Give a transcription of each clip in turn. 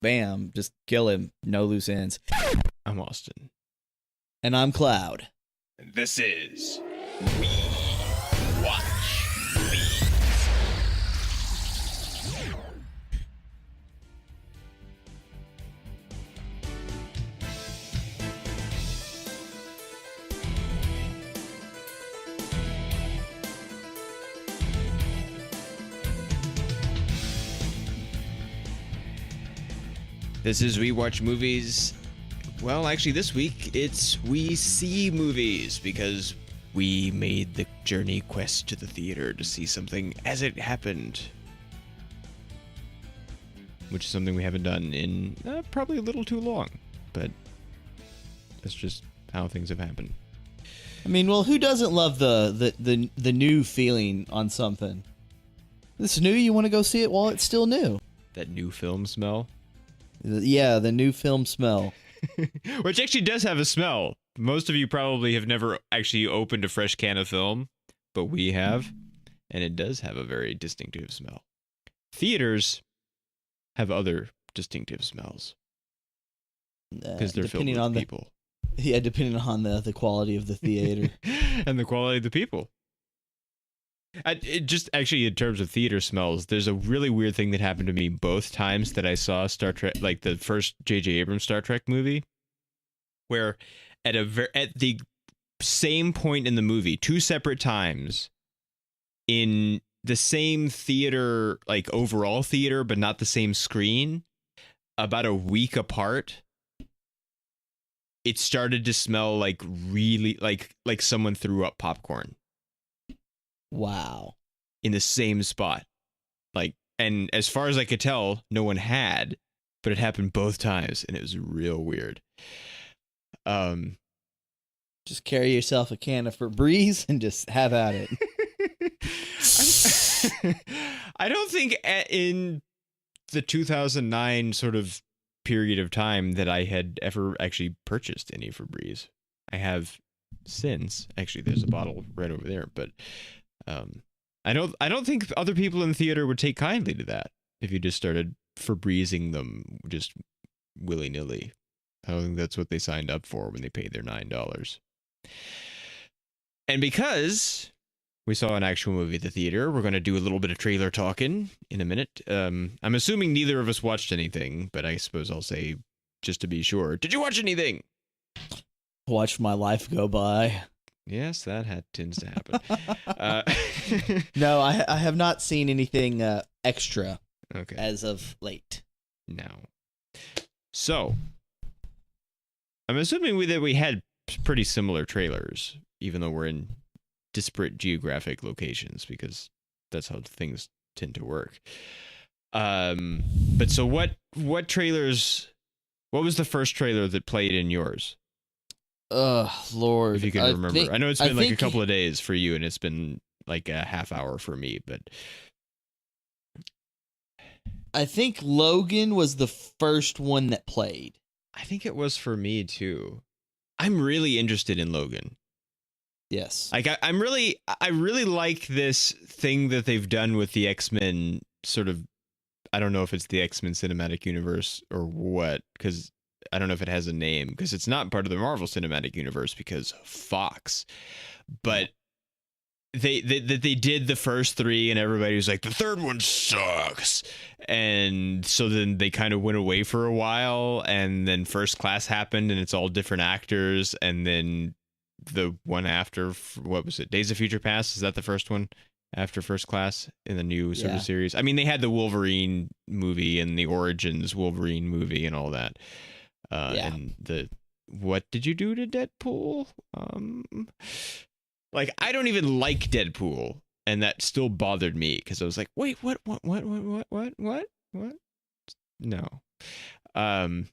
bam, just kill him. No loose ends. I'm Austin. And I'm Cloud. This is We Watch Movies. This is We Watch Movies. Well, actually, this week it's We See Movies because we made the journey quest to the theater to see something as it happened. Which is something we haven't done in probably a little too long, but that's just how things have happened. I mean, well, who doesn't love the new feeling on something? This new, you want to go see it while it's still new. That new film smell? Yeah, the new film smell. Which actually does have a smell. Most of you probably have never actually opened a fresh can of film, but we have, and it does have a very distinctive smell. Theaters have other distinctive smells because they're filled with people. Yeah, depending on the quality of the theater. And the quality of the people. It just actually, in terms of theater smells, there's a really weird thing that happened to me both times that I saw Star Trek, like the first J.J. Abrams Star Trek movie, where at the same point in the movie, two separate times, in the same theater, like overall theater, but not the same screen, about a week apart, it started to smell like really like someone threw up popcorn. Wow. In the same spot. And as far as I could tell, no one had, but it happened both times and it was real weird. Just carry yourself a can of Febreze and just have at it. I don't think in the 2009 sort of period of time that I had ever actually purchased any Febreze. I have since. Actually, there's a bottle right over there, but I don't think other people in the theater would take kindly to that if you just started Febrezing them just willy-nilly. I don't think that's what they signed up for when they paid their $9. And because we saw an actual movie at the theater, we're going to do a little bit of trailer talking in a minute. I'm assuming neither of us watched anything, but I suppose I'll say, just to be sure, did you watch anything? Watched my life go by. Yes, that tends to happen. No, I have not seen anything extra as of late. No. So, I'm assuming that we had pretty similar trailers, even though we're in disparate geographic locations, because that's how things tend to work. But so what trailers, what was the first trailer that played in yours? Lord. If you can remember. I know it's been like a couple of days for you, and it's been like a half hour for me, but I think Logan was the first one that played. I think it was for me too. I'm really interested in Logan. Yes. Like I really like this thing that they've done with the X-Men sort of. I don't know if it's the X-Men cinematic universe or what, because I don't know if it has a name, because it's not part of the Marvel Cinematic Universe because Fox. But they did the first three and everybody was like, the third one sucks. And so then they kind of went away for a while, and then First Class happened and it's all different actors. And then the one after, what was it? Days of Future Past? Is that the first one after First Class in the new sort of series? I mean, they had the Wolverine movie and the Origins Wolverine movie and all that. And the what did you do to Deadpool? Like, I don't even like Deadpool, and that still bothered me because I was like, wait, what? No. In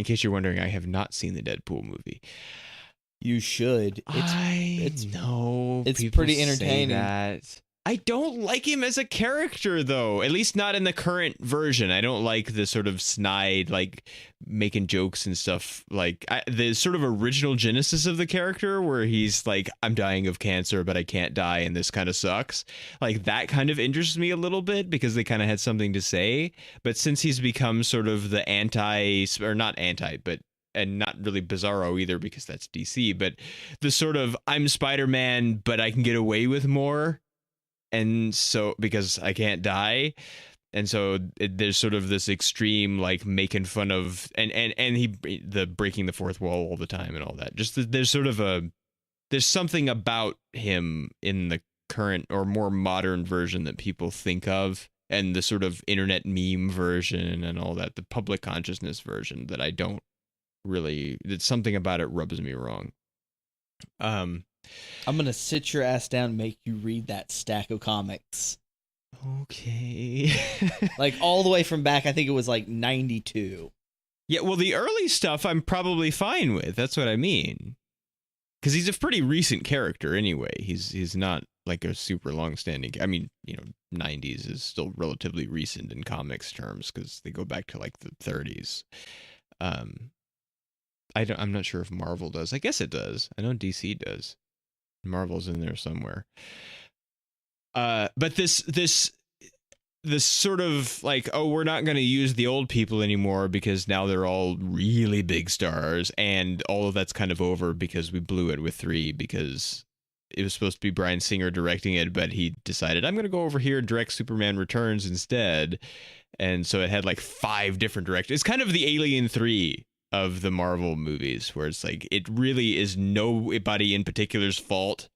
case you're wondering, I have not seen the Deadpool movie. You should. It's pretty entertaining. I don't like him as a character, though. At least not in the current version. I don't like the sort of snide, like making jokes and stuff. Like the sort of original genesis of the character, where he's like, "I'm dying of cancer, but I can't die, and this kind of sucks." Like that kind of interests me a little bit because they kind of had something to say. But since he's become sort of the or not anti, but and not really Bizarro either because that's DC, but the sort of I'm Spider-Man, but I can get away with more. And so because I can't die. And so there's sort of this extreme, like making fun of and the breaking the fourth wall all the time and all that. Just there's sort of there's something about him in the current or more modern version that people think of, and the sort of internet meme version and all that, the public consciousness version that I don't really, that something about it rubs me wrong. I'm gonna sit your ass down and make you read that stack of comics. Okay. Like all the way from back, I think it was like 92. Yeah, well, the early stuff I'm probably fine with. That's what I mean. Because he's a pretty recent character anyway. He's not like a super long-standing. I mean, 90s is still relatively recent in comics terms because they go back to like the 30s. I'm not sure if Marvel does. I guess it does. I know DC does. Marvel's in there somewhere. But this sort of like, oh, we're not going to use the old people anymore because now they're all really big stars, and all of that's kind of over because we blew it with 3 because it was supposed to be Bryan Singer directing it, but he decided I'm going to go over here and direct Superman Returns instead. And so it had like 5 different directors. It's kind of the Alien 3 of the Marvel movies, where it's like it really is nobody in particular's fault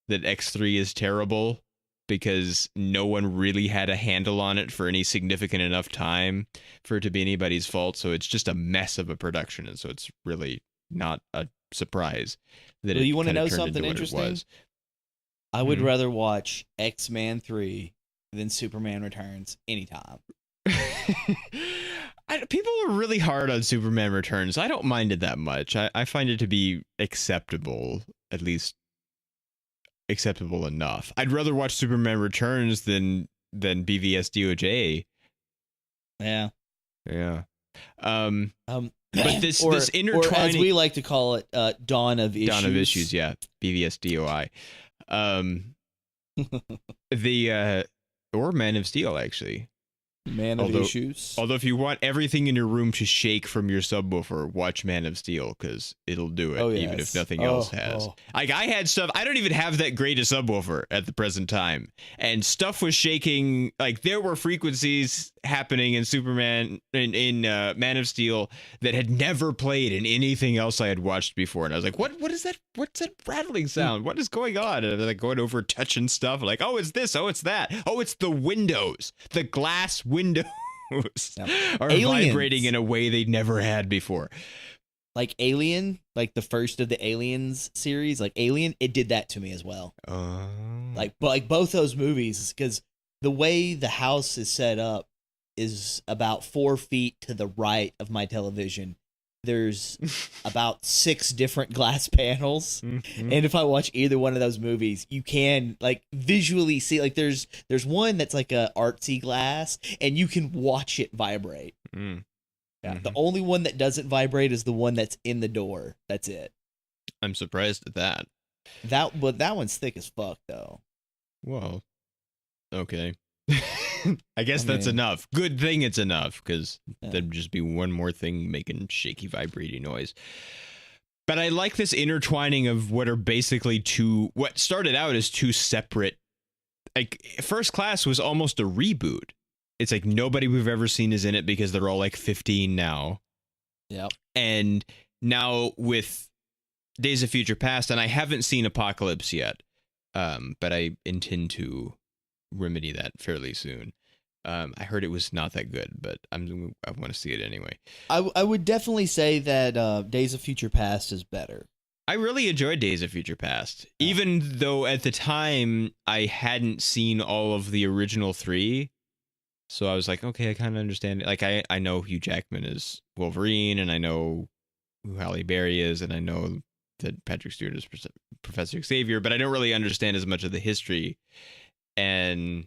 that X3 is terrible, because no one really had a handle on it for any significant enough time for it to be anybody's fault. So it's just a mess of a production, and so it's really not a surprise that well, it you want to kinda know turned something into what it interesting? was. I would rather watch X-Men 3 than Superman Returns anytime. People are really hard on Superman Returns. I don't mind it that much. I find it to be acceptable, at least acceptable enough. I'd rather watch Superman Returns than BVS DOJ. Yeah. Yeah. But this intertwining, or as we like to call it, Dawn of Issues. Dawn of Issues, yeah. BVS DOI. Or Man of Steel, actually. Man of Issues. Although if you want everything in your room to shake from your subwoofer, watch Man of Steel, because it'll do it, even if nothing else has. Like, I had stuff, I don't even have that great a subwoofer at the present time, and stuff was shaking. Like, there were frequencies happening in Superman, in Man of Steel, that had never played in anything else I had watched before, and I was like, what is that? What's that rattling sound? What is going on? And I'm like going over, touching stuff, like, oh, it's this, oh, it's that, oh, it's the windows, the glass windows are vibrating in a way they never had before. Like Alien, like the first of the Aliens series, like Alien, it did that to me as well. Like both those movies, because the way the house is set up is about 4 feet to the right of my television. There's about 6 different glass panels, and if I watch either one of those movies, you can like visually see, like there's one that's like a artsy glass, and you can watch it vibrate. Yeah, the only one that doesn't vibrate is the one that's in the door. That's it. I'm surprised at that. But that one's thick as fuck, though. Well, okay. I guess that's enough. Good thing it's enough, because there'd just be one more thing making shaky, vibrating noise. But I like this intertwining of what are basically what started out as 2 separate. Like, First Class was almost a reboot. It's like nobody we've ever seen is in it because they're all like 15 now. Yep. And now with Days of Future Past, and I haven't seen Apocalypse yet, but I intend to remedy that fairly soon. I heard it was not that good, but I want to see it anyway. I would definitely say that Days of Future Past is better. I really enjoyed Days of Future Past, even though at the time I hadn't seen all of the original 3. So I was like, okay, I kind of understand it. Like, I know Hugh Jackman is Wolverine, and I know who Halle Berry is, and I know that Patrick Stewart is Professor Xavier, but I don't really understand as much of the history. and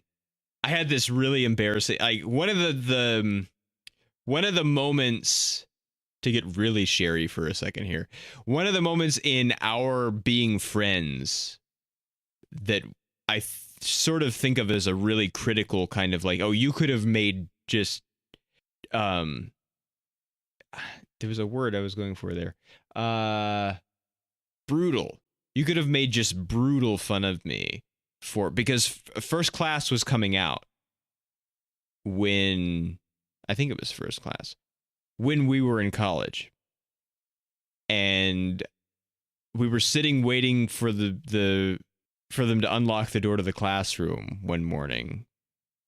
I had this really embarrassing, like one of the moments, to get really sherry for a second here. One of the moments in our being friends that I sort of think of as a really critical kind of like, oh, you could have made just, there was a word I was going for there. Brutal. You could have made just brutal fun of me because First Class was coming out when, I think it was First Class, when we were in college, and we were sitting waiting for for them to unlock the door to the classroom one morning,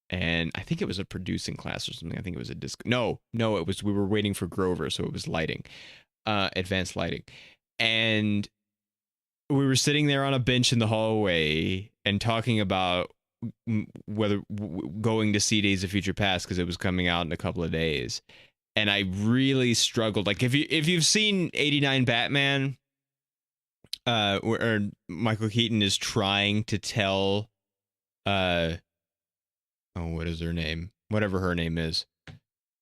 and I think it was a producing class or something. I think it was a disc. No, it was, we were waiting for Grover, so it was lighting, advanced lighting, and we were sitting there on a bench in the hallway and talking about whether going to see Days of Future Past because it was coming out in a couple of days. And I really struggled. Like if you've seen 89 Batman, where Michael Keaton is trying to tell, what is her name? Whatever her name is,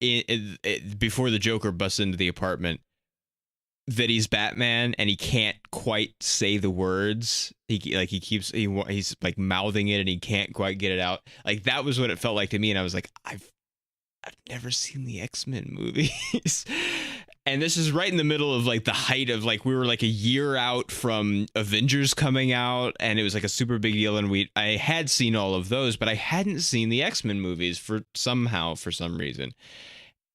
before the Joker busts into the apartment, that he's Batman and he can't quite say the words. He's like mouthing it and he can't quite get it out. Like that was what it felt like to me. And I was like, I've never seen the X-Men movies. And this is right in the middle of like the height of like, we were like a year out from Avengers coming out, and it was like a super big deal. And I had seen all of those, but I hadn't seen the X-Men movies for some reason.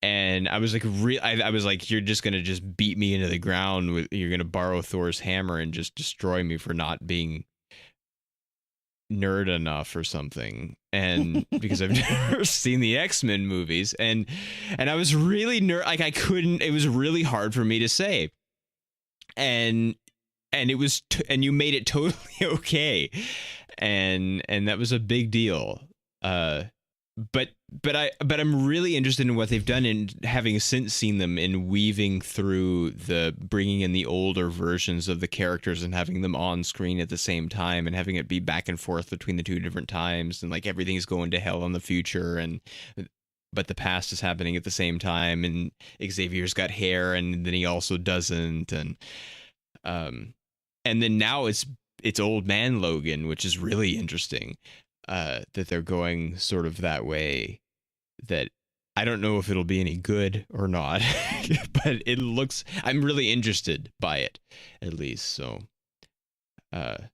And I was like, I was like, you're just going to just beat me into the ground you're going to borrow Thor's hammer and just destroy me for not being nerd enough or something. And because I've never seen the X-Men movies, and I was really like I couldn't, it was really hard for me to say, and it was and you made it totally okay, and that was a big deal. But I'm really interested in what they've done, in having since seen them, in weaving through the bringing in the older versions of the characters and having them on screen at the same time, and having it be back and forth between the two different times, and like everything's going to hell in the future, but the past is happening at the same time, and Xavier's got hair and then he also doesn't, and then now it's old man Logan, which is really interesting. That they're going sort of that way, that I don't know if it'll be any good or not, but I'm really interested by it, at least. So, and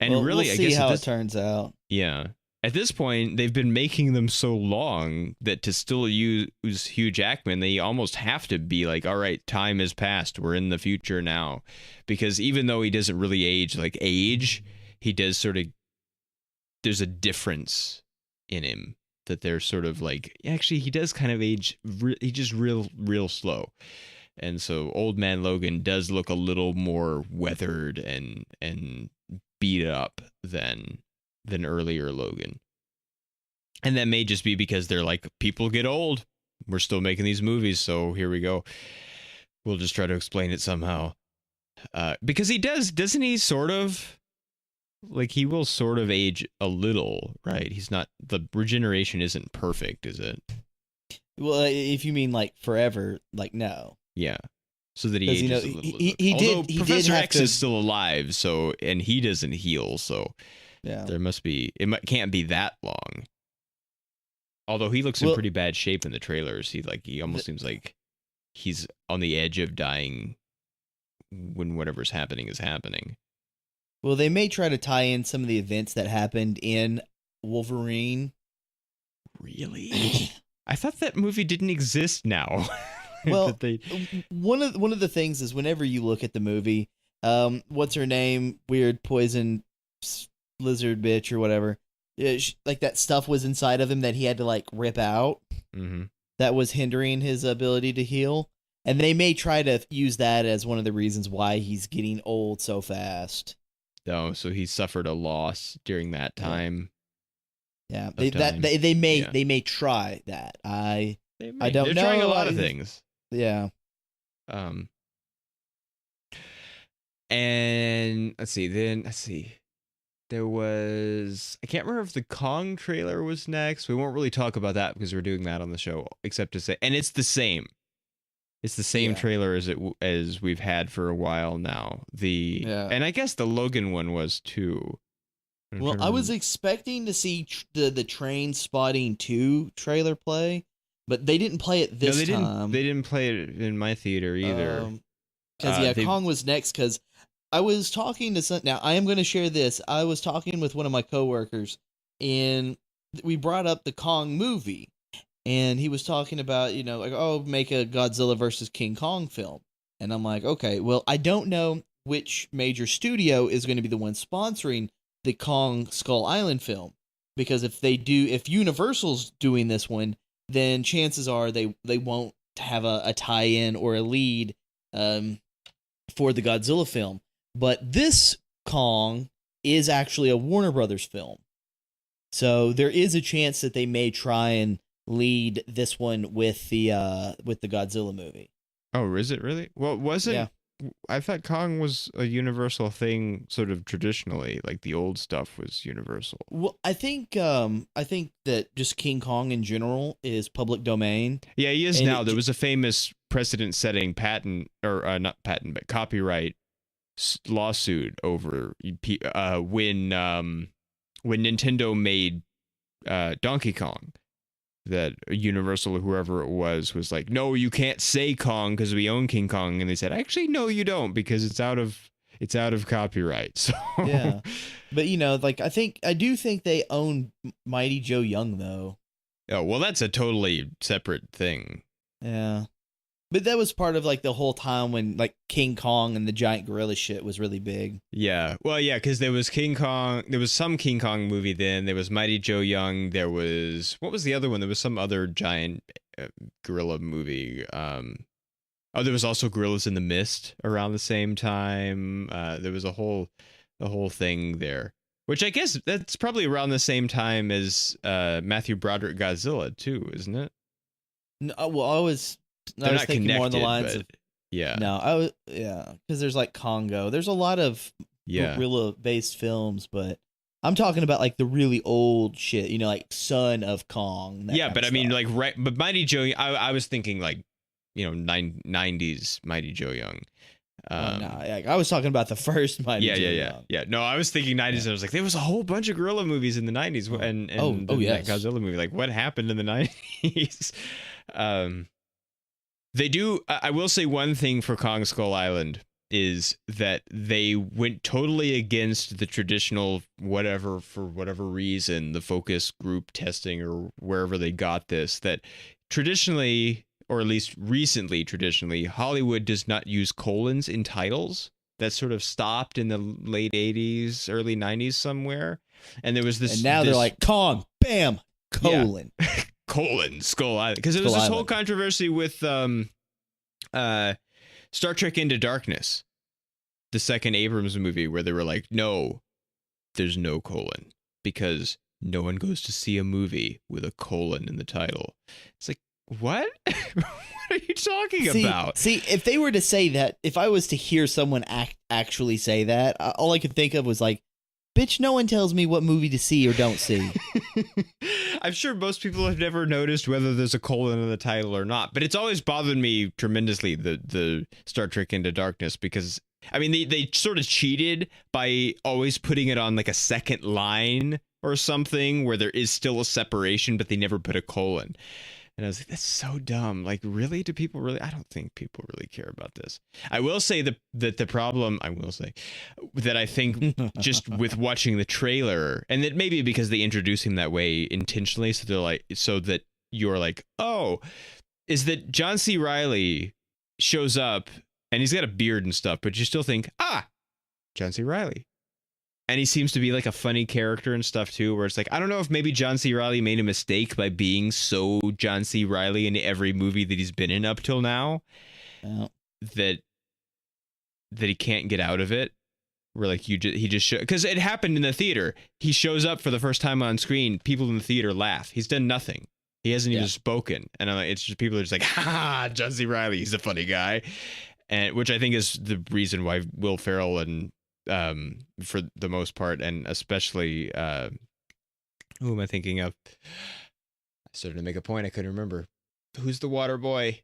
really, we'll I see guess how it turns out. Yeah. At this point, they've been making them so long that to still use Hugh Jackman, they almost have to be like, all right, time has passed. We're in the future now. Because even though he doesn't really age, he does sort of, there's a difference in him that they're sort of like, actually, he does kind of age. He just real slow. And so old man Logan does look a little more weathered and beat up than earlier Logan. And that may just be because they're like, people get old. We're still making these movies. So here we go. We'll just try to explain it somehow. Because he doesn't he sort of, like, he will sort of age a little, right? He's not, the regeneration isn't perfect, is it? Well, if you mean like forever, like no. Yeah. So that he ages a little. Although Professor X is still alive, so, and he doesn't heal, so yeah, there must be, can't be that long. Although he looks in pretty bad shape in the trailers. He almost seems like he's on the edge of dying when whatever's happening is happening. Well, they may try to tie in some of the events that happened in Wolverine. Really? I thought that movie didn't exist now. Well, one of the things is, whenever you look at the movie, what's her name? Weird poison lizard bitch or whatever. Like that stuff was inside of him that he had to like rip out. Mm-hmm. That was hindering his ability to heal. And they may try to use that as one of the reasons why he's getting old so fast. Oh, so he suffered a loss during that time. Yeah, they may try that. I don't know. They're trying a lot of things. Yeah. And let's see. There was, I can't remember if the Kong trailer was next. We won't really talk about that because we're doing that on the show, except to say, and it's the same. It's the same trailer as we've had for a while now. And I guess the Logan one was too. Well, I was expecting to see the Train Spotting 2 trailer play, but they didn't play it this time. They didn't play it in my theater either. Because Kong was next. Because I was talking to now I am going to share this. I was talking with one of my coworkers, and we brought up the Kong movie, and he was talking about, like, oh, make a Godzilla versus King Kong film, and I'm like, okay, well, I don't know which major studio is going to be the one sponsoring the Kong Skull Island film, because if Universal's doing this one, then chances are they won't have a tie-in or a lead for the Godzilla film. But this Kong is actually a Warner Brothers film. So there is a chance that they may try and lead this one with the Godzilla movie. Oh, is it really? Well, was it? Yeah. I thought Kong was a Universal thing, sort of traditionally, like the old stuff was Universal. Well, I think that just King Kong in general is public domain. Yeah, he is now. There was a famous precedent-setting patent, or not patent, but copyright lawsuit over when Nintendo made Donkey Kong. That Universal or whoever it was like, no, you can't say Kong because we own King Kong, and they said, actually, no, you don't, because it's out of copyright. So yeah, but I do think they own Mighty Joe Young though. Oh well, that's a totally separate thing. Yeah, but that was part of like the whole time when like King Kong and the giant gorilla shit was really big. Yeah, well, yeah, because there was King Kong. There was some King Kong movie then. There was Mighty Joe Young. There was, what was the other one? There was some other giant gorilla movie. There was also Gorillas in the Mist around the same time. There was a whole thing there, which I guess that's probably around the same time as Matthew Broderick Godzilla too, isn't it? No, well, I was thinking more on the lines of, yeah. No, because there's like Congo. There's a lot of gorilla-based films, but I'm talking about like the really old shit, like Son of Kong. Yeah, but I mean, like, right, but Mighty Joe, I was thinking like, 90s Mighty Joe Young. I was talking about the first Mighty Joe Young. Yeah. No, I was thinking 90s. And I was like, there was a whole bunch of gorilla movies in the 90s, and that Godzilla movie. Like, what happened in the 90s? They do. I will say one thing for Kong Skull Island is that they went totally against the traditional whatever, for whatever reason, the focus group testing or wherever they got this, that traditionally, or at least recently traditionally, Hollywood does not use colons in titles. That sort of stopped in the late 80s, early 90s somewhere. And there was this... And now they're like, Kong, bam, colon. Yeah. Colon, Skull Island. Because there was this whole controversy with Star Trek Into Darkness, the second Abrams movie, where they were like, no, there's no colon, because no one goes to see a movie with a colon in the title. It's like, what? What are you talking about? See, if they were to say that, if I was to hear someone actually say that, all I could think of was like, bitch, no one tells me what movie to see or don't see. I'm sure most people have never noticed whether there's a colon in the title or not, but it's always bothered me tremendously, the Star Trek Into Darkness, because, I mean, they sort of cheated by always putting it on like a second line or something where there is still a separation, but they never put a colon. And I was like, that's so dumb. Like, really? Do people really? I don't think people really care about this. I will say that the problem, that I think just with watching the trailer, and that maybe because they introduce him that way intentionally, so they're like, so that you're like, oh, is that John C. Reilly shows up and he's got a beard and stuff, but you still think, John C. Reilly. And he seems to be like a funny character and stuff too, where it's like, I don't know if maybe John C. Reilly made a mistake by being so John C. Reilly in every movie that he's been in up till now, that he can't get out of it. Where like he just because it happened in the theater. He shows up for the first time on screen. People in the theater laugh. He's done nothing. He hasn't even spoken, and it's just people are just like, ha, John C. Reilly. He's a funny guy, and which I think is the reason why Will Ferrell and for the most part, and especially who am I thinking of? I started to make a point I couldn't remember. Who's the water boy?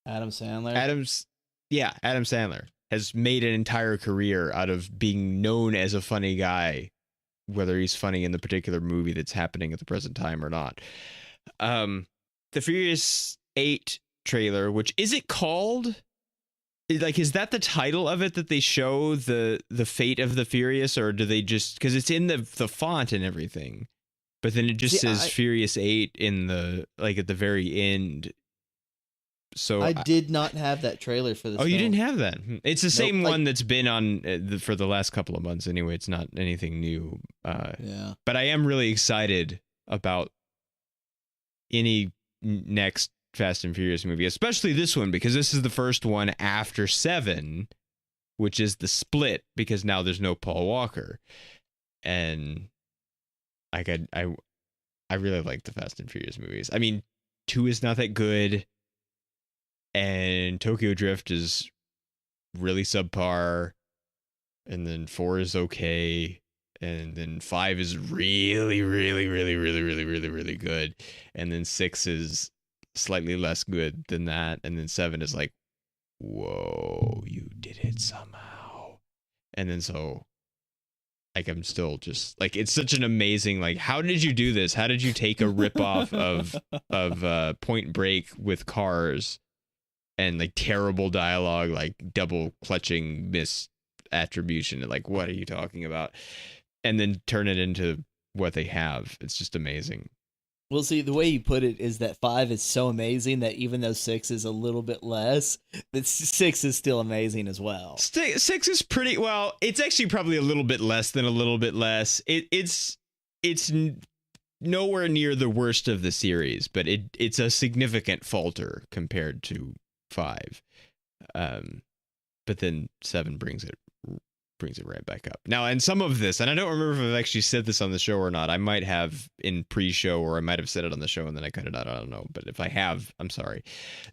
Adam Sandler. Adam Sandler has made an entire career out of being known as a funny guy, whether he's funny in the particular movie that's happening at the present time or not. The Furious 8 trailer, which is it called? Like, is that the title of it, that they show the fate of the Furious, or do they just, because it's in the font and everything, but then it just says Furious 8 in the, like, at the very end. So I did not have that trailer for this. Oh, film. You didn't have that? It's the same one that's been on for the last couple of months anyway. It's not anything new. Yeah. But I am really excited about any next Fast and Furious movie, especially this one, because this is the first one after 7, which is the split, because now there's no Paul Walker. And I really like the Fast and Furious movies. I mean, 2 is not that good, and Tokyo Drift is really subpar, and then 4 is okay, and then 5 is really, really, really, really, really, really, really good, and then 6 is slightly less good than that, and then 7 is like, whoa, you did it somehow. And then so, like, I'm still just like, it's such an amazing, like, how did you do this? How did you take a ripoff of Point Break with cars and like terrible dialogue, like double clutching misattribution, and like, what are you talking about? And then turn it into what they have. It's just amazing. Well, see, the way you put it is that 5 is so amazing that even though 6 is a little bit less, that 6 is still amazing as well. 6 is pretty, well, it's actually probably a little bit less than a little bit less. It's nowhere near the worst of the series, but it's a significant falter compared to 5. But then 7 brings it right back up. Now, and some of this, and I don't remember if I've actually said this on the show or not. I might have in pre-show, or I might have said it on the show and then I cut it out. I don't know. But if I have, I'm sorry.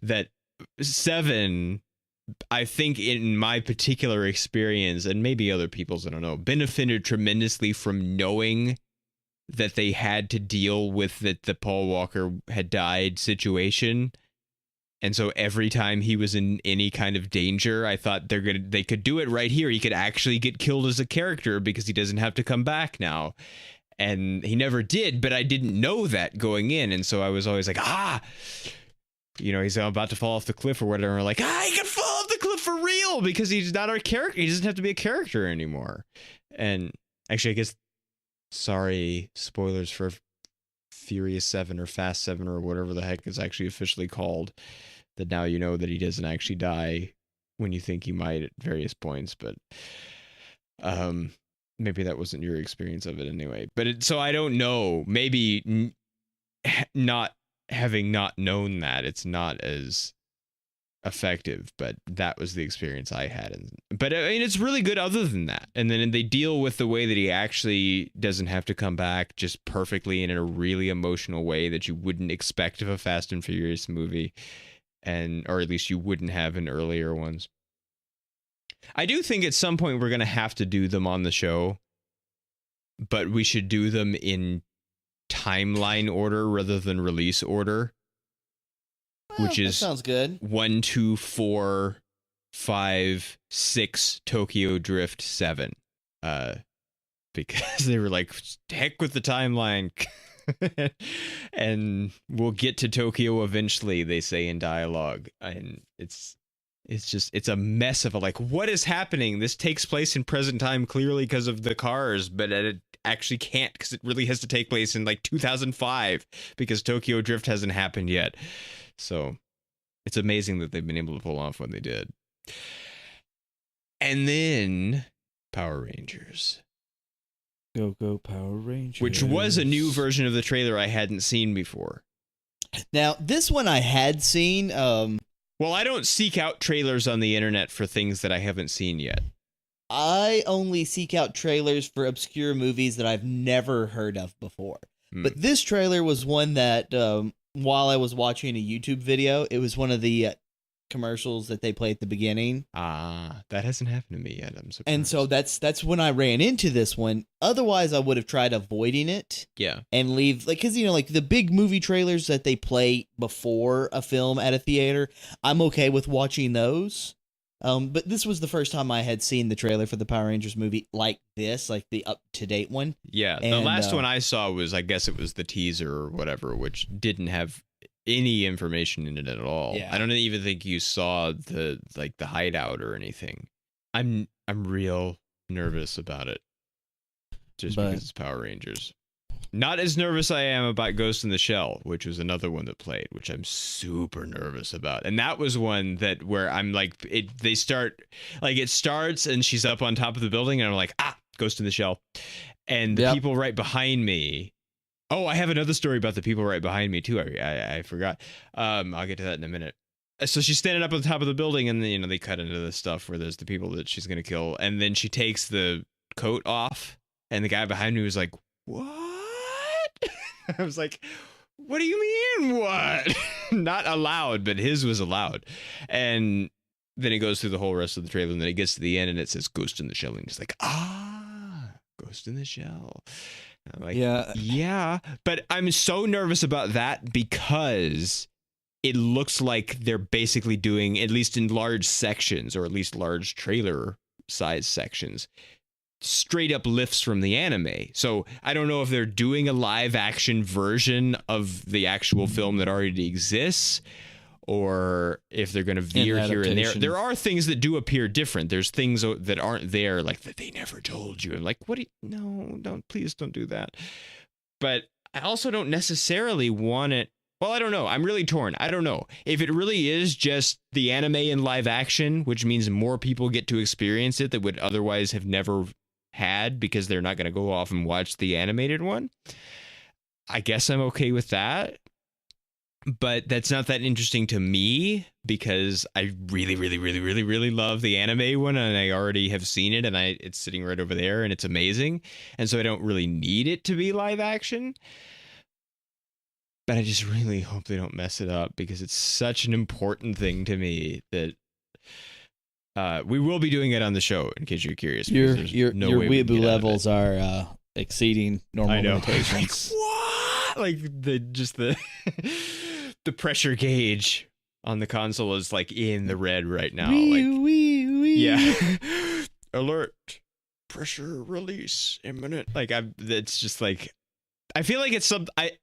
That 7, I think in my particular experience, and maybe other people's, I don't know, benefited tremendously from knowing that they had to deal with the Paul Walker had died situation. And so every time he was in any kind of danger, I thought they could do it right here. He could actually get killed as a character because he doesn't have to come back now. And he never did, but I didn't know that going in. And so I was always like, he's about to fall off the cliff or whatever. Like, he can fall off the cliff for real because he's not our character. He doesn't have to be a character anymore. And actually, I guess, sorry, spoilers for Furious 7 or Fast 7 or whatever the heck is actually officially called, that now you know that he doesn't actually die when you think he might at various points, but maybe that wasn't your experience of it anyway. But so I don't know, maybe not having not known that, it's not as effective, but that was the experience I had. But I mean, it's really good other than that. And then they deal with the way that he actually doesn't have to come back just perfectly and in a really emotional way that you wouldn't expect of a Fast and Furious movie, or at least you wouldn't have in earlier ones. I do think at some point we're going to have to do them on the show, but we should do them in timeline order rather than release order. Which is sounds good. 1, 2, 4, 5, 6, Tokyo Drift 7. Because they were like, heck with the timeline. And we'll get to Tokyo eventually, they say in dialogue. And it's a mess of what is happening? This takes place in present time clearly because of the cars, but it actually can't, because it really has to take place in 2005 because Tokyo Drift hasn't happened yet. So it's amazing that they've been able to pull off what they did. And then Power Rangers. Go Power Rangers. Which was a new version of the trailer I hadn't seen before. Now, this one I had seen. Well, I don't seek out trailers on the internet for things that I haven't seen yet. I only seek out trailers for obscure movies that I've never heard of before. But this trailer was one that... while I was watching a YouTube video, it was one of the commercials that they play at the beginning. That hasn't happened to me yet. I'm surprised. And so that's when I ran into this one. Otherwise, I would have tried avoiding it. Yeah. And leave, like, because, like the big movie trailers that they play before a film at a theater, I'm okay with watching those. But this was the first time I had seen the trailer for the Power Rangers movie like this, like the up-to-date one. Yeah, the last one I saw was, I guess it was the teaser or whatever, which didn't have any information in it at all. Yeah. I don't even think you saw the hideout or anything. I'm real nervous about it, because it's Power Rangers. Not as nervous I am about Ghost in the Shell, which was another one that played, which I'm super nervous about. And that was one where I'm like, it starts and she's up on top of the building and I'm like, Ghost in the Shell. And the people right behind me. Oh, I have another story about the people right behind me too. I forgot. I'll get to that in a minute. So she's standing up on the top of the building and then, they cut into the stuff where there's the people that she's going to kill. And then she takes the coat off and the guy behind me was like, what? I was like, what do you mean, what? Not allowed, but his was allowed. And then it goes through the whole rest of the trailer, and then it gets to the end, and it says Ghost in the Shell, and he's like, Ghost in the Shell. And I'm like, yeah. But I'm so nervous about that because it looks like they're basically doing, at least in large sections, or at least large trailer size sections, straight up lifts from the anime. So I don't know if they're doing a live action version of the actual film that already exists, or if they're going to veer here and there. There are things that do appear different. There's things that aren't there, like that they never told you. I'm like, please don't do that. But I also don't necessarily want it. Well, I don't know. I'm really torn. I don't know. If it really is just the anime in live action, which means more people get to experience it that would otherwise have never had because they're not going to go off and watch the animated one, I guess I'm okay with that. But that's not that interesting to me because I really, really, really, really, really love the anime one, and I already have seen it, and it's sitting right over there, and it's amazing. And so I don't really need it to be live action. But I just really hope they don't mess it up because it's such an important thing to me that we will be doing it on the show, in case you're curious. Your weeaboo levels are exceeding normal limitations. Like, what? Like the pressure gauge on the console is like in the red right now. Yeah. Alert. Pressure release imminent. Like it's just like, I feel like it's some. I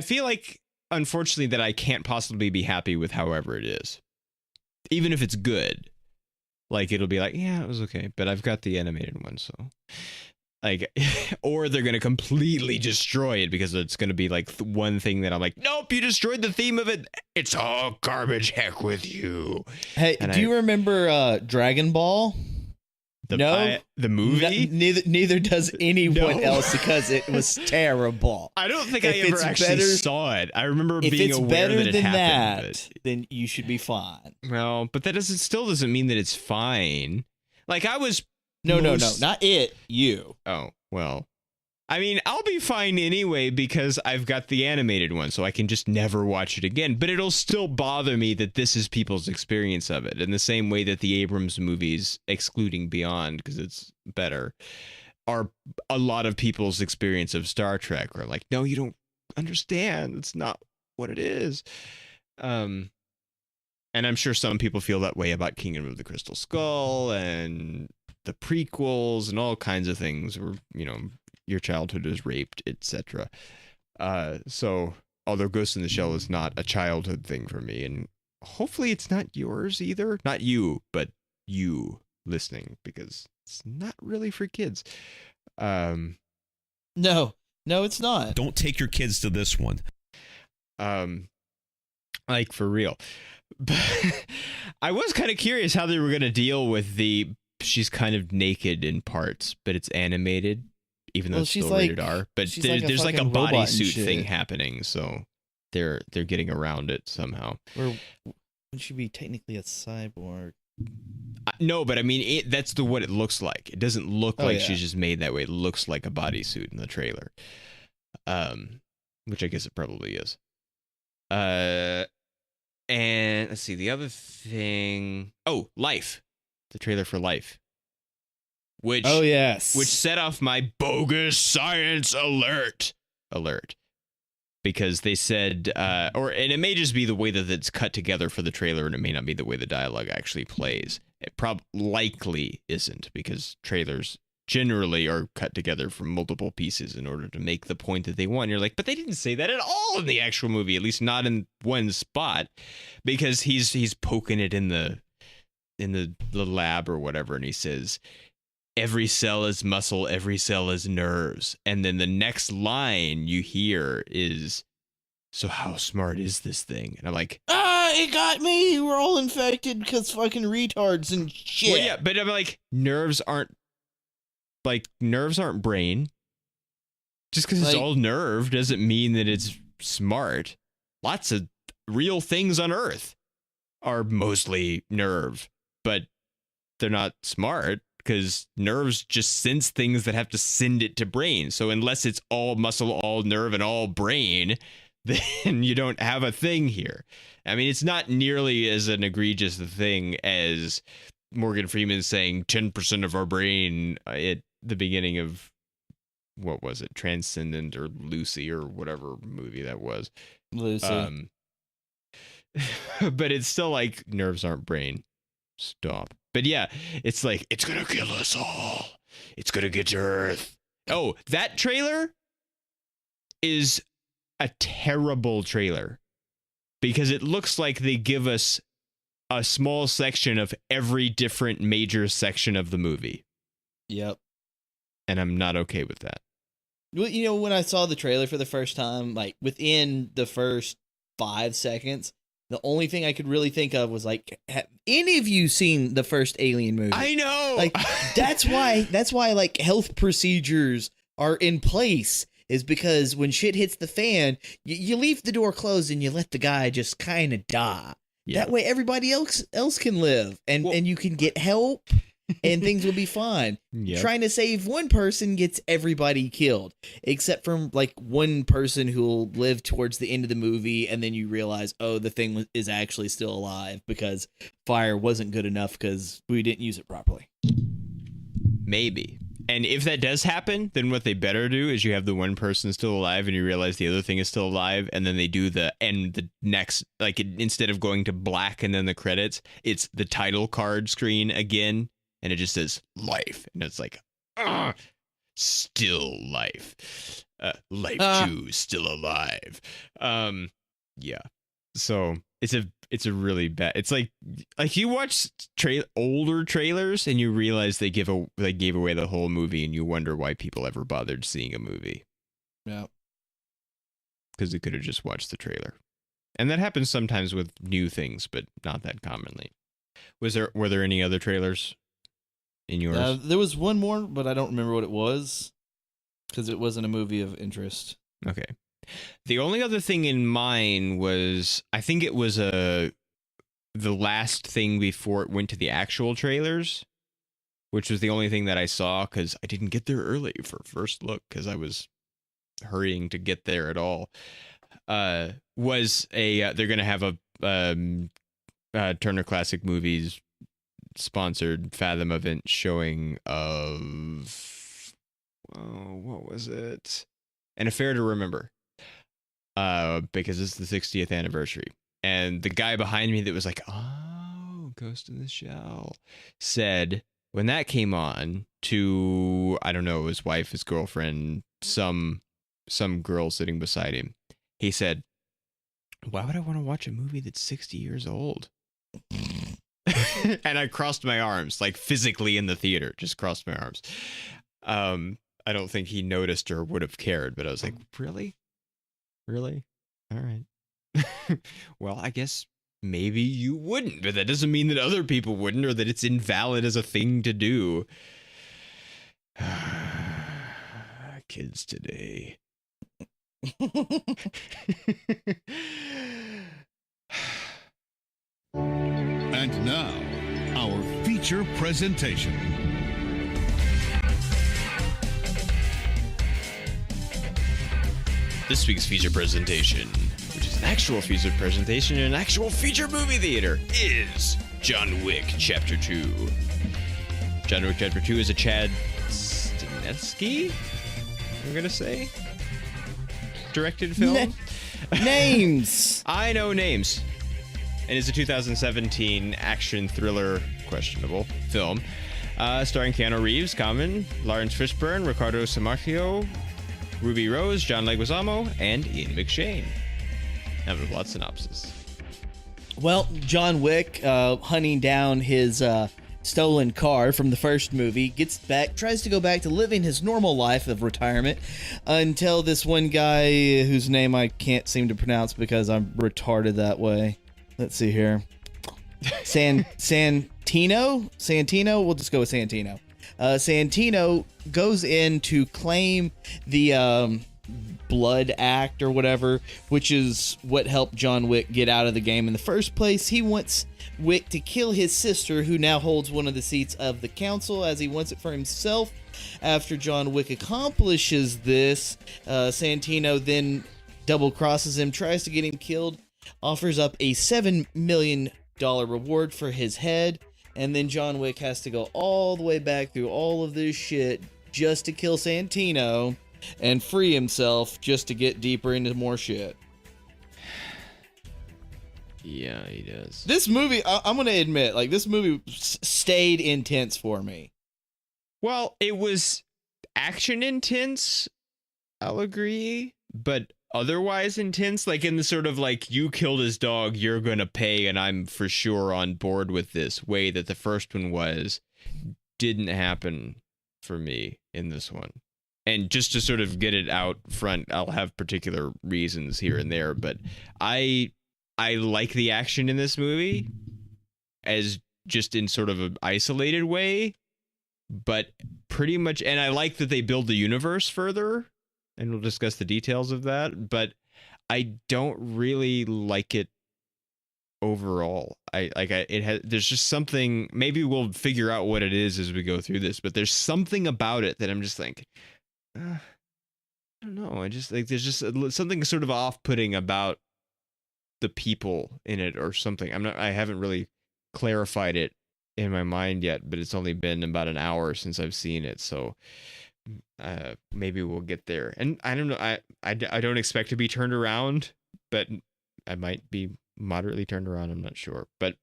feel like, unfortunately, that I can't possibly be happy with however it is, even if it's good. Like, it'll be like, yeah, it was okay, but I've got the animated one, so like, or they're gonna completely destroy it because it's gonna be like one thing that I'm like, nope, you destroyed the theme of it. It's all garbage. Heck with you. Hey, do you remember Dragon Ball? The movie? Neither does anyone else because it was terrible. I don't think I ever actually saw it. I remember being aware that it happened. Then you should be fine. Well, but that still doesn't mean that it's fine. Like, I was... No, not it. You. Oh, well. I mean, I'll be fine anyway because I've got the animated one, so I can just never watch it again. But it'll still bother me that this is people's experience of it, in the same way that the Abrams movies, excluding Beyond, because it's better, are a lot of people's experience of Star Trek. Where like, no, you don't understand. It's not what it is. And I'm sure some people feel that way about Kingdom of the Crystal Skull and the prequels and all kinds of things where, your childhood is raped, etc. So, although Ghost in the Shell is not a childhood thing for me, and hopefully it's not yours either. Not you, but you listening, because it's not really for kids. No, it's not. Don't take your kids to this one. Like, for real. But I was kind of curious how they were going to deal with she's kind of naked in parts, but it's animated. Even though it's still rated R, but there's like a bodysuit thing happening, so they're getting around it somehow. Or would she be technically a cyborg? No, but I mean, that's what it looks like. It doesn't look like she's just made that way. It looks like a bodysuit in the trailer, which I guess it probably is. And let's see, the other thing. Oh, Life. The trailer for Life. Which set off my bogus science alert. Because they said, and it may just be the way that it's cut together for the trailer, and it may not be the way the dialogue actually plays. It likely isn't, because trailers generally are cut together from multiple pieces in order to make the point that they want. You're like, but they didn't say that at all in the actual movie, at least not in one spot, because he's poking it in the lab or whatever, and he says, every cell is muscle, every cell is nerves. And then the next line you hear is, so how smart is this thing? And I'm like, it got me. We're all infected because fucking retards and shit. Well, yeah, but I'm like, nerves aren't brain. Just because it's all nerve doesn't mean that it's smart. Lots of real things on Earth are mostly nerve, but they're not smart, because nerves just sense things that have to send it to brain. So unless it's all muscle, all nerve, and all brain, then you don't have a thing here. I mean, it's not nearly as an egregious a thing as Morgan Freeman saying 10% of our brain at the beginning of, what was it, Transcendent or Lucy or whatever movie that was. Lucy. But it's still like, nerves aren't brain. Stop. But yeah, it's like, it's gonna kill us all. It's gonna get to Earth. Oh, that trailer is a terrible trailer, because it looks like they give us a small section of every different major section of the movie. Yep. And I'm not okay with that. Well, you know, when I saw the trailer for the first time, like within the first 5 seconds, the only thing I could really think of was like, have any of you seen the first Alien movie? I know. Like, that's why like health procedures are in place, is because when shit hits the fan, you leave the door closed and you let the guy just kind of die. Yeah. That way everybody else can live, and you can get help and things will be fine. Yep. Trying to save one person gets everybody killed, except for like one person who will live towards the end of the movie, and then you realize, oh, the thing is actually still alive because fire wasn't good enough because we didn't use it properly. Maybe. And if that does happen, then what they better do is you have the one person still alive and you realize the other thing is still alive, and then they do the next, like, instead of going to black and then the credits, it's the title card screen again, and it just says life, and it's like, still life. Life 2 still alive. Yeah. So it's a really bad. It's like you watch older trailers and you realize they gave away the whole movie, and you wonder why people ever bothered seeing a movie. Yeah. Because they could have just watched the trailer. And that happens sometimes with new things, but not that commonly. Were there any other trailers in yours? There was one more, but I don't remember what it was, because it wasn't a movie of interest. Okay. The only other thing in mine was, I think it was the last thing before it went to the actual trailers, which was the only thing that I saw, because I didn't get there early for first look because I was hurrying to get there at all. Was they're going to have a Turner Classic Movies sponsored Fathom event showing of, what was it? An Affair to Remember. Because it's the 60th anniversary. And the guy behind me that was like, oh, Ghost in the Shell, said when that came on to, I don't know, his wife, his girlfriend, some girl sitting beside him, he said, why would I want to watch a movie that's 60 years old? And I crossed my arms, like physically in the theater, just crossed my arms. I don't think he noticed or would have cared, but I was like, really? Really? All right. Well, I guess maybe you wouldn't, but that doesn't mean that other people wouldn't, or that it's invalid as a thing to do. Kids today. And now, our feature presentation. This week's feature presentation, which is an actual feature presentation in an actual feature movie theater, is John Wick Chapter 2. John Wick Chapter 2 is a Chad Stahelski, I'm gonna say, directed film. Names! I know names. And it's a 2017 action thriller, questionable, film, starring Keanu Reeves, Common, Lawrence Fishburne, Ricardo Samacchio, Ruby Rose, John Leguizamo, and Ian McShane. Now the plot synopsis. Well, John Wick, hunting down his stolen car from the first movie, tries to go back to living his normal life of retirement until this one guy whose name I can't seem to pronounce because I'm retarded that way. Let's see here. Santino? We'll just go with Santino. Santino goes in to claim the Blood Act or whatever, which is what helped John Wick get out of the game in the first place. He wants Wick to kill his sister, who now holds one of the seats of the council, as he wants it for himself. After John Wick accomplishes this, Santino then double crosses him, tries to get him killed, offers up a $7 million reward for his head, and then John Wick has to go all the way back through all of this shit just to kill Santino and free himself just to get deeper into more shit. Yeah, he does. This movie, I'm going to admit, like, this movie stayed intense for me. Well, it was action intense, I'll agree, but otherwise intense, like in the sort of like, you killed his dog, you're gonna pay, and I'm for sure on board with this, way that the first one was, didn't happen for me in this one. And just to sort of get it out front, I'll have particular reasons here and there, but I like the action in this movie as just in sort of an isolated way, but pretty much, and I like that they build the universe further, and we'll discuss the details of that, but I don't really like it overall. There's just something, maybe we'll figure out what it is as we go through this, but there's something about it that I'm just like, I don't know. I just like, there's just something sort of off-putting about the people in it or something. I haven't really clarified it in my mind yet, but it's only been about an hour since I've seen it, so maybe we'll get there. And I don't know, I don't expect to be turned around, but I might be moderately turned around, I'm not sure. But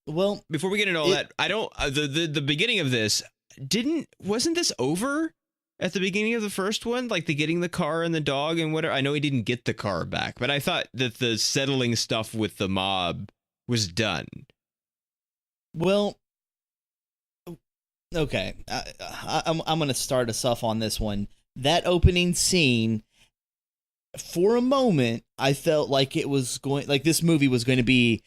well, before we get into all that, I don't the beginning of this wasn't this over at the beginning of the first one, like the getting the car and the dog and whatever? I know he didn't get the car back, but I thought that the settling stuff with the mob was done. Well, okay, I'm going to start us off on this one. That opening scene, for a moment, I felt like this movie was going to be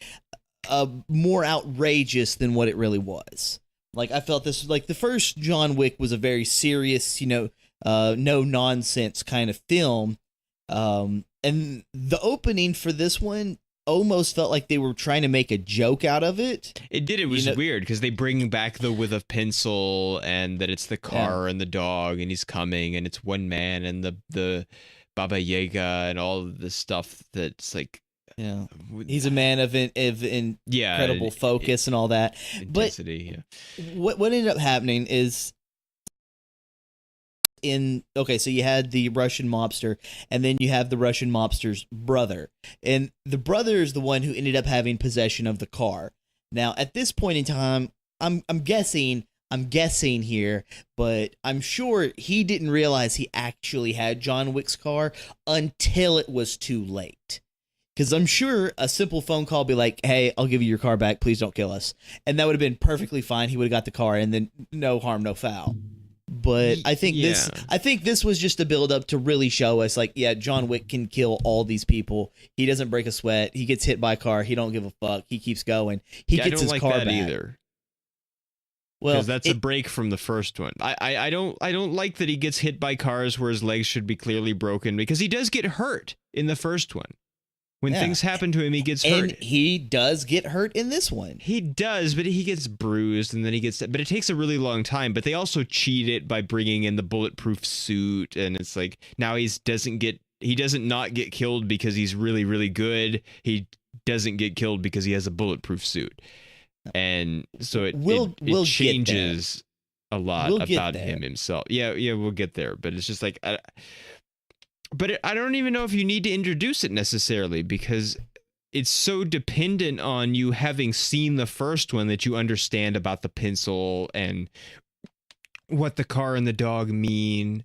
more outrageous than what it really was. Like, I felt this, like, the first John Wick was a very serious, no nonsense kind of film. And the opening for this one almost felt like they were trying to make a joke out of it. It did. It was weird because they bring back the with a pencil and that it's the car and the dog and he's coming and it's one man and the Baba Yaga and all of this stuff that's like, yeah, he's a man of incredible focus and all that. Intensity, but what ended up happening is so you had the Russian mobster, and then you have the Russian mobster's brother, and the brother is the one who ended up having possession of the car. Now, at this point in time, I'm guessing here, but I'm sure he didn't realize he actually had John Wick's car until it was too late. Because I'm sure a simple phone call would be like, hey, I'll give you your car back. Please don't kill us. And that would have been perfectly fine. He would have got the car and then no harm, no foul. But I think this was just a build up to really show us, like, yeah, John Wick can kill all these people. He doesn't break a sweat. He gets hit by a car. He don't give a fuck. He keeps going. He gets his car back. I don't like that either. Well, because that's a break from the first one. I don't like that he gets hit by cars where his legs should be clearly broken, because he does get hurt in the first one. When things happen to him, he gets hurt. And he does get hurt in this one. He does, but he gets bruised, and then but it takes a really long time. But they also cheat it by bringing in the bulletproof suit, and it's like now he doesn't get doesn't not get killed because he's really, really good. He doesn't get killed because he has a bulletproof suit. And so it changes a lot about him himself. Yeah, we'll get there. But it's just like, I don't even know if you need to introduce it necessarily, because it's so dependent on you having seen the first one that you understand about the pencil and what the car and the dog mean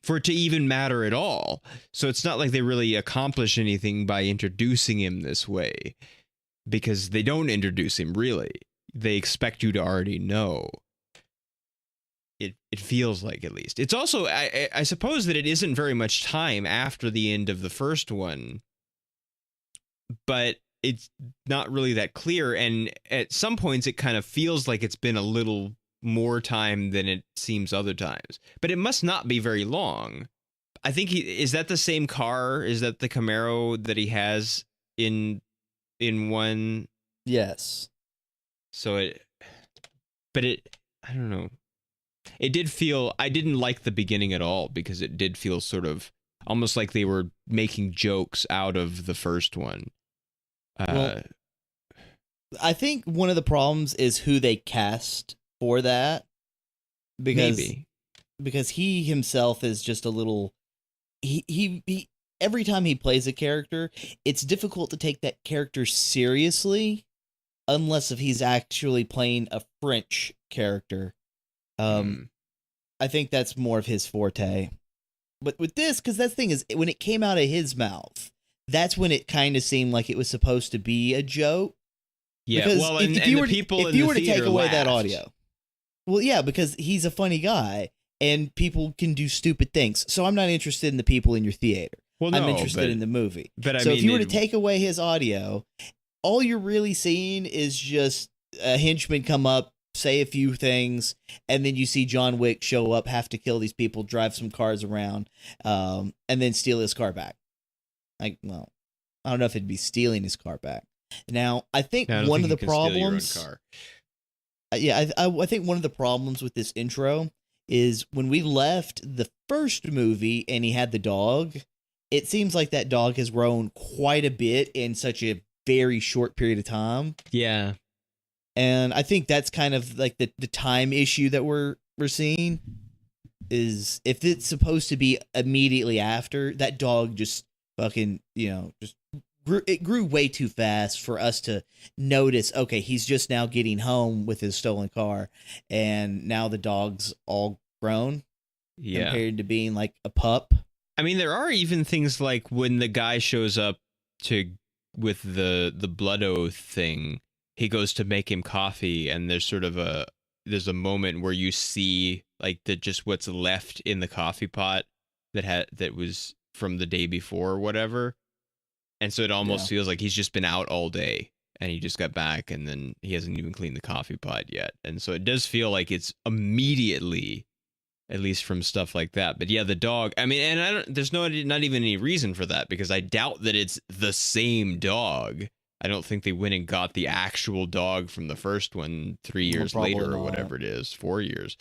for it to even matter at all. So it's not like they really accomplish anything by introducing him this way, because they don't introduce him really. They expect you to already know. It feels like, at least. It's also, I suppose that it isn't very much time after the end of the first one, but it's not really that clear. And at some points it kind of feels like it's been a little more time than it seems other times, but it must not be very long. I think is that the same car? Is that the Camaro that he has in one? Yes. So I don't know. It did feel, I didn't like the beginning at all, because it did feel sort of almost like they were making jokes out of the first one. Well, I think one of the problems is who they cast for that, because he himself is just a little, he every time he plays a character, it's difficult to take that character seriously unless if he's actually playing a French character. I think that's more of his forte. But with this, because that thing is, when it came out of his mouth, that's when it kind of seemed like it was supposed to be a joke. Yeah, because well, if you were to take away that audio, well, yeah, because he's a funny guy and people can do stupid things. So I'm not interested in the people in your theater. Well, no, I'm interested in the movie. But so if you were to take away his audio, all you're really seeing is just a henchman come up, say a few things, and then you see John Wick show up, have to kill these people, drive some cars around, and then steal his car back. Like, well, I don't know if it'd be stealing his car back. Now, I think one of the problems, I think one of the problems with this intro is when we left the first movie and he had the dog, it seems like that dog has grown quite a bit in such a very short period of time. Yeah. And I think that's kind of like the time issue that we're seeing, is if it's supposed to be immediately after, that dog just fucking, it grew way too fast for us to notice, okay, he's just now getting home with his stolen car, and now the dog's all grown compared to being like a pup. I mean, there are even things like when the guy shows up with the blood oath thing, he goes to make him coffee, and there's sort of there's a moment where you see like just what's left in the coffee pot that was from the day before or whatever. And so it almost feels like he's just been out all day and he just got back, and then he hasn't even cleaned the coffee pot yet. And so it does feel like it's immediately, at least from stuff like that. But yeah, the dog, I mean, and there's not even any reason for that, because I doubt that it's the same dog. I don't think they went and got the actual dog from the first one 3 years later or whatever it is, 4 years.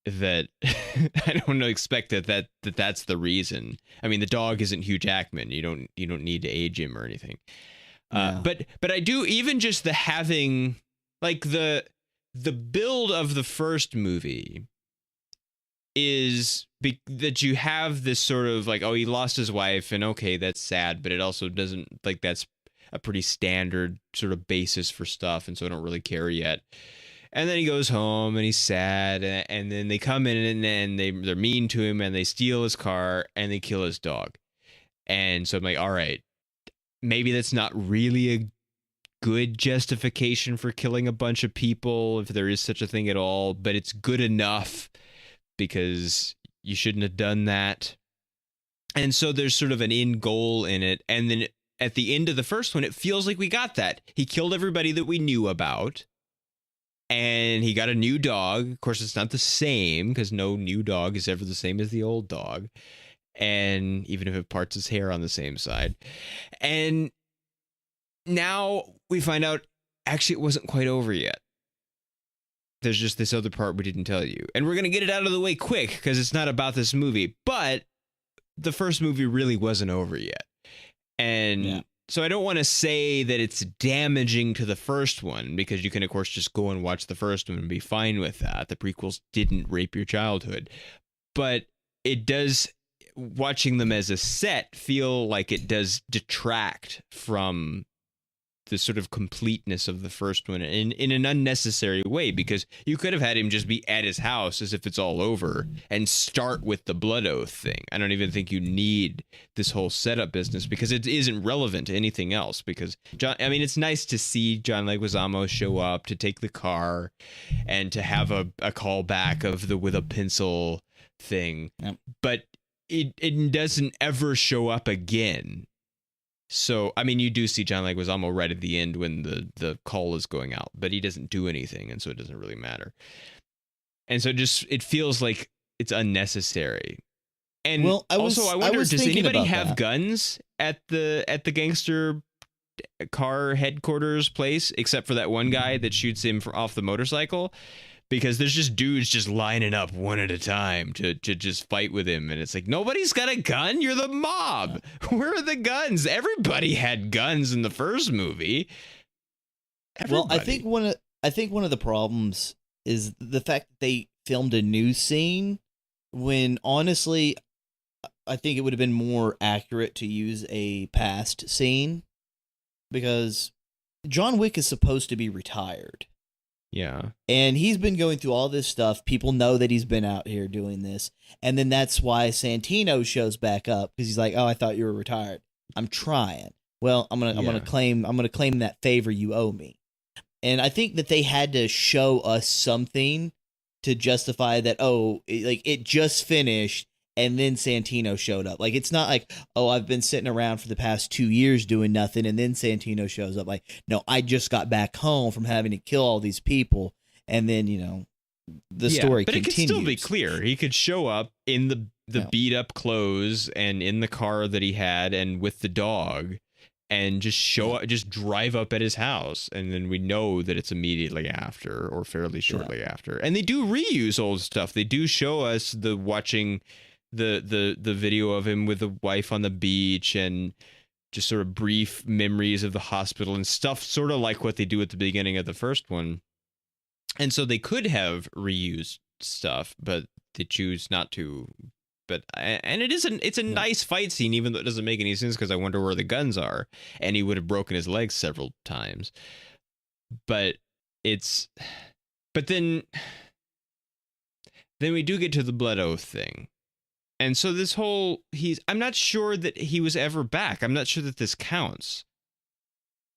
That I don't know, expect that's the reason. I mean, the dog isn't Hugh Jackman. You don't need to age him or anything. But I do, even just the having, like, the build of the first movie is that you have this sort of like, oh, he lost his wife, and okay, that's sad, but it also doesn't, like, that's a pretty standard sort of basis for stuff, and so I don't really care yet. And then he goes home and he's sad, and then they come in and they're mean to him, and they steal his car and they kill his dog. And so I'm like, all right, maybe that's not really a good justification for killing a bunch of people, if there is such a thing at all, but it's good enough because you shouldn't have done that. And so there's sort of an end goal in it. And then at the end of the first one, it feels like we got that. He killed everybody that we knew about, and he got a new dog. Of course, it's not the same, because no new dog is ever the same as the old dog. And even if it parts his hair on the same side. And now we find out, actually, it wasn't quite over yet. there's just this other part we didn't tell you. And we're going to get it out of the way quick because it's not about this movie. But the first movie really wasn't over yet. And so I don't want to say that it's damaging to the first one, because you can, of course, just go and watch the first one and be fine with that. The prequels didn't rape your childhood. But it does, watching them as a set, feel like it does detract from the sort of completeness of the first one in an unnecessary way, because you could have had him just be at his house as if it's all over and start with the blood oath thing. I don't even think you need this whole setup business, because it isn't relevant to anything else. Because it's nice to see John Leguizamo show up to take the car and to have a callback of the with a pencil thing, but it doesn't ever show up again. So, I mean, you do see John Leguizamo right at the end when the call is going out, but he doesn't do anything, and so it doesn't really matter. And so it feels like it's unnecessary. And I wonder, does anybody have guns at the gangster car headquarters place, except for that one guy that shoots him off the motorcycle? Because there's just dudes just lining up one at a time to just fight with him. And it's like, nobody's got a gun? You're the mob. Where are the guns? Everybody had guns in the first movie. Everybody. Well, I think one of the problems is the fact that they filmed a new scene when, honestly, I think it would have been more accurate to use a past scene, because John Wick is supposed to be retired. Yeah. And he's been going through all this stuff. People know that he's been out here doing this. And then that's why Santino shows back up, because he's like, "Oh, I thought you were retired. I'm trying. Well, I'm going to claim that favor you owe me." And I think that they had to show us something to justify that, it just finished and then Santino showed up. Like, it's not like, "Oh, I've been sitting around for the past 2 years doing nothing," and then Santino shows up. Like, no, I just got back home from having to kill all these people, and then, the story but continues. It could still be clear. He could show up in the beat up clothes and in the car that he had and with the dog, and just just drive up at his house, and then we know that it's immediately after or fairly shortly after. And they do reuse old stuff. They do show us watching the video of him with the wife on the beach, and just sort of brief memories of the hospital and stuff, sort of like what they do at the beginning of the first one. And so they could have reused stuff, but they choose not to. But it's a nice fight scene, even though it doesn't make any sense, because I wonder where the guns are, and he would have broken his legs several times. But then we do get to the blood oath thing. And so this whole, I'm not sure that he was ever back. I'm not sure that this counts,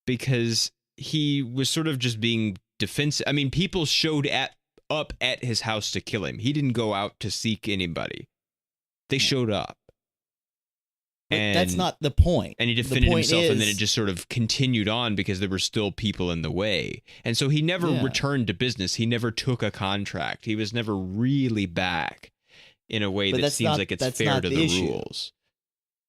because he was sort of just being defensive. I mean, people showed up at his house to kill him. He didn't go out to seek anybody. They showed up. And that's not the point. And he defended himself, and then it just sort of continued on because there were still people in the way. And so he never returned to business. He never took a contract. He was never really back in a way that seems like it's fair to the rules.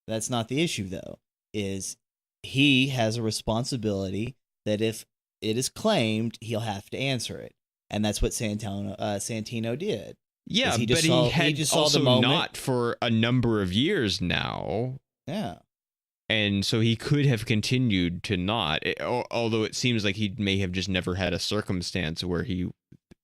That's not the issue, though, is he has a responsibility that if it is claimed, he'll have to answer it. And that's what Santino did. Yeah, but he had also not for a number of years now. Yeah. And so he could have continued to not, although it seems like he may have just never had a circumstance where he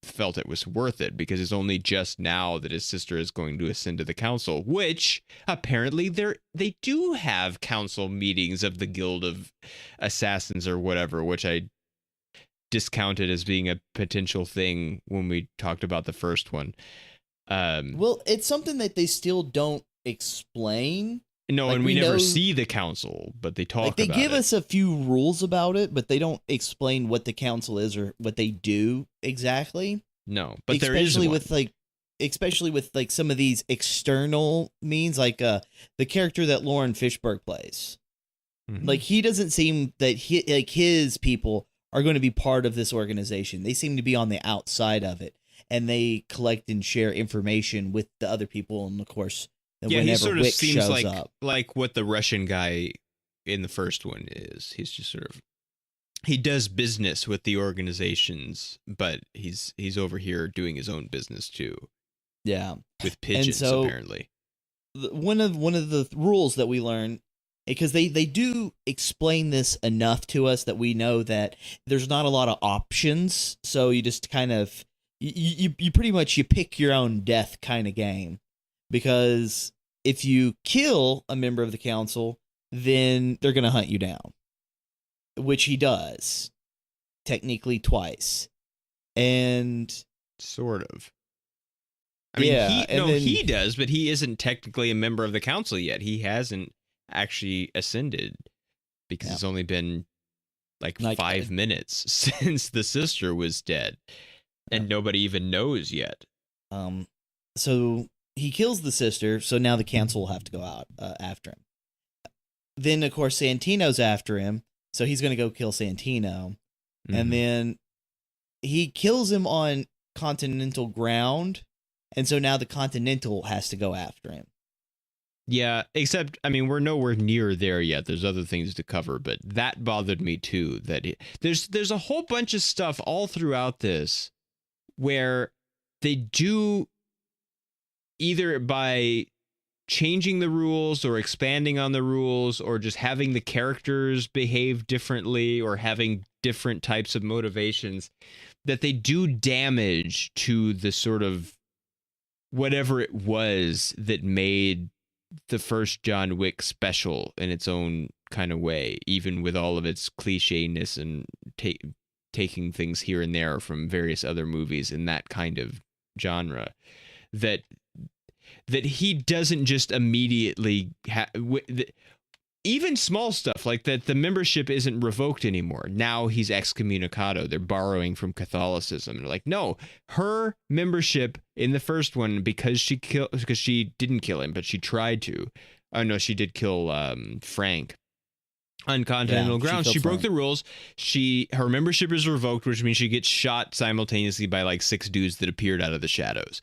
felt it was worth it, because it's only just now that his sister is going to ascend to the council, which apparently they do have council meetings of the Guild of Assassins or whatever, which I discounted as being a potential thing when we talked about the first one. Well, it's something that they still don't explain. No, like, and we never see the council, but they talk about it. They give us a few rules about it, but they don't explain what the council is or what they do exactly. No, but there is one. Especially with some of these external means, like the character that Lauren Fishburne plays. Mm-hmm. Like, he doesn't seem that his people are going to be part of this organization. They seem to be on the outside of it, and they collect and share information with the other people, and of course, he sort of Wick seems up. like what the Russian guy in the first one is. He's just sort of he does business with the organizations, but he's over here doing his own business too. Yeah, with pigeons, so, apparently. One of the rules that we learn, because they do explain this enough to us that we know that there's not a lot of options. So you just kind of you pretty much you pick your own death kind of game, because if you kill a member of the council, then they're going to hunt you down, which he does, technically twice. And sort of. I mean, yeah, he does, but he isn't technically a member of the council yet. He hasn't actually ascended, because it's only been like 5 minutes since the sister was dead, and nobody even knows yet. So he kills the sister, so now the council will have to go out after him. Then, of course, Santino's after him, so he's going to go kill Santino. Mm-hmm. And then he kills him on continental ground, and so now the Continental has to go after him. Yeah, except, I mean, we're nowhere near there yet. There's other things to cover, but that bothered me too. That there's a whole bunch of stuff all throughout this where they do, either by changing the rules or expanding on the rules or just having the characters behave differently or having different types of motivations, that they do damage to the sort of whatever it was that made the first John Wick special in its own kind of way, even with all of its clichéness and taking things here and there from various other movies in that kind of genre, that he doesn't just immediately even small stuff like that. The membership isn't revoked anymore. Now he's excommunicado. They're borrowing from Catholicism. And they're like, no, her membership in the first one, because she didn't kill him, but she tried to. Oh no, she did kill Frank on continental ground. She broke the rules. Her membership is revoked, which means she gets shot simultaneously by like 6 dudes that appeared out of the shadows.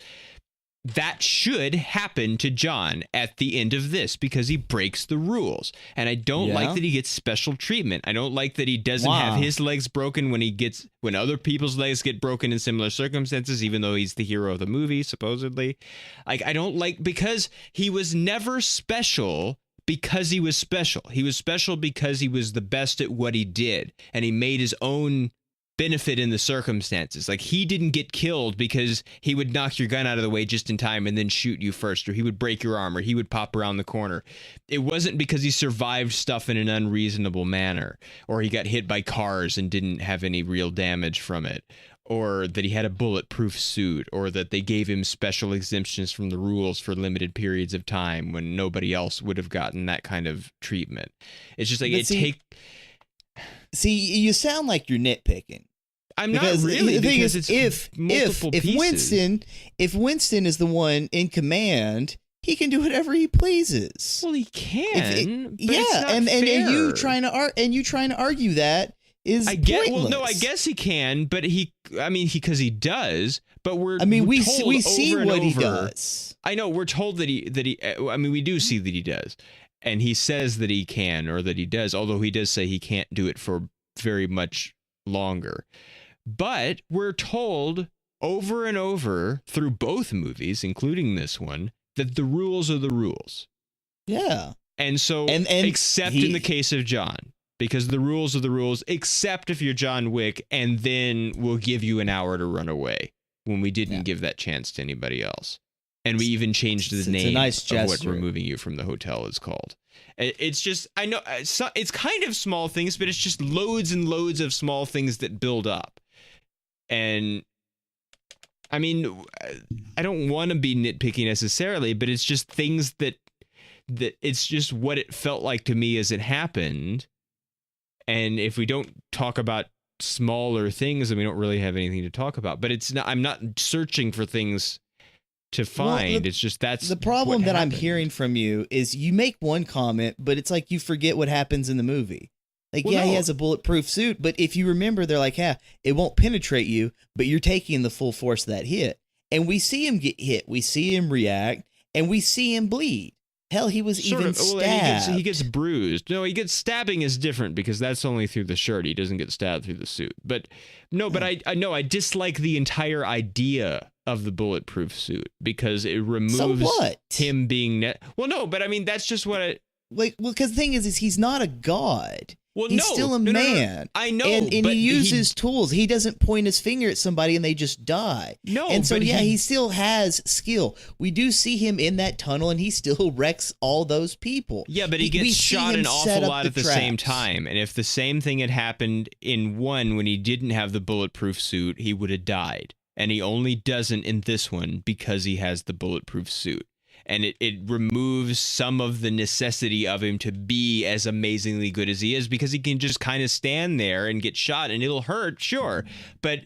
That should happen to John at the end of this, because he breaks the rules. And I don't like that he gets special treatment. I don't like that he doesn't have his legs broken when other people's legs get broken in similar circumstances, even though he's the hero of the movie, supposedly. Like, I don't like, because he was never special because he was special. He was special because he was the best at what he did, and he made his own benefit in the circumstances. Like, he didn't get killed because he would knock your gun out of the way just in time and then shoot you first, or he would break your arm, or he would pop around the corner. It wasn't because he survived stuff in an unreasonable manner, or he got hit by cars and didn't have any real damage from it, or that he had a bulletproof suit, or that they gave him special exemptions from the rules for limited periods of time when nobody else would have gotten that kind of treatment. It's just like, See, you sound like you're nitpicking. I'm not really, because it's multiple pieces. If Winston is the one in command, he can do whatever he pleases. Well, he can. But yeah, it's not and fair. you trying to argue that is pointless. Well, no, I guess he can, but because he does. But we see what he does. I know, we're told that he. I mean, we do see that he does. And he says that he can, or that he does, although he does say he can't do it for very much longer. But we're told over and over through both movies, including this one, that the rules are the rules. Yeah. And so, except in the case of John, because the rules are the rules, except if you're John Wick, and then we'll give you an hour to run away, when we didn't give that chance to anybody else. And we even changed the name of what removing you from the hotel is called. It's just, I know, it's kind of small things, but it's just loads and loads of small things that build up. And, I mean, I don't want to be nitpicky necessarily, but it's just things that it's just what it felt like to me as it happened. And if we don't talk about smaller things, then we don't really have anything to talk about. But I'm not searching for things to find. It's just that's the problem that I'm hearing from you is you make one comment, but it's like you forget what happens in the movie. Like, he has a bulletproof suit, but if you remember, they're like, it won't penetrate you, but you're taking the full force of that hit. And we see him get hit, we see him react, and we see him bleed. Hell, he was even Well, stabbed. he gets bruised. No, he gets stabbing is different because that's only through the shirt. He doesn't get stabbed through the suit. But no, but I know I dislike the entire idea of the bulletproof suit because it removes him being well, no, but I mean that's just what I because the thing is he's not a god. Well, he's still a man. No. I know, and but he uses tools. He doesn't point his finger at somebody and they just die. No, and so he still has skill. We do see him in that tunnel, and he still wrecks all those people. Yeah, but he gets shot an awful lot at the same time. And if the same thing had happened in one when he didn't have the bulletproof suit, he would have died. And he only doesn't in this one because he has the bulletproof suit. And it removes some of the necessity of him to be as amazingly good as he is because he can just kind of stand there and get shot and it'll hurt, sure. But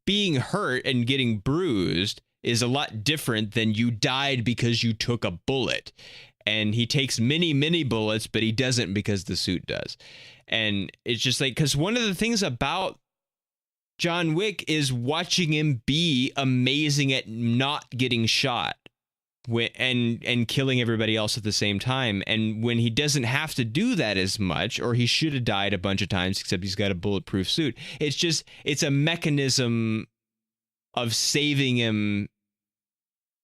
being hurt and getting bruised is a lot different than you died because you took a bullet. And he takes many, many bullets, but he doesn't because the suit does. And it's just like, because one of the things about John Wick is watching him be amazing at not getting shot. And killing everybody else at the same time. And when he doesn't have to do that as much, or he should have died a bunch of times, except he's got a bulletproof suit. It's a mechanism of saving him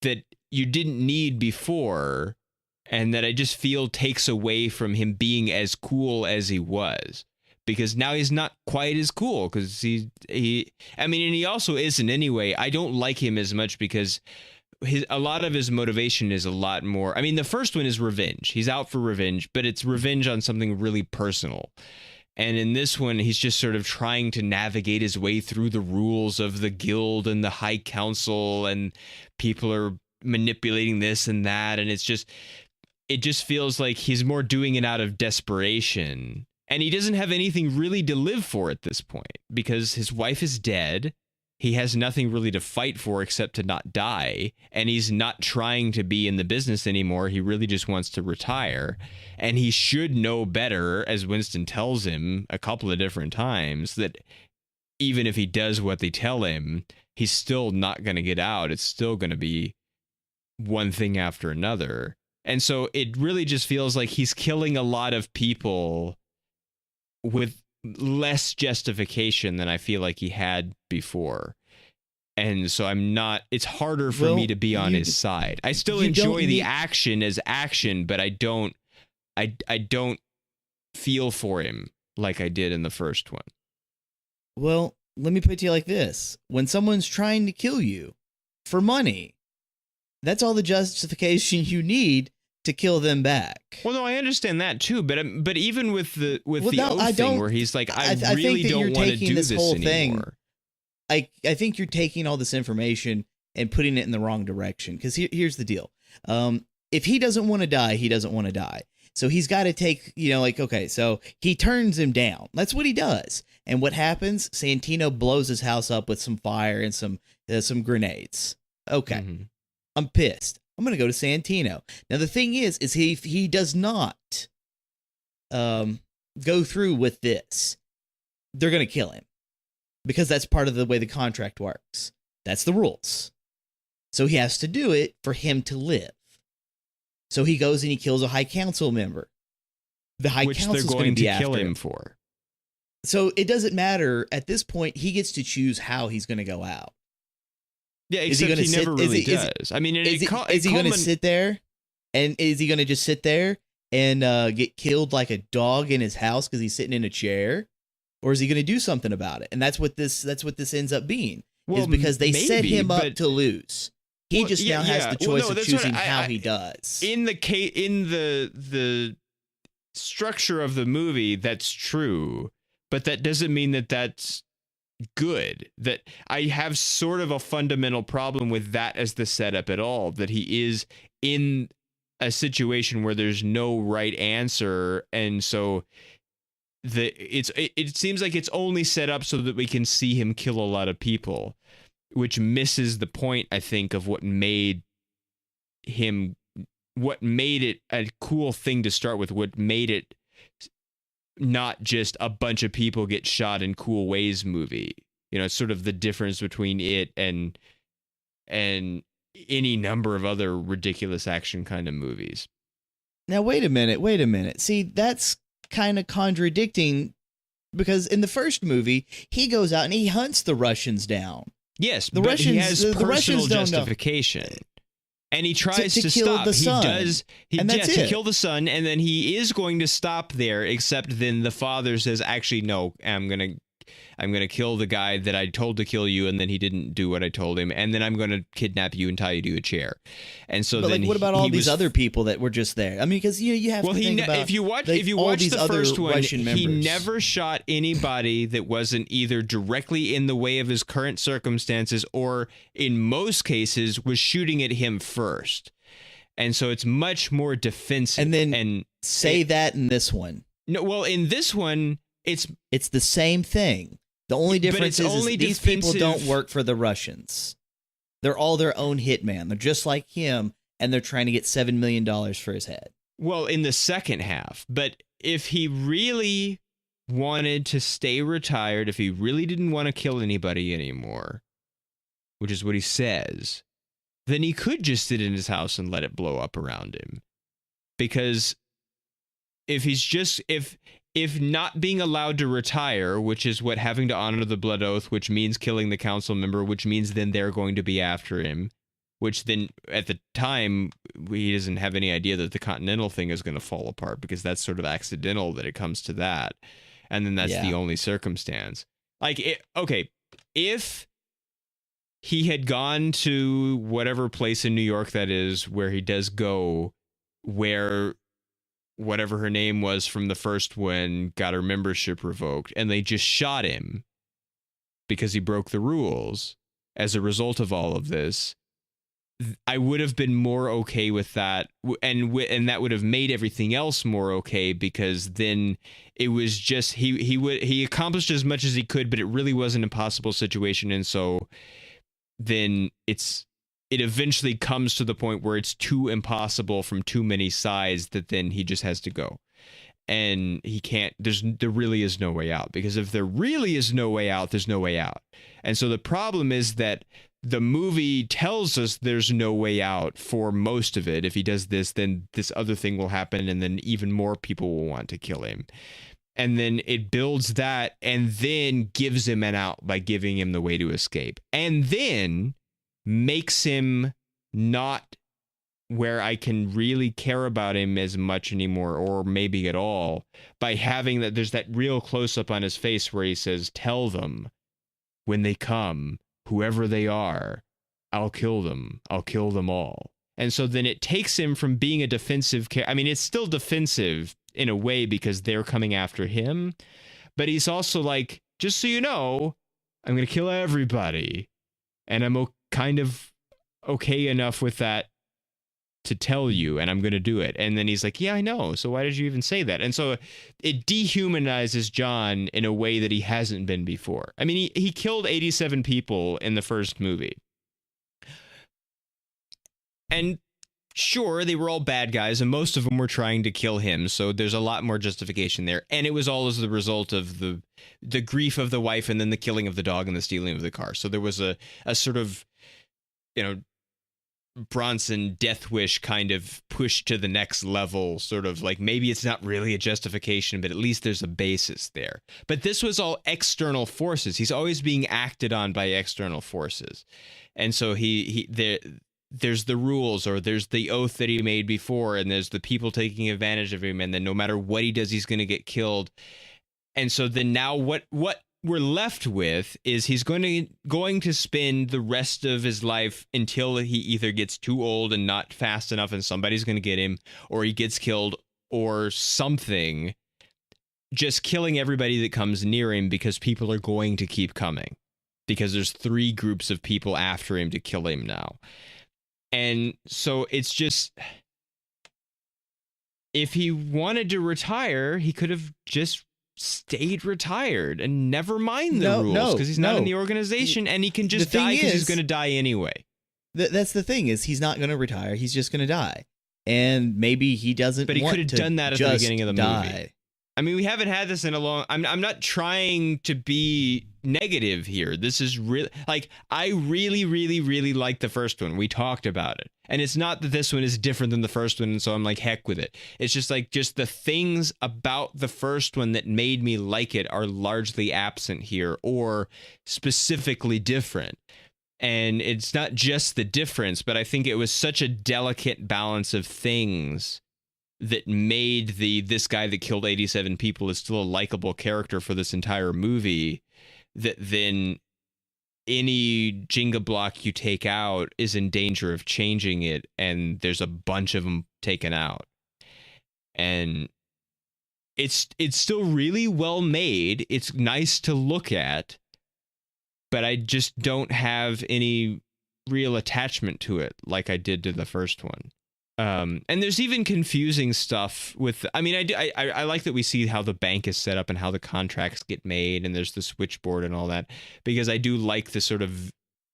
that you didn't need before. And that I just feel takes away from him being as cool as he was. Because now he's not quite as cool because and he also isn't anyway. I don't like him as much because a lot of his motivation is a lot more. I mean, the first one is revenge. He's out for revenge, but it's revenge on something really personal. And in this one, he's just sort of trying to navigate his way through the rules of the guild and the high council, and people are manipulating this and that. And it just feels like he's more doing it out of desperation. And he doesn't have anything really to live for at this point because his wife is dead. He has nothing really to fight for except to not die, and he's not trying to be in the business anymore. He really just wants to retire, and he should know better, as Winston tells him a couple of different times, that even if he does what they tell him, he's still not going to get out. It's still going to be one thing after another. And so it really just feels like he's killing a lot of people with less justification than I feel like he had before. And so it's harder for me to be on his side. I still enjoy the action as action, but I don't feel for him like I did in the first one. Well, let me put it to you like this. When someone's trying to kill you for money, that's all the justification you need to kill them back. Well, no, I understand that too, but even with the oath thing where he's like, I really don't want to do this anymore. I think you're taking all this information and putting it in the wrong direction. Because here's the deal: if he doesn't want to die, he doesn't want to die. So he's got to take, okay, so he turns him down. That's what he does. And what happens? Santino blows his house up with some fire and some grenades. Okay, I'm pissed. I'm going to go to Santino. Now, the thing is he does not go through with this, they're going to kill him because that's part of the way the contract works. That's the rules. So he has to do it for him to live. So he goes and he kills a high council member. The high council is going to kill him for. So it doesn't matter. At this point, he gets to choose how he's going to go out. Yeah, except he never really does. I mean, is he going to sit there? And is he going to just sit there and get killed like a dog in his house because he's sitting in a chair? Or is he going to do something about it? And that's what this ends up being. Well, is because they set him up to lose. He just now has the choice of choosing how he does. In the structure of the movie, that's true, but that doesn't mean that that's good. That I have sort of a fundamental problem with that as the setup at all. That he is in a situation where there's no right answer, and so it seems like it's only set up so that we can see him kill a lot of people, which misses the point, I think, of what made it a cool thing to start with, what made it not just a bunch of people get shot in cool ways movie. You know, it's sort of the difference between it and any number of other ridiculous action kind of movies. Now, wait a minute. See, that's kind of contradicting because in the first movie, he goes out and he hunts the Russians down. Yes, but he has personal justification. And he tries to kill stop. The son. To kill the son, and then he is going to stop there, except then the father says, actually, no, I'm gonna kill the guy that I told to kill you, and then he didn't do what I told him, and then I'm gonna kidnap you and tie you to a chair. And so but then what about all these other people that were just there? I mean, because you have to think about if you watch the first one, he never shot anybody that wasn't either directly in the way of his current circumstances or in most cases was shooting at him first. And so it's much more defensive. And then that in this one. No, well, in this one, it's the same thing. The only difference is these people don't work for the Russians. They're all their own hitman. They're just like him, and they're trying to get $7 million for his head. Well, in the second half. But if he really wanted to stay retired, if he really didn't want to kill anybody anymore, which is what he says, then he could just sit in his house and let it blow up around him. Because if not being allowed to retire, which is what having to honor the blood oath, which means killing the council member, which means then they're going to be after him, which then at the time he doesn't have any idea that the Continental thing is going to fall apart because that's sort of accidental that it comes to that. And then that's the only circumstance. If he had gone to whatever place in New York that is where he does go, where whatever her name was from the first one got her membership revoked, and they just shot him because he broke the rules as a result of all of this, I would have been more okay with that, and that would have made everything else more okay, because then it was just he accomplished as much as he could, but it really was an impossible situation, and so then it eventually comes to the point where it's too impossible from too many sides that then he just has to go. And he can't, there really is no way out, because if there really is no way out, there's no way out. And so the problem is that the movie tells us there's no way out for most of it. If he does this, then this other thing will happen, and then even more people will want to kill him. And then it builds that and then gives him an out by giving him the way to escape. And then makes him not where I can really care about him as much anymore, or maybe at all, by having that there's that real close-up on his face where he says, tell them when they come, whoever they are, I'll kill them all. And so then it takes him from being a defensive I mean, it's still defensive in a way because they're coming after him, but he's also like, just so you know, I'm going to kill everybody, and I'm kind of okay enough with that to tell you, and I'm going to do it. And then he's like, yeah, I know. So why did you even say that? And so it dehumanizes John in a way that he hasn't been before. I mean, he killed 87 people in the first movie. And sure, they were all bad guys, and most of them were trying to kill him. So there's a lot more justification there. And it was all as the result of the grief of the wife, and then the killing of the dog and the stealing of the car. So there was a sort of, Bronson death wish kind of push to the next level, sort of like maybe it's not really a justification, but at least there's a basis there. But this was all external forces. He's always being acted on by external forces. And so there's the rules, or there's the oath that he made before, and there's the people taking advantage of him, and then no matter what he does, he's going to get killed. And so then now what we're left with is he's going to spend the rest of his life until he either gets too old and not fast enough and somebody's going to get him, or he gets killed, or something, just killing everybody that comes near him, because people are going to keep coming, because there's 3 groups of people after him to kill him now. And so it's just, if he wanted to retire, he could have just stayed retired and never mind the rules, because he's not in the organization, and he can just die because he's going to die anyway. That's the thing, is he's not going to retire. He's just going to die. And maybe he doesn't want to. But he could have done that at the beginning of the movie. I mean, we haven't had this in a long... I'm not trying to be negative here. This is really like, I really, really, really like the first one. We talked about it. And it's not that this one is different than the first one, and so I'm like, heck with it. It's just like, just the things about the first one that made me like it are largely absent here, or specifically different. And it's not just the difference, but I think it was such a delicate balance of things that made this guy that killed 87 people is still a likable character for this entire movie, that then any Jenga block you take out is in danger of changing it, and there's a bunch of them taken out. And it's still really well made. It's nice to look at, but I just don't have any real attachment to it like I did to the first one. And there's even confusing stuff with, I mean, I like that we see how the bank is set up and how the contracts get made, and there's the switchboard and all that, because I do like the sort of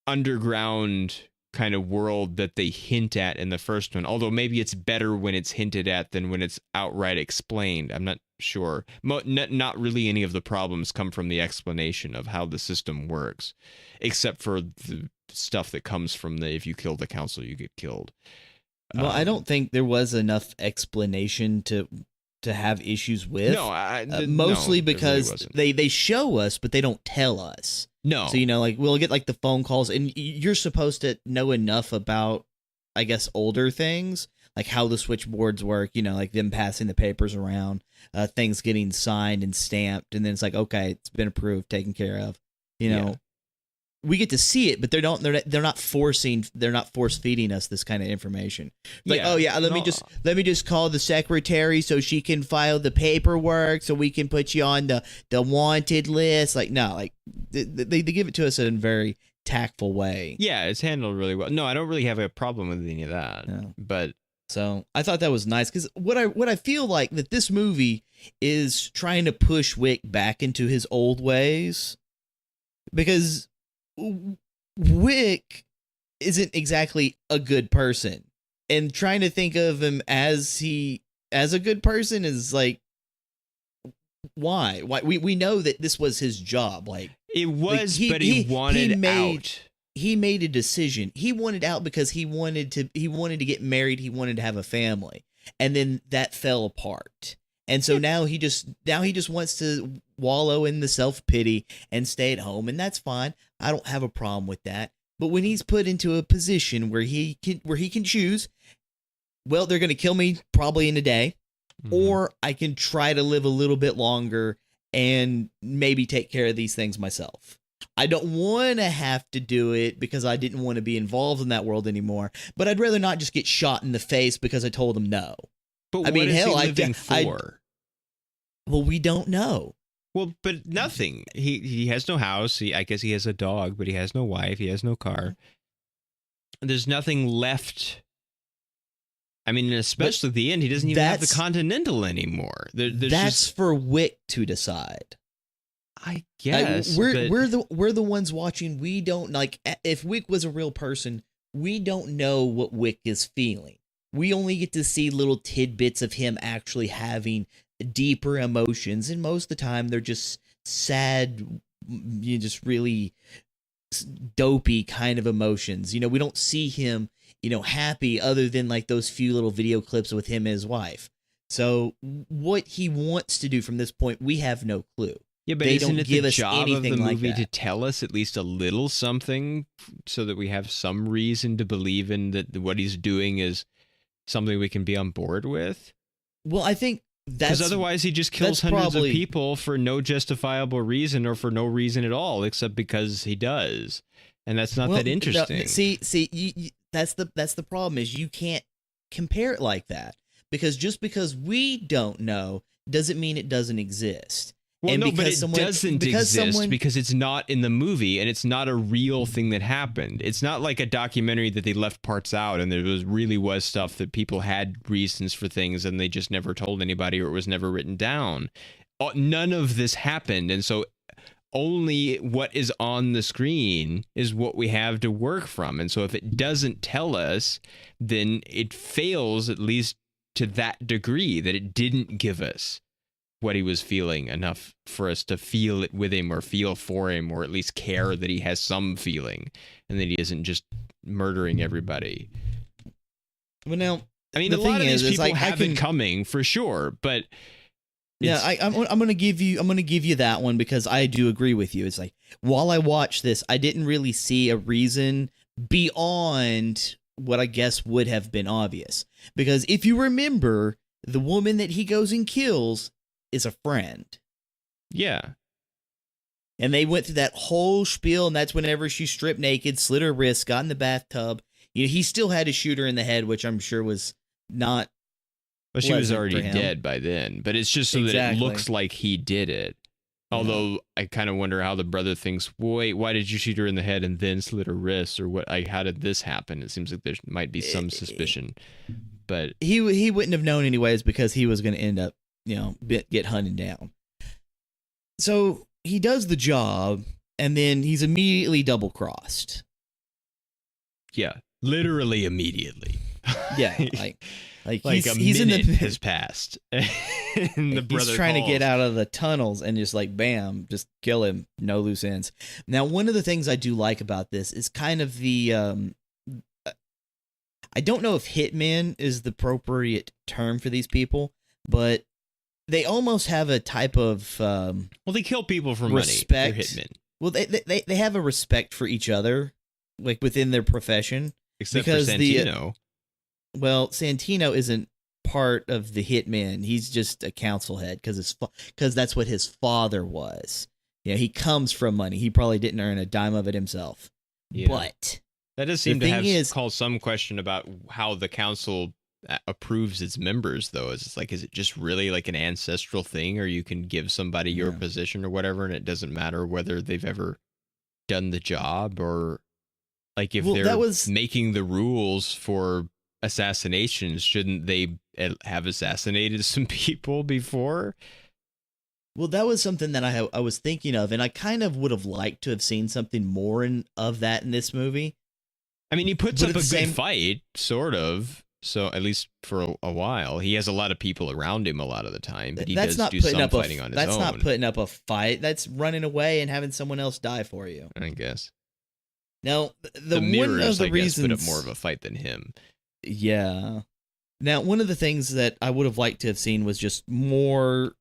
underground kind of world that they hint at in the first one, although maybe it's better when it's hinted at than when it's outright explained. I'm not sure. Not really any of the problems come from the explanation of how the system works, except for the stuff that comes from the, if you kill the council, you get killed. Well, I don't think there was enough explanation to have issues with. No, mostly no, because really they show us, but they don't tell us. No. So, like, we'll get, like, the phone calls, and you're supposed to know enough about, I guess, older things, like how the switchboards work, like them passing the papers around, things getting signed and stamped, and then it's like, okay, it's been approved, taken care of, Yeah. We get to see it, but they're not force feeding us this kind of information. Like, let me just call the secretary so she can file the paperwork so we can put you on the wanted list. Like, no, like they give it to us in a very tactful way. Yeah, it's handled really well. No, I don't really have a problem with any of that. No. But so I thought that was nice, because what I feel like that this movie is trying to push Wick back into his old ways, because Wick isn't exactly a good person, and trying to think of him as a good person is like, why we know that this was his job, like it was, but he wanted out. He made a decision. He wanted out because he wanted to get married, he wanted to have a family, and then that fell apart. And so now he just wants to wallow in the self-pity and stay at home, and that's fine. I don't have a problem with that. But when he's put into a position where he can choose, well, they're going to kill me probably in a day, or I can try to live a little bit longer and maybe take care of these things myself. I don't want to have to do it because I didn't want to be involved in that world anymore, but I'd rather not just get shot in the face because I told him no. But what is he living for? Well, we don't know. Well, but nothing. He has no house. I guess he has a dog, but he has no wife. He has no car. There's nothing left. I mean, especially at the end, he doesn't even have the Continental anymore. That's just for Wick to decide. I guess we're the ones watching. We don't, like, if Wick was a real person, we don't know what Wick is feeling. We only get to see little tidbits of him actually having deeper emotions, and most of the time they're just sad, just really dopey kind of emotions. We don't see him, happy, other than like those few little video clips with him and his wife. So what he wants to do from this point, we have no clue. Yeah, but isn't it the job of the movie to tell us at least a little something, so that we have some reason to believe in that what he's doing is something we can be on board with? Well, I think that's, because otherwise he just kills hundreds of people for no justifiable reason, or for no reason at all, except because he does, and that's not that interesting. No, see, that's the problem, is you can't compare it like that, because just because we don't know doesn't mean it doesn't exist. Well, no, but it doesn't exist because it's not in the movie, and it's not a real thing that happened. It's not like a documentary that they left parts out, and there really was stuff that people had reasons for things, and they just never told anybody, or it was never written down. None of this happened, and so only what is on the screen is what we have to work from. And so if it doesn't tell us, then it fails, at least to that degree, that it didn't give us what he was feeling enough for us to feel it with him or feel for him or at least care that he has some feeling and that he isn't just murdering everybody. Well, now, I mean, a lot of these people have it coming for sure, but yeah, I'm gonna give you that one because I do agree with you. It's like while I watched this, I didn't really see a reason beyond what I guess would have been obvious. Because if you remember, the woman that he goes and kills is a friend. Yeah. And they went through that whole spiel, and that's whenever she stripped naked, slit her wrist, got in the bathtub. You know, he still had to shoot her in the head, which I'm sure was not. Well, she was already dead by then, but it's just so that it looks like he did it. Although I kind of wonder how the brother thinks, wait, why did you shoot her in the head and then slit her wrist, or what? How did this happen? It seems like there might be some suspicion, but he wouldn't have known anyways because he was going to end up, get hunted down. So he does the job, and then he's immediately double crossed. Yeah, literally immediately. Yeah, like he's a minute has passed. And the brother he's trying calls. to get out of the tunnels and just like bam, just kill him, no loose ends. Now, one of the things I do like about this is kind of the I don't know if hitman is the appropriate term for these people, but they almost have a type of well, they kill people for respect. money. They're hitmen. Well, they have a respect for each other, like within their profession. Except for Santino. Well, Santino isn't part of the hitman. He's just a council head because that's what his father was. Yeah, he comes from money. He probably didn't earn a dime of it himself. Yeah. But that does seem to have called some question about how the council approves its members, though. Is it just really like an ancestral thing, or you can give somebody your position or whatever, and it doesn't matter whether they've ever done the job, or like if they're making the rules for assassinations, shouldn't they have assassinated some people before? Well, that was something that I was thinking of, and I kind of would have liked to have seen something more of that in this movie. I mean, he puts up a good fight, sort of. So at least for a while, he has a lot of people around him a lot of the time, but he does do some fighting on his own. That's not putting up a fight. That's running away and having someone else die for you, I guess. Now, the mirrors, I guess, put up more of a fight than him. Yeah. Now, one of the things that I would have liked to have seen was just more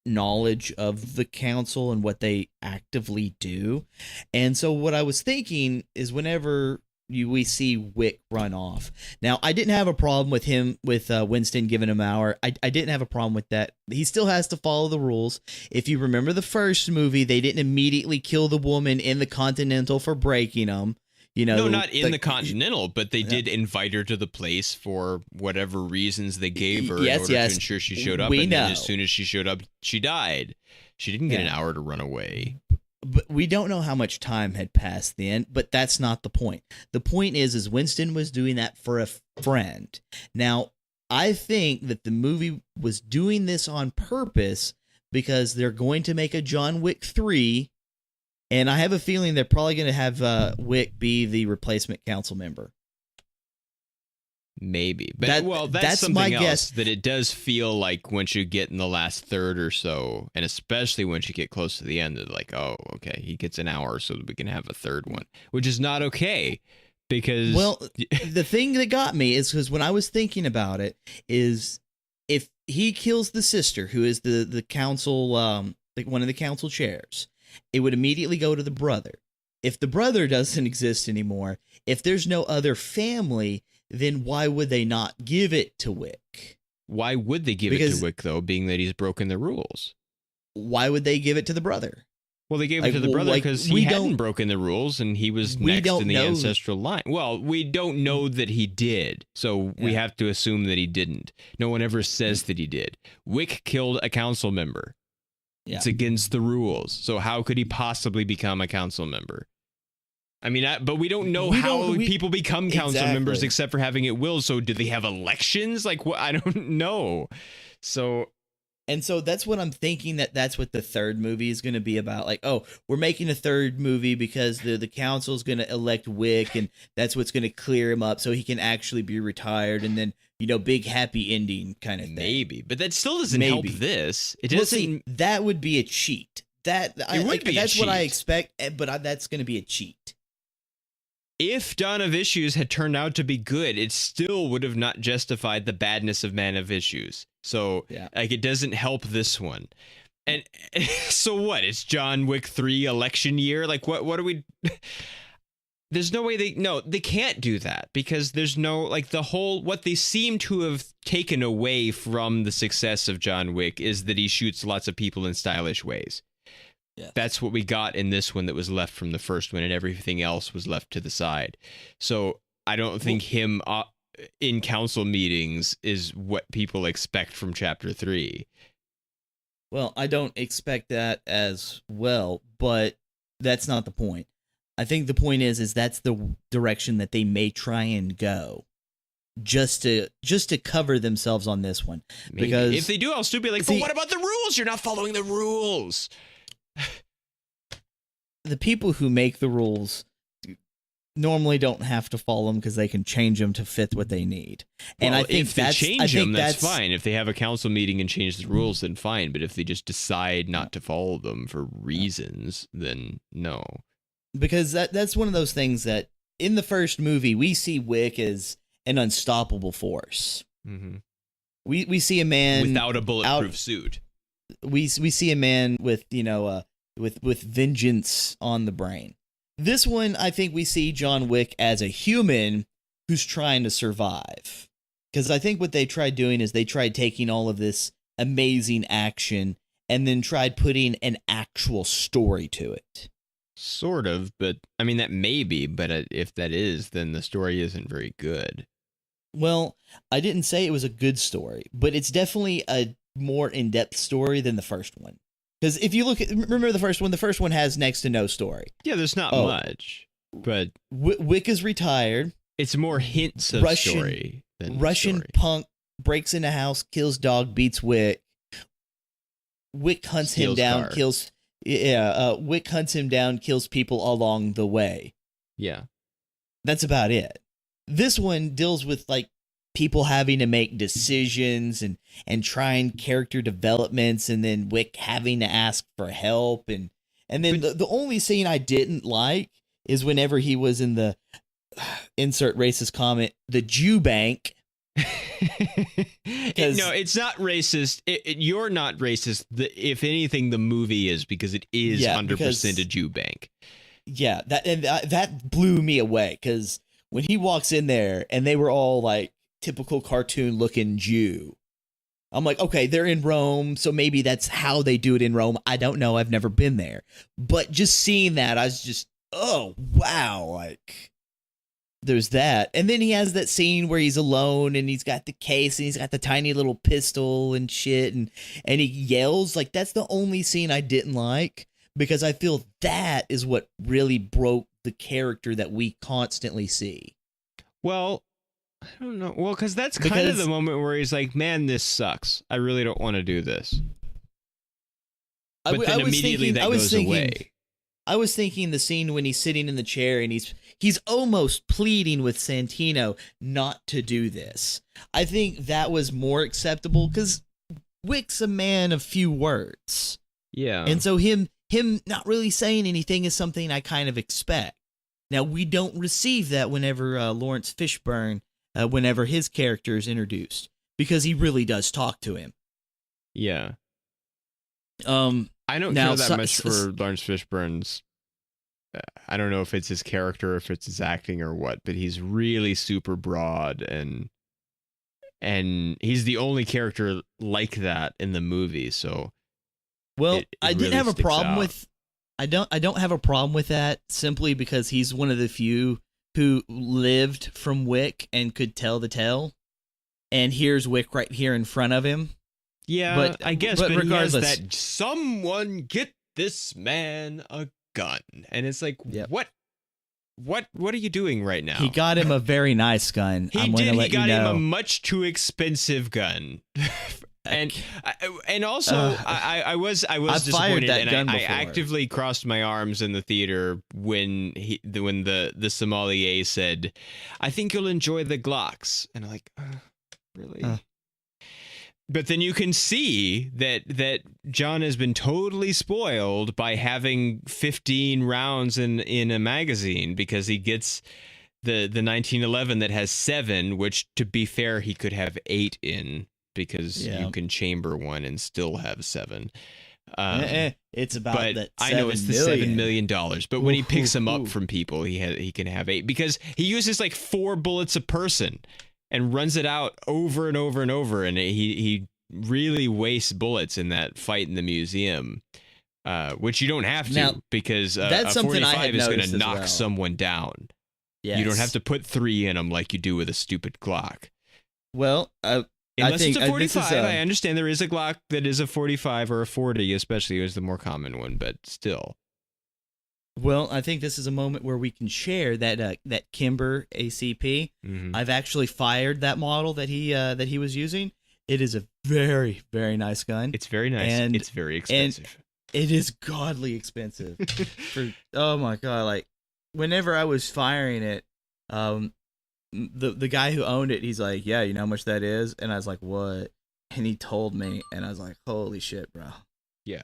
knowledge of the council and what they actively do. And so what I was thinking is whenever we see Wick run off. Now, I didn't have a problem with him, with Winston giving him hour. I didn't have a problem with that. He still has to follow the rules. If you remember the first movie, they didn't immediately kill the woman in the Continental for breaking them. No, not in the Continental, but they did invite her to the place for whatever reasons they gave her in order to ensure she showed up. Then as soon as she showed up, she died. She didn't get an hour to run away. But we don't know how much time had passed then, but that's not the point. The point is Winston was doing that for a friend. Now, I think that the movie was doing this on purpose because they're going to make a John Wick 3. And I have a feeling they're probably going to have Wick be the replacement council member. Maybe. But that's something my guess. That it does feel like once you get in the last third or so, and especially once you get close to the end, they're like, oh, okay, he gets an hour so that we can have a third one, which is not okay. Because the thing that got me is because when I was thinking about it is if he kills the sister, who is the council, like one of the council chairs, it would immediately go to the brother. If the brother doesn't exist anymore, if there's no other family, then why would they not give it to Wick? Why would they give it to Wick, though, being that he's broken the rules? Why would they give it to the brother? Well, they gave it to the brother because he hadn't broken the rules and he was next in the ancestral line. Well, we don't know that he did, so we have to assume that he didn't. No one ever says that he did. Wick killed a council member. Yeah. It's against the rules. So how could he possibly become a council member? I mean, but we don't know how people become council members except for having it will. So do they have elections? Like, what? I don't know. So And so that's what I'm thinking, that's what the third movie is going to be about. Like, oh, we're making a third movie because the council is going to elect Wick, and that's what's going to clear him up so he can actually be retired, and then, big happy ending kind of thing. Maybe, but that still doesn't help this. It doesn't. Well, see, that would be a cheat. That's what I expect, but that's going to be a cheat. If Dawn of Issues had turned out to be good, it still would have not justified the badness of Man of Issues. So, it doesn't help this one. And so what? It's John Wick 3 election year? Like, what are we... There's no way they can't do that, because there's no, like, what they seem to have taken away from the success of John Wick is that he shoots lots of people in stylish ways. Yeah. That's what we got in this one that was left from the first one, and everything else was left to the side. So I don't think him in council meetings is what people expect from Chapter 3. Well, I don't expect that as well, but that's not the point. I think the point is that's the direction that they may try and go, just to cover themselves on this one. Maybe. Because if they do, I'll still be like, but what about the rules? You're not following the rules. The people who make the rules normally don't have to follow them because they can change them to fit what they need. And I think if they change them, that's fine. If they have a council meeting and change the rules, then fine. But if they just decide not to follow them for reasons, then no. Because that's one of those things that in the first movie we see Wick as an unstoppable force. Mm-hmm. We see a man without a bulletproof suit. We see a man with with vengeance on the brain. This one, I think we see John Wick as a human who's trying to survive. Because I think what they tried doing is they tried taking all of this amazing action and then tried putting an actual story to it. Sort of, but I mean, that may be, but if that is, then the story isn't very good. Well, I didn't say it was a good story, but it's definitely a more in-depth story than the first one. Because if you remember the first one has next to no story. Yeah, there's not much, but Wick is retired. It's more hints of story than Russian story. Punk breaks into house, kills dog, beats Wick. Wick hunts him down, kills. Wick hunts him down, kills people along the way. Yeah, that's about it. This one deals with like people having to make decisions and trying character developments, and then Wick having to ask for help, and then the only scene I didn't like is whenever he was in the insert racist comment, the Jew bank. No, it's not racist. You're not racist. If anything, the movie is, because it is 100% a Jew bank. Yeah, that blew me away, because when he walks in there and they were all like typical cartoon looking Jew, I'm like, okay, they're in Rome, so maybe that's how they do it in Rome. I don't know. I've never been there. But just seeing that, I was just, oh, wow, like, there's that. And then he has that scene where he's alone and he's got the case and he's got the tiny little pistol and shit, and he yells. Like, that's the only scene I didn't like, because I feel that is what really broke the character that we constantly see. Well, I don't know. Well, because that's kind of the moment where he's like, man, this sucks. I really don't want to do this. But then immediately that goes away. I was thinking the scene when he's sitting in the chair and he's almost pleading with Santino not to do this. I think that was more acceptable, because Wick's a man of few words. Yeah. And so him not really saying anything is something I kind of expect. Now, we don't receive that whenever Lawrence Fishburne, whenever his character is introduced, because he really does talk to him. Yeah. I don't care that much for Lawrence Fishburne's. I don't know if it's his character, if it's his acting or what, but he's really super broad, and he's the only character like that in the movie. So, well, I didn't have a problem with. I don't have a problem with that, simply because he's one of the few who lived from Wick and could tell the tale, and here's Wick right here in front of him. Yeah, but I guess, but regardless, he has that someone get this man a gun, and it's like, what are you doing right now? He got him a very nice gun. He got him a much too expensive gun. And also I was disappointed, and I actively crossed my arms in the theater when the sommelier said, "I think you'll enjoy the Glocks," and I'm like, really? But then you can see that John has been totally spoiled by having 15 rounds in a magazine, because he gets the 1911 that has 7, which, to be fair, he could have 8 in, because you can chamber one and still have 7. It's about that. I know it's the $7 million, but when he picks them up from people, he can have 8, because he uses like 4 bullets a person and runs it out over and over and over, and he really wastes bullets in that fight in the museum, which you don't have to, now, because that's a 45 is going to knock someone down. Yes. You don't have to put 3 in them like you do with a stupid Glock. Well, unless it's a 45, I understand there is a Glock that is a 45 or a 40, especially is the more common one, but still. Well, I think this is a moment where we can share that that Kimber ACP. Mm-hmm. I've actually fired that model that he was using. It is a very, very nice gun. It's very nice. And it's very expensive. And it is godly expensive. Oh my god! Like, whenever I was firing it, the guy who owned it, he's like, "Yeah, you know how much that is?" And I was like, "What?" And he told me, and I was like, "Holy shit, bro!" Yeah.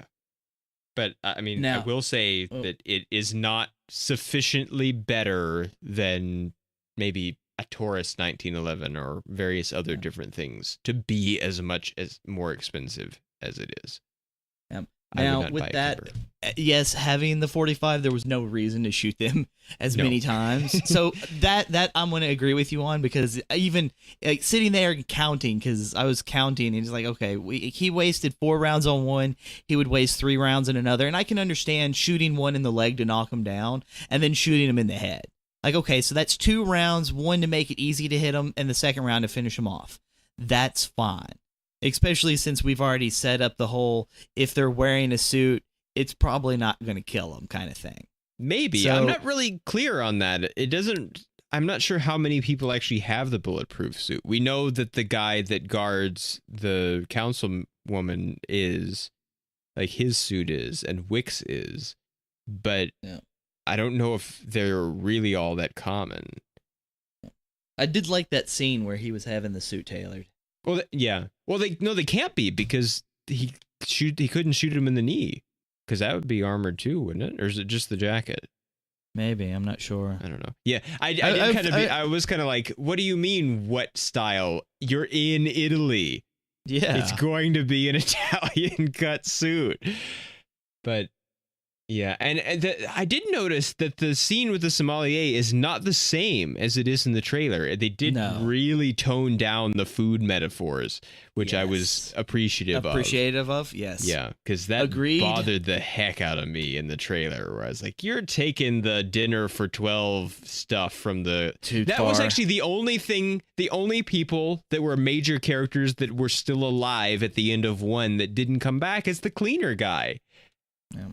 But, I mean, now, I will say that it is not sufficiently better than maybe a Taurus 1911 or various other different things to be as much as more expensive as it is. Now, with that, yes, having the 45, there was no reason to shoot them as many times. So that I'm going to agree with you on, because even like, sitting there and counting, because I was counting, and it's like, okay, he wasted 4 rounds on one, he would waste 3 rounds in another, and I can understand shooting one in the leg to knock him down, and then shooting him in the head. Like, okay, so that's 2 rounds, one to make it easy to hit him, and the second round to finish him off. That's fine. Especially since we've already set up the whole, if they're wearing a suit, it's probably not going to kill them kind of thing. Maybe. So, I'm not really clear on that. I'm not sure how many people actually have the bulletproof suit. We know that the guy that guards the councilwoman is, like, his suit is, and Wick's is, but I don't know if they're really all that common. I did like that scene where he was having the suit tailored. Well, yeah. Well, they can't be, because he couldn't shoot him in the knee, because that would be armored too, wouldn't it? Or is it just the jacket? Maybe, I'm not sure. I don't know. Yeah, I was kind of like, what do you mean? What style? You're in Italy. Yeah, it's going to be an Italian cut suit. But yeah, and I did notice that the scene with the sommelier is not the same as it is in the trailer. They did really tone down the food metaphors, which I was appreciative of. Yes. Yeah, because that bothered the heck out of me in the trailer, where I was like, you're taking the dinner for 12 stuff from the... That was actually the only people that were major characters that were still alive at the end of 1 that didn't come back as the cleaner guy. Yeah.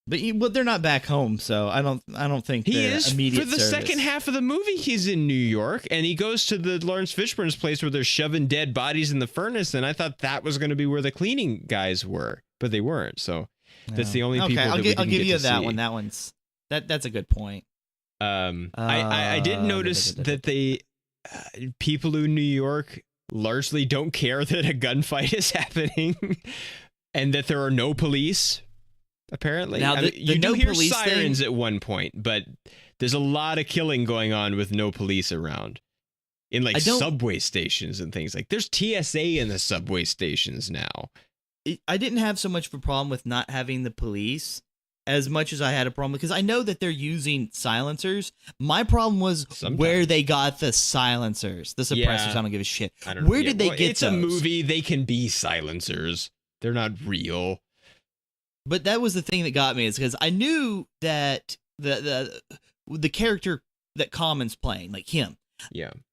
But they're not back home, so I don't think he is immediate for the service. Second half of the movie. He's in New York, and he goes to the Lawrence Fishburne's place where they're shoving dead bodies in the furnace. And I thought that was going to be where the cleaning guys were, but they weren't. So that's the only people. I'll give you that see. one. That's a good point. I did notice that the people in New York largely don't care that a gunfight is happening, and that there are no police. Apparently, now you do hear sirens at one point, but there's a lot of killing going on with no police around in like subway stations and things. Like, there's TSA in the subway stations now. I didn't have so much of a problem with not having the police as much as I had a problem, because I know that they're using silencers. My problem was where they got the silencers, the suppressors. I don't give a shit. Where did they get it's those? It's a movie. They can be silencers. They're not real. But that was the thing that got me, is because I knew that the character that Common's playing, like him,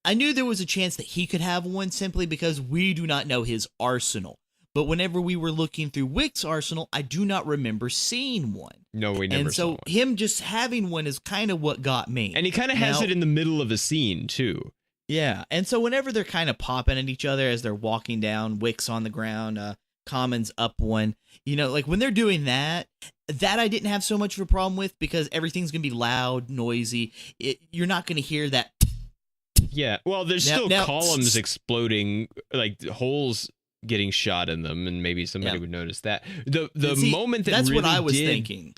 I knew there was a chance that he could have one, simply because we do not know his arsenal. But whenever we were looking through Wick's arsenal, I do not remember seeing one. No, we never saw one. And so him just having one is kind of what got me. And he kind of has it in the middle of a scene, too. Yeah, and so whenever they're kind of popping at each other as they're walking down, Wick's on the ground, Common's up one, like when they're doing that I didn't have so much of a problem with because everything's going to be loud, noisy. You're not going to hear that. Yeah, well, there's still columns exploding, like holes getting shot in them, and maybe somebody would notice that. The moment that's really what I was thinking.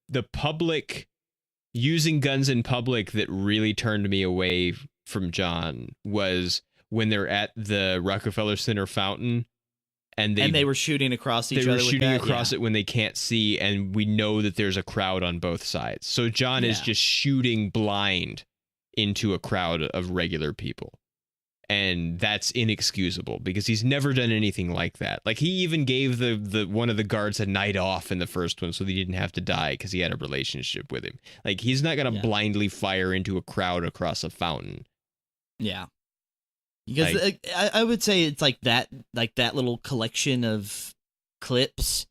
The public using guns in public that really turned me away from John was when they're at the Rockefeller Center fountain and they were shooting across each other. They were shooting across it when they can't see, and we know that there's a crowd on both sides. So John is just shooting blind into a crowd of regular people. And that's inexcusable because he's never done anything like that. Like he even gave the one of the guards a night off in the first one so that he didn't have to die because he had a relationship with him. Like he's not going to blindly fire into a crowd across a fountain. Yeah. Because I would say it's like that little collection of clips.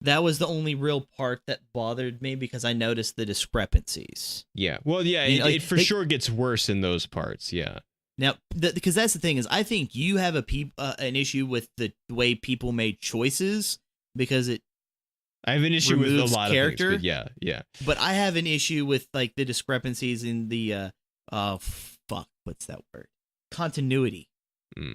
That was the only real part that bothered me because I noticed the discrepancies. Yeah. Well, yeah, it for sure gets worse in those parts. Yeah. Now, because that's the thing is, I think you have an issue with the way people made choices because I have an issue with a lot of things. But yeah. But I have an issue with like the discrepancies in the what's that word? Continuity.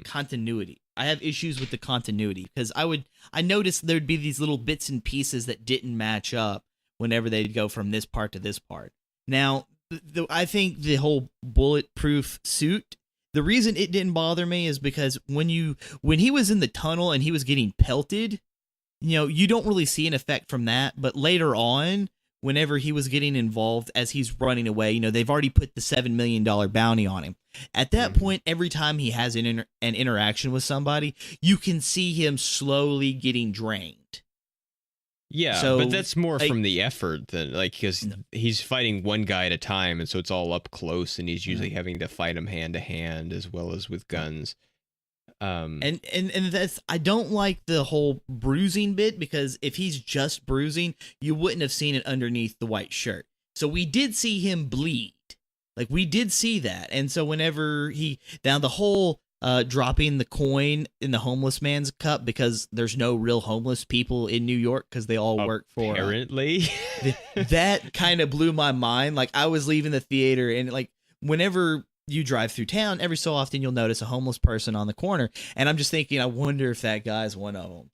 Continuity. I have issues with the continuity because I noticed there'd be these little bits and pieces that didn't match up whenever they'd go from this part to this part. Now, I think the whole bulletproof suit. The reason it didn't bother me is because when he was in the tunnel and he was getting pelted, you don't really see an effect from that. But later on, whenever he was getting involved as he's running away, they've already put the $7 million bounty on him. At that point, every time he has an interaction with somebody, you can see him slowly getting drained. Yeah, but that's more from the effort than because he's fighting one guy at a time, and so it's all up close, and he's usually having to fight him hand to hand as well as with guns. And that's I don't like the whole bruising bit because if he's just bruising, you wouldn't have seen it underneath the white shirt. So we did see him bleed, like we did see that, and so whenever the whole. Dropping the coin in the homeless man's cup because there's no real homeless people in New York because they all work for apparently that kind of blew my mind. Like I was leaving the theater and like whenever you drive through town, every so often you'll notice a homeless person on the corner, and I'm just thinking, I wonder if that guy's one of them.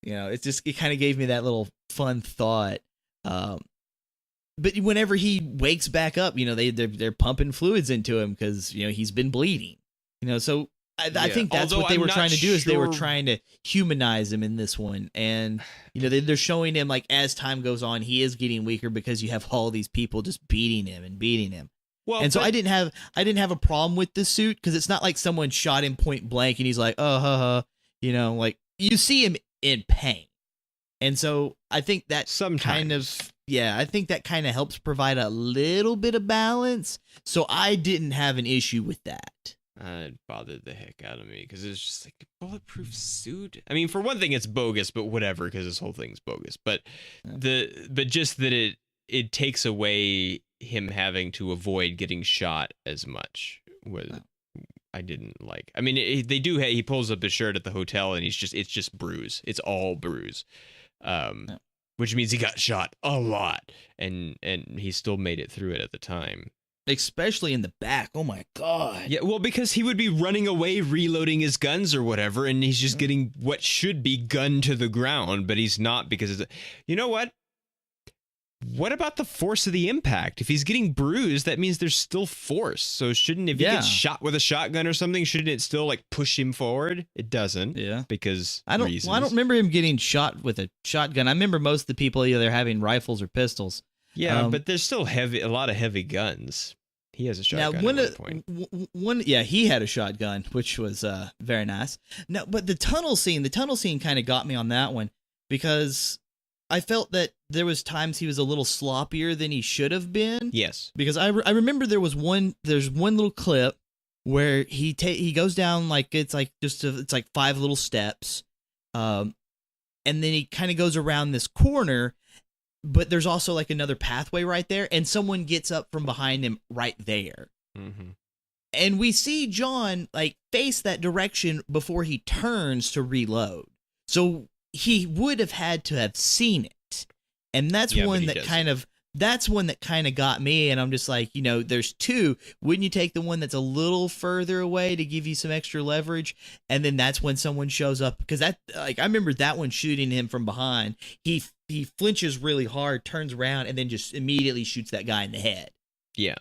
It kind of gave me that little fun thought. But whenever he wakes back up, they're pumping fluids into him because he's been bleeding. So I think that's what they were trying to do is they were trying to humanize him in this one. And, they're showing him like as time goes on, he is getting weaker because you have all these people just beating him. Well, and so I didn't have a problem with the suit because it's not like someone shot him point blank and he's like, like you see him in pain. And so I think that I think that kind of helps provide a little bit of balance. So I didn't have an issue with that. It bothered the heck out of me because it's just like a bulletproof suit. I mean, for one thing, it's bogus, but whatever, because this whole thing's bogus. But just that it takes away him having to avoid getting shot as much I didn't like. I mean, he pulls up his shirt at the hotel and it's just bruise. It's all bruise, which means he got shot a lot, and he still made it through it at the time. Especially in the back. Oh my God. Yeah, well, because he would be running away, reloading his guns or whatever, and he's just getting what should be gunned to the ground, but he's not because you know what? What about the force of the impact? If he's getting bruised, that means there's still force. So if he gets shot with a shotgun or something, shouldn't it still like push him forward? It doesn't. Yeah. Because I don't remember him getting shot with a shotgun. I remember most of the people either having rifles or pistols. Yeah, but there's still a lot of heavy guns. He has a shotgun at one point. He had a shotgun, which was very nice. No, but the tunnel scene kind of got me on that one because I felt that there was times he was a little sloppier than he should have been. Yes, because I remember there's one little clip where he goes down like it's like 5 little steps, and then he kind of goes around this corner. But there's also like another pathway right there, and someone gets up from behind him right there. Mm-hmm. And we see John like face that direction before he turns to reload. So he would have had to have seen it. And that's one that kind of got me. And I'm just like, there's two. Wouldn't you take the one that's a little further away to give you some extra leverage? And then that's when someone shows up, because I remember that one shooting him from behind. He flinches really hard, turns around, and then just immediately shoots that guy in the head. Yeah.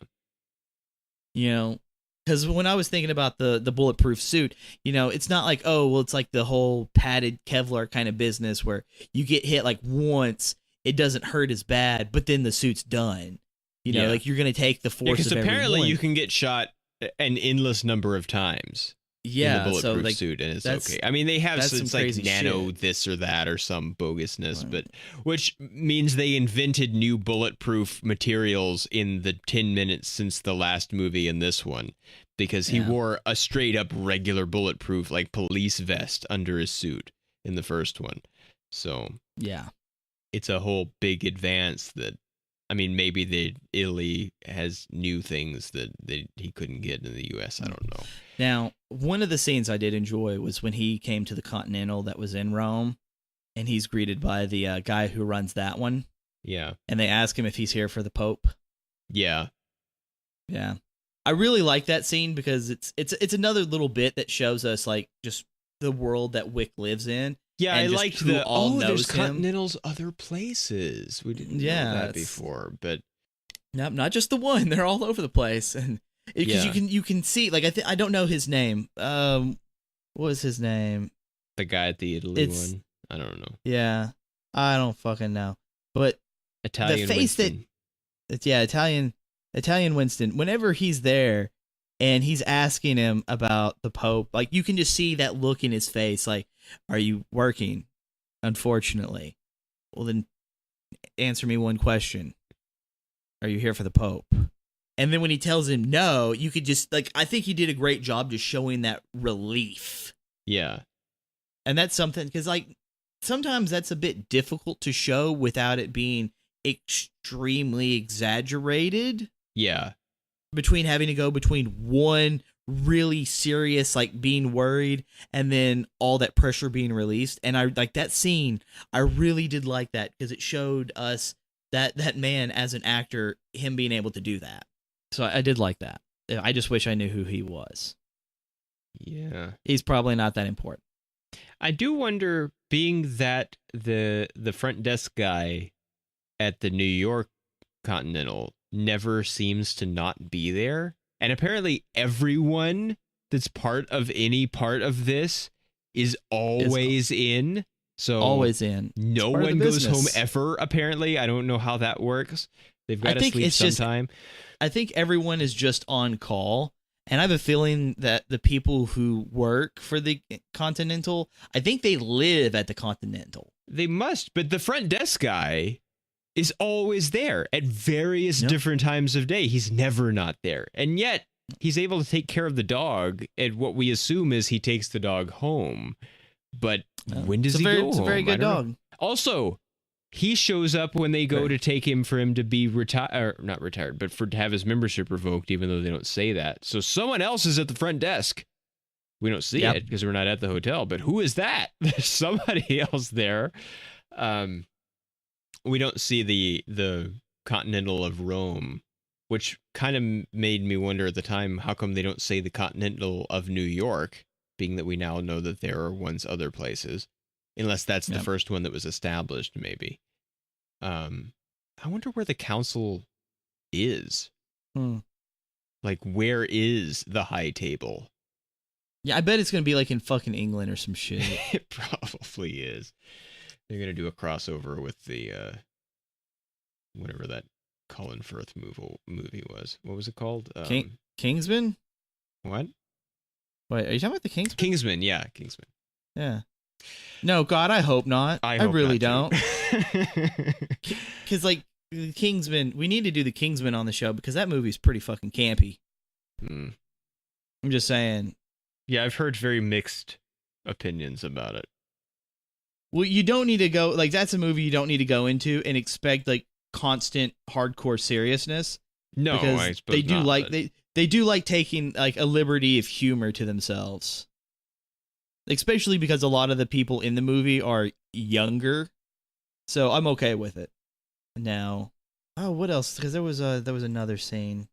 Because when I was thinking about the bulletproof suit, it's not like, oh, well, it's like the whole padded Kevlar kind of business where you get hit like once, it doesn't hurt as bad, but then the suit's done. Like you're going to take the force of every apparently one. you can get shot an endless number of times. Yeah, in the bulletproof suit, and it's okay. I mean, they have it's like nano shit. This or that or some bogusness, right. But which means they invented new bulletproof materials in the 10 minutes since the last movie in this one, because he wore a straight up regular bulletproof like police vest under his suit in the first one. So yeah, it's a whole big advance that. I mean, maybe Italy has new things that he couldn't get in the U.S. I don't know. Now, one of the scenes I did enjoy was when he came to the Continental that was in Rome, and he's greeted by the guy who runs that one. Yeah. And they ask him if he's here for the Pope. Yeah. Yeah. I really like that scene because it's another little bit that shows us like just the world that Wick lives in. Yeah, I liked there's him. Continentals other places. We didn't know that before, but no, not just the one. They're all over the place, and because you can see like I don't know his name. What was his name? The guy at the Italy one. I don't know. Yeah, I don't fucking know. But Italian the face Winston. Italian Winston. Whenever he's there. And he's asking him about the Pope. Like, you can just see that look in his face. Like, are you working? Unfortunately. Well, then answer me one question. Are you here for the Pope? And then when he tells him no, you could just, like, I think he did a great job just showing that relief. Yeah. And that's something, because, like, sometimes that's a bit difficult to show without it being extremely exaggerated. Yeah. Between having to go between one really serious, like being worried, and then all that pressure being released. And I like that scene. I really did like that because it showed us that man as an actor, him being able to do that. So I did like that. I just wish I knew who he was. Yeah. He's probably not that important. I do wonder, being that the front desk guy at the New York Continental never seems to not be there, and apparently everyone that's part of any part of this is always in. So always in. No one goes home ever. Apparently, I don't know how that works. They've got to sleep sometime. I think everyone is just on call, and I have a feeling that the people who work for the Continental, I think they live at the Continental. They must, but the front desk guy is always there at various different times of day. He's never not there. And yet he's able to take care of the dog at what we assume is he takes the dog home. But when does he go home? It's a very good dog. Know. Also, he shows up when they go to take him for him to be not retired, but to have his membership revoked, even though they don't say that. So someone else is at the front desk. We don't see it because we're not at the hotel, but who is that? There's somebody else there. We don't see the Continental of Rome, which kind of made me wonder at the time, how come they don't say the Continental of New York, being that we now know that there are ones other places, unless that's the first one that was established, maybe. I wonder where the council is. Like, where is the high table? Yeah, I bet it's going to be like in fucking England or some shit. It probably is. They're going to do a crossover with the, whatever that Colin Firth movie was. What was it called? Kingsman? What? Wait, are you talking about the Kingsman? Kingsman, yeah, Kingsman. Yeah. No, God, I hope not. I really don't. Because, like, Kingsman, we need to do the Kingsman on the show because that movie's pretty fucking campy. I'm just saying. Yeah, I've heard very mixed opinions about it. Well, you don't need to go, like, that's a movie you don't need to go into and expect, like, constant hardcore seriousness. No, I suppose they do not, like, but... they do like taking like a liberty of humor to themselves, especially because a lot of the people in the movie are younger, so I'm okay with it. Now, what else? Because there was another scene.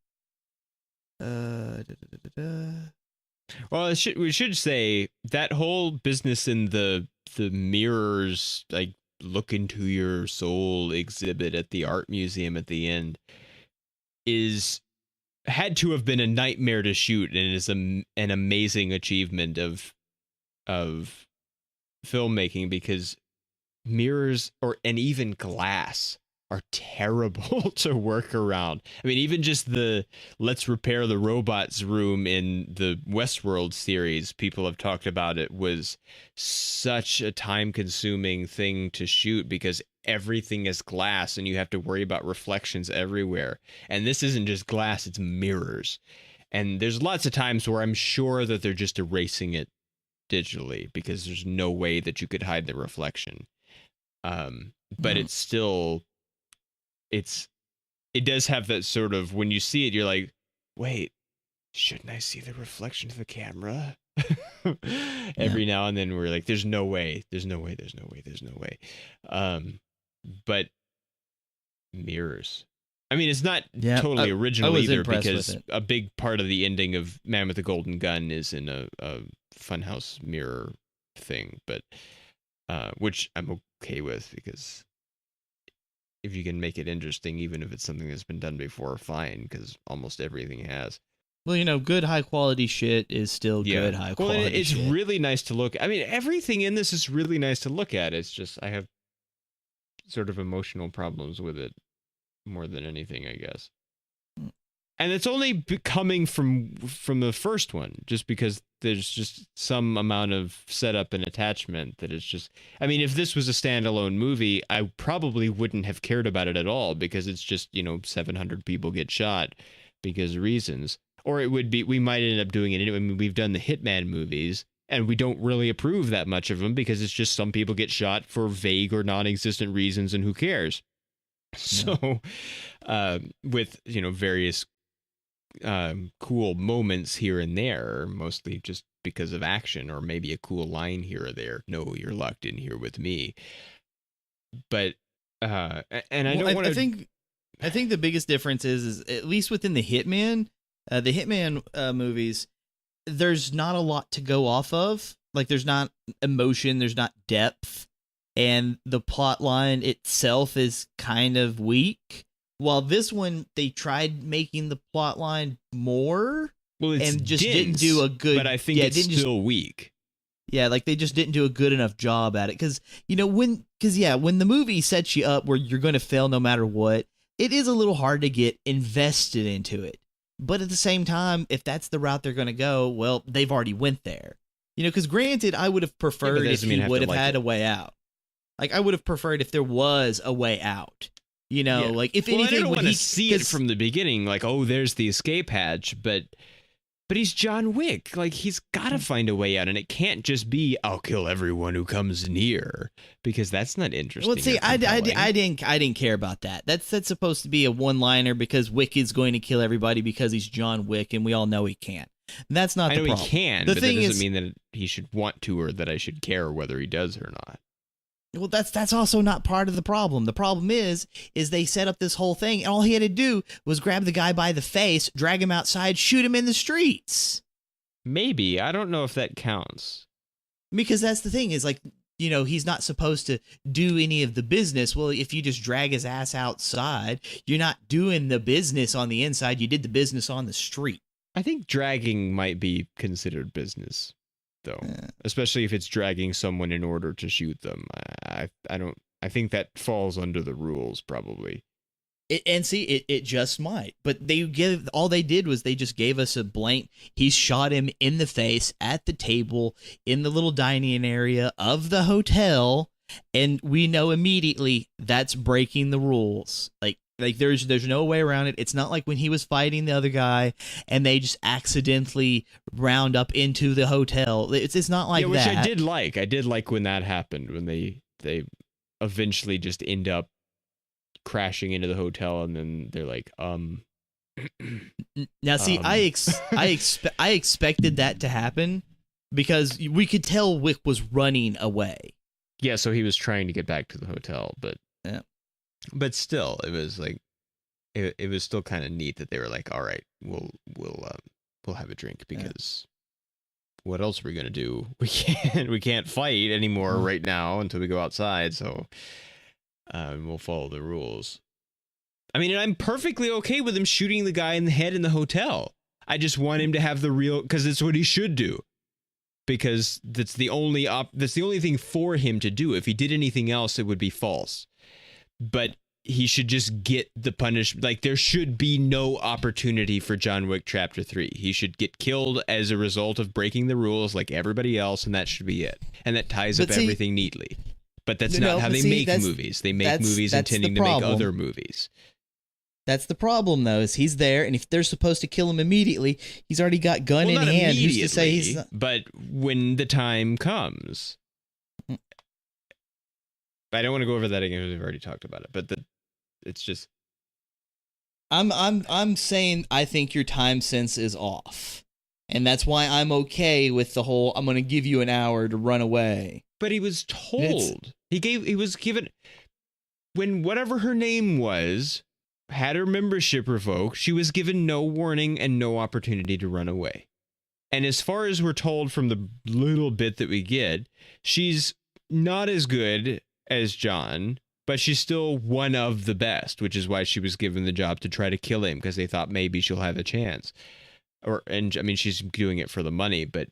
Well, we should say that whole business in the mirrors, like look into your soul exhibit at the art museum at the end, had to have been a nightmare to shoot, and is an amazing achievement of filmmaking, because mirrors and even glass are terrible to work around. I mean, even just the let's repair the robots room in the Westworld series, people have talked about it was such a time-consuming thing to shoot because everything is glass and you have to worry about reflections everywhere. And this isn't just glass, it's mirrors. And there's lots of times where I'm sure that they're just erasing it digitally because there's no way that you could hide the reflection. But it's still... it does have that sort of, when you see it, you're like, wait, shouldn't I see the reflection of the camera? Every now and then we're like, there's no way. But mirrors. I mean, it's not totally original either, because a big part of the ending of Man with the Golden Gun is in a funhouse mirror thing, but which I'm okay with, because if you can make it interesting, even if it's something that's been done before, fine, because almost everything has. Well, good high quality shit is still good high quality shit. It's really nice to look. I mean, everything in this is really nice to look at. It's just I have sort of emotional problems with it more than anything, I guess. And it's only coming from the first one, just because there's just some amount of setup and attachment that it's just... I mean, if this was a standalone movie, I probably wouldn't have cared about it at all, because it's just, 700 people get shot because of reasons. Or it would be, we might end up doing it anyway. I mean, we've done the Hitman movies, and we don't really approve that much of them because it's just some people get shot for vague or non-existent reasons, and who cares? So, with, various cool moments here and there, mostly just because of action, or maybe a cool line here or there. No, you're locked in here with me. But and I don't want to... I think the biggest difference is at least within the Hitman movies, there's not a lot to go off of. Like, there's not emotion, there's not depth, and the plot line itself is kind of weak. While this one, they tried making the plot line more, and just didn't do a good... But I think it's still weak. Yeah, like they just didn't do a good enough job at it. Because, when the movie sets you up where you're going to fail no matter what, it is a little hard to get invested into it. But at the same time, if that's the route they're going to go, well, they've already went there. Because granted, I would have preferred if he would have had a way out. Like, I would have preferred if there was a way out. Like, if anything, I don't want to see it from the beginning, like, oh, there's the escape hatch, but he's John Wick. Like, he's got to find a way out, and it can't just be, I'll kill everyone who comes near, because that's not interesting. Well, see, I didn't care about that. That's supposed to be a one-liner because Wick is going to kill everybody because he's John Wick, and we all know he can't. And that's not the problem. He can, but that doesn't mean that he should want to, or that I should care whether he does or not. Well, that's also not part of the problem. The problem is they set up this whole thing, and all he had to do was grab the guy by the face, drag him outside, shoot him in the streets. Maybe. I don't know if that counts. Because that's the thing, is like, he's not supposed to do any of the business. Well, if you just drag his ass outside, you're not doing the business on the inside. You did the business on the street. I think dragging might be considered business, though, especially if it's dragging someone in order to shoot them. I think that falls under the rules, probably. It just might. But all they did was they just gave us a blank. He shot him in the face at the table in the little dining area of the hotel, and we know immediately that's breaking the rules. Like there's no way around it. It's not like when he was fighting the other guy and they just accidentally round up into the hotel. It's not like that. Which I did like. I did like when that happened, when they eventually just end up crashing into the hotel, and then they're like, Now, see, I expected that to happen because we could tell Wick was running away. Yeah, so he was trying to get back to the hotel, but but still, it was like it was still kind of neat that they were like, all right, we'll have a drink because what else are we gonna do? We can't fight anymore right now until we go outside, so we'll follow the rules. I mean, and I'm perfectly okay with him shooting the guy in the head in the hotel. I just want him to have the real, because it's what he should do. Because that's the only thing for him to do. If he did anything else, it would be false. But he should just get the punishment. Like, there should be no opportunity for John Wick Chapter 3. He should get killed as a result of breaking the rules like everybody else, and that should be it. And that ties up everything neatly. But that's not how they make movies. They make movies intending to make other movies. That's the problem, though, is he's there, and if they're supposed to kill him immediately, he's already got gun in hand. Who's to say he's not? But when the time comes, I don't want to go over that again because we've already talked about it. But it's just, I'm saying I think your time sense is off, and that's why I'm okay with the whole I'm going to give you an hour to run away. But he was told he was given when whatever her name was. Had her membership revoked, she was given no warning and no opportunity to run away. And as far as we're told from the little bit that we get, she's not as good as John, but she's still one of the best, which is why she was given the job to try to kill him, because they thought maybe she'll have a chance. And I mean, she's doing it for the money, but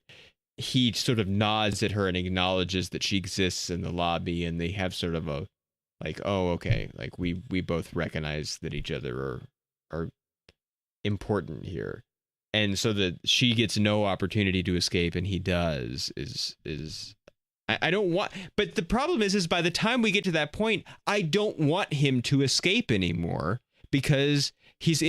he sort of nods at her and acknowledges that she exists in the lobby, and they have sort of a like, oh, okay, like we both recognize that each other are important here. And so that she gets no opportunity to escape and he does is I don't want, but the problem is by the time we get to that point, I don't want him to escape anymore because he's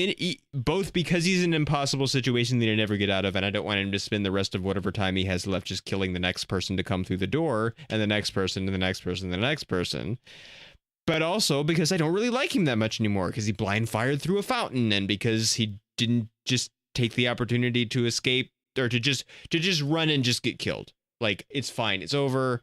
both because he's in an impossible situation that he'll never get out of, and I don't want him to spend the rest of whatever time he has left just killing the next person to come through the door and the next person and the next person and the next person. But also because I don't really like him that much anymore because he blind fired through a fountain and because he didn't just take the opportunity to escape or to just run and just get killed. Like, it's fine. It's over.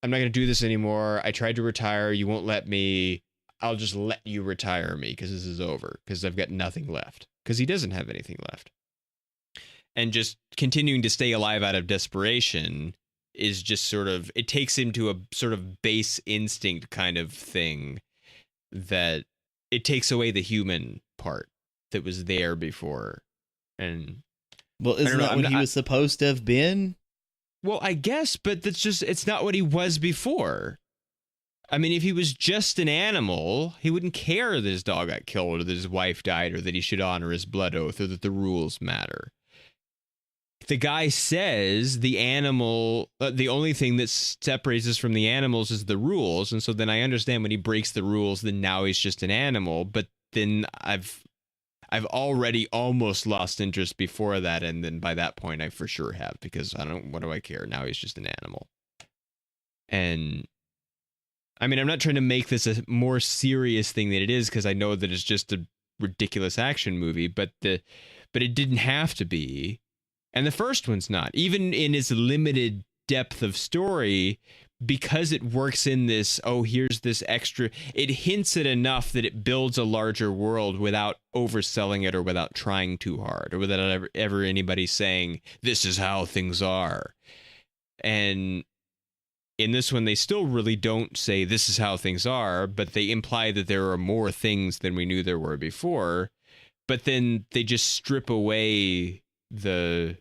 I'm not going to do this anymore. I tried to retire. You won't let me. I'll just let you retire me because this is over because I've got nothing left because he doesn't have anything left. And just continuing to stay alive out of desperation is just sort of, it takes him to a sort of base instinct kind of thing that it takes away the human part that was there before. And well, isn't that what he was supposed to have been? Well, I guess, but that's just, it's not what he was before. I mean, if he was just an animal, he wouldn't care that his dog got killed or that his wife died or that he should honor his blood oath or that the rules matter. The guy says the animal, the only thing that separates us from the animals is the rules. And so then I understand when he breaks the rules, then now he's just an animal. But then I've already almost lost interest before that. And then by that point, I for sure have, because what do I care? Now he's just an animal. And I mean, I'm not trying to make this a more serious thing than it is, because I know that it's just a ridiculous action movie, but it didn't have to be. And the first one's not, even in its limited depth of story, because it works in this, oh, here's this extra, it hints at enough that it builds a larger world without overselling it or without trying too hard or without ever anybody saying, this is how things are. And in this one, they still really don't say this is how things are, but they imply that there are more things than we knew there were before. But then they just strip away the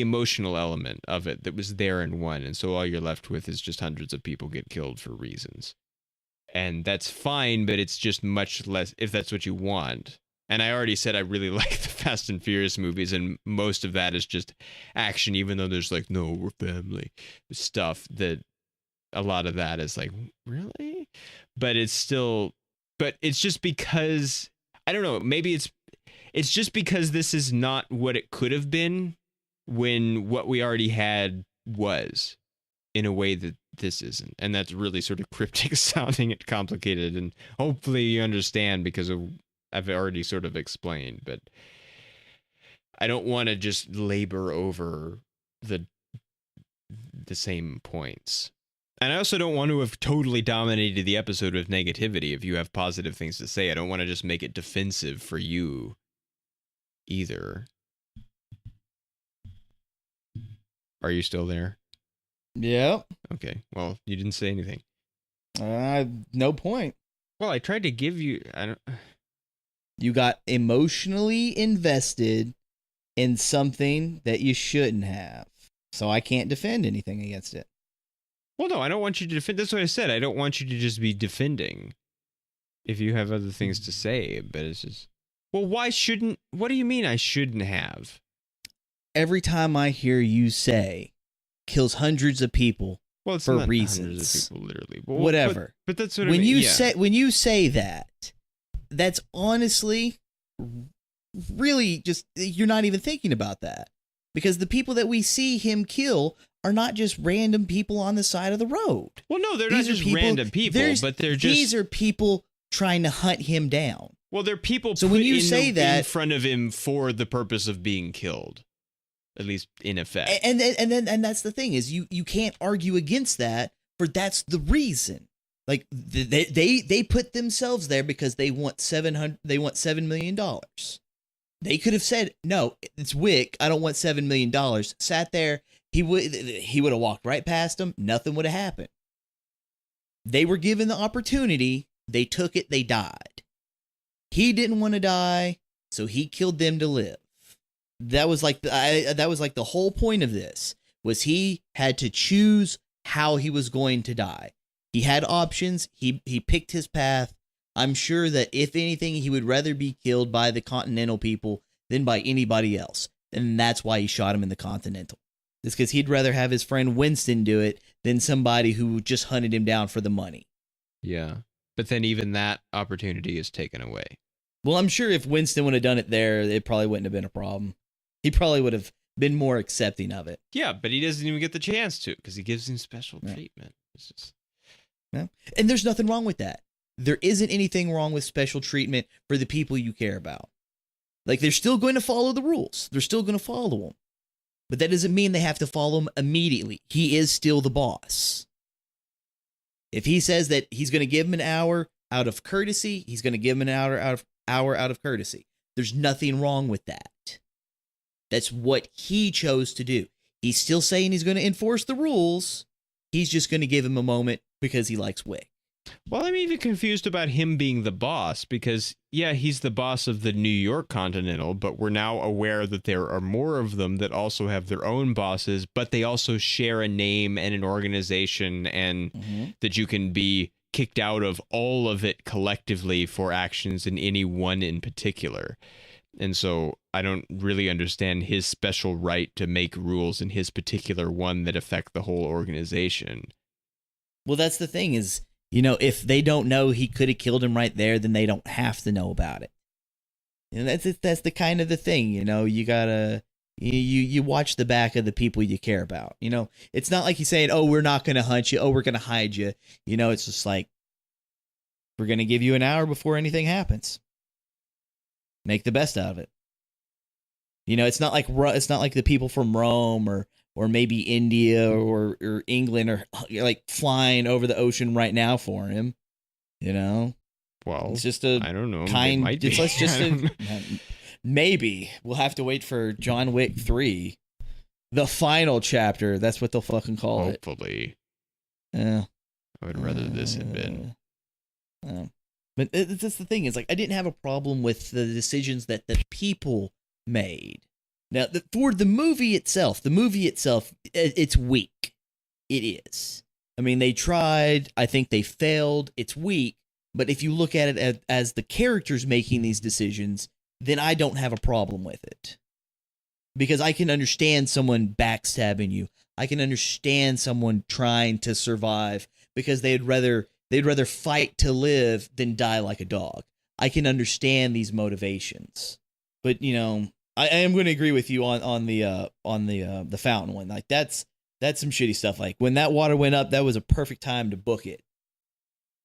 emotional element of it that was there in one. And so all you're left with is just hundreds of people get killed for reasons. And that's fine, but it's just much less, if that's what you want. And I already said I really like the Fast and Furious movies, and most of that is just action, even though there's like, no, we're family stuff, that a lot of that is like, really? But it's just because, I don't know, maybe it's just because this is not what it could have been when what we already had was, in a way that this isn't. And that's really sort of cryptic sounding and complicated, and hopefully you understand because of I've already sort of explained, but I don't want to just labor over the same points. And I also don't want to have totally dominated the episode with negativity. If you have positive things to say, I don't want to just make it defensive for you either. Are you still there? Yep. Okay. Well, you didn't say anything. No point. Well, I tried to give you. You got emotionally invested in something that you shouldn't have. So I can't defend anything against it. Well, no, I don't want you to defend. That's what I said. I don't want you to just be defending if you have other things to say. But it's just, well, why shouldn't? What do you mean I shouldn't have? Every time I hear you say kills hundreds of people it's for not reasons, hundreds of people, literally, whatever. But that's what when I mean. you say that, that's honestly really just, you're not even thinking about that, because the people that we see him kill are not just random people on the side of the road. Well, no, they're not just random people, but they're just, these are people trying to hunt him down. Well, they're people so when you say that in front of him for the purpose of being killed, at least in effect. And that's the thing, is you can't argue against that, for that's the reason. Like they put themselves there because they want $7 million. They could have said, no, it's Wick, I don't want $7 million. Sat there, he would have walked right past them. Nothing would have happened. They were given the opportunity. They took it. They died. He didn't want to die, so he killed them to live. That was like the whole point of this, was he had to choose how he was going to die. He had options. He picked his path. I'm sure that if anything, he would rather be killed by the Continental people than by anybody else. And that's why he shot him in the Continental. It's because he'd rather have his friend Winston do it than somebody who just hunted him down for the money. Yeah. But then even that opportunity is taken away. Well, I'm sure if Winston would have done it there, it probably wouldn't have been a problem. He probably would have been more accepting of it. Yeah, but he doesn't even get the chance to, because he gives him special treatment. It's just... Yeah. And there's nothing wrong with that. There isn't anything wrong with special treatment for the people you care about. Like, they're still going to follow the rules. They're still going to follow them. But that doesn't mean they have to follow them immediately. He is still the boss. If he says that he's going to give him an hour out of courtesy, he's going to give him an hour out of courtesy. There's nothing wrong with that. That's what he chose to do. He's still saying he's going to enforce the rules. He's just going to give him a moment because he likes Wick. Well, I'm even confused about him being the boss, because, yeah, he's the boss of the New York Continental, but we're now aware that there are more of them that also have their own bosses, but they also share a name and an organization, and that you can be kicked out of all of it collectively for actions in any one in particular. And so I don't really understand his special right to make rules in his particular one that affect the whole organization. Well, that's the thing is, you know, if they don't know he could have killed him right there, then they don't have to know about it. And that's the kind of the thing, you know, you gotta, you watch the back of the people you care about. You know, it's not like he's saying, oh, we're not going to hunt you. Oh, we're going to hide you. You know, it's just like, we're going to give you an hour before anything happens. Make the best out of it. You know, it's not like the people from Rome or maybe India or England are like flying over the ocean right now for him. You know, well, it's just a I don't know. Kind. It's just a, maybe we'll have to wait for John Wick 3, the final chapter. That's what they'll fucking call it. Hopefully. Yeah. I would rather this had been. But that's the thing, is like, I didn't have a problem with the decisions that the people made. Now, for the movie itself, it's weak. It is. I mean, they tried. I think they failed. It's weak. But if you look at it as the characters making these decisions, then I don't have a problem with it. Because I can understand someone backstabbing you. I can understand someone trying to survive because they'd rather fight to live than die like a dog. I can understand these motivations. But, you know, I am going to agree with you on the fountain one. Like, that's some shitty stuff. Like, when that water went up, that was a perfect time to book it.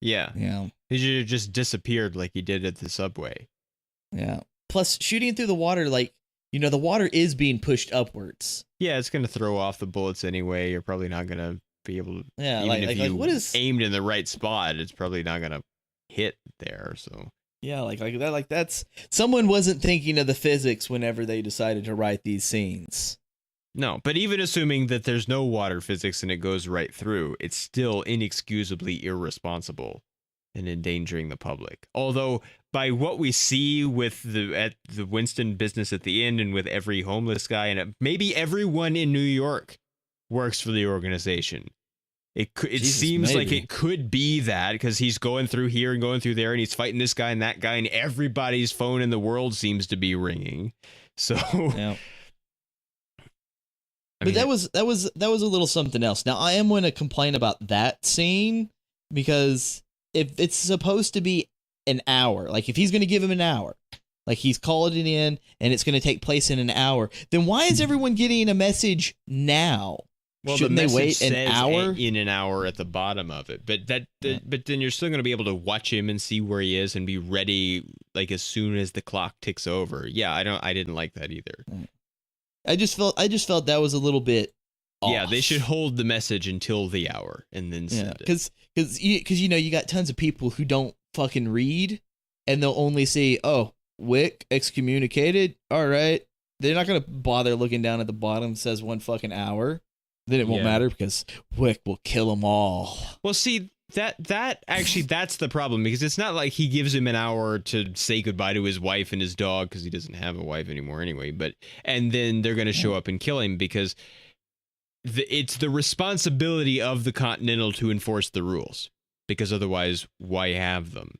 Yeah. You know? He should have just disappeared like he did at the subway. Yeah. Plus, shooting through the water, like, the water is being pushed upwards. Yeah, it's going to throw off the bullets anyway. You're probably not going to be able to. Yeah, even if you what is aimed in the right spot, it's probably not going to hit there. So yeah, that's someone wasn't thinking of the physics whenever they decided to write these scenes. no, but even assuming that there's no water physics and it goes right through, it's still inexcusably irresponsible and endangering the public. Although by what we see with the Winston business at the end and with every homeless guy and maybe everyone in New York works for the organization. It seems like it could be that because he's going through here and going through there and he's fighting this guy and that guy and everybody's phone in the world seems to be ringing. So yeah. But that was a little something else. Now I am going to complain about that scene because if it's supposed to be an hour, like if he's going to give him an hour, like he's called it in and it's going to take place in an hour, then why is everyone getting a message now? Well, shouldn't the they wait message an says hour? in an hour at the bottom of it, but but then you're still going to be able to watch him and see where he is and be ready like as soon as the clock ticks over. Yeah, I didn't like that either. I just felt that was a little bit off. Yeah, they should hold the message until the hour and then send it. Because you got tons of people who don't fucking read and they'll only see, oh, Wick excommunicated. All right, they're not gonna bother looking down at the bottom. It says 1 fucking hour. Then it won't matter because Wick will kill them all. Well, see, that actually, that's the problem because it's not like he gives him an hour to say goodbye to his wife and his dog because he doesn't have a wife anymore anyway. And then they're going to show up and kill him because it's the responsibility of the Continental to enforce the rules because otherwise, why have them?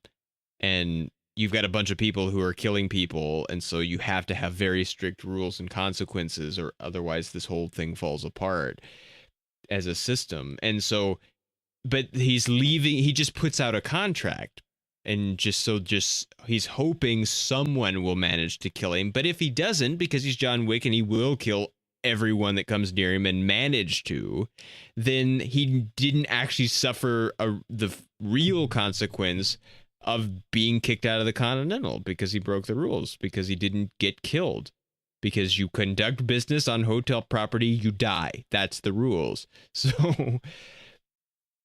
And you've got a bunch of people who are killing people, and so you have to have very strict rules and consequences, or otherwise this whole thing falls apart as a system. And so, but he's leaving, he just puts out a contract, and just he's hoping someone will manage to kill him. But if he doesn't, because he's John Wick and he will kill everyone that comes near him and manage to, then he didn't actually suffer the real consequence of being kicked out of the Continental because he broke the rules, because he didn't get killed, because you conduct business on hotel property, you die. That's the rules. So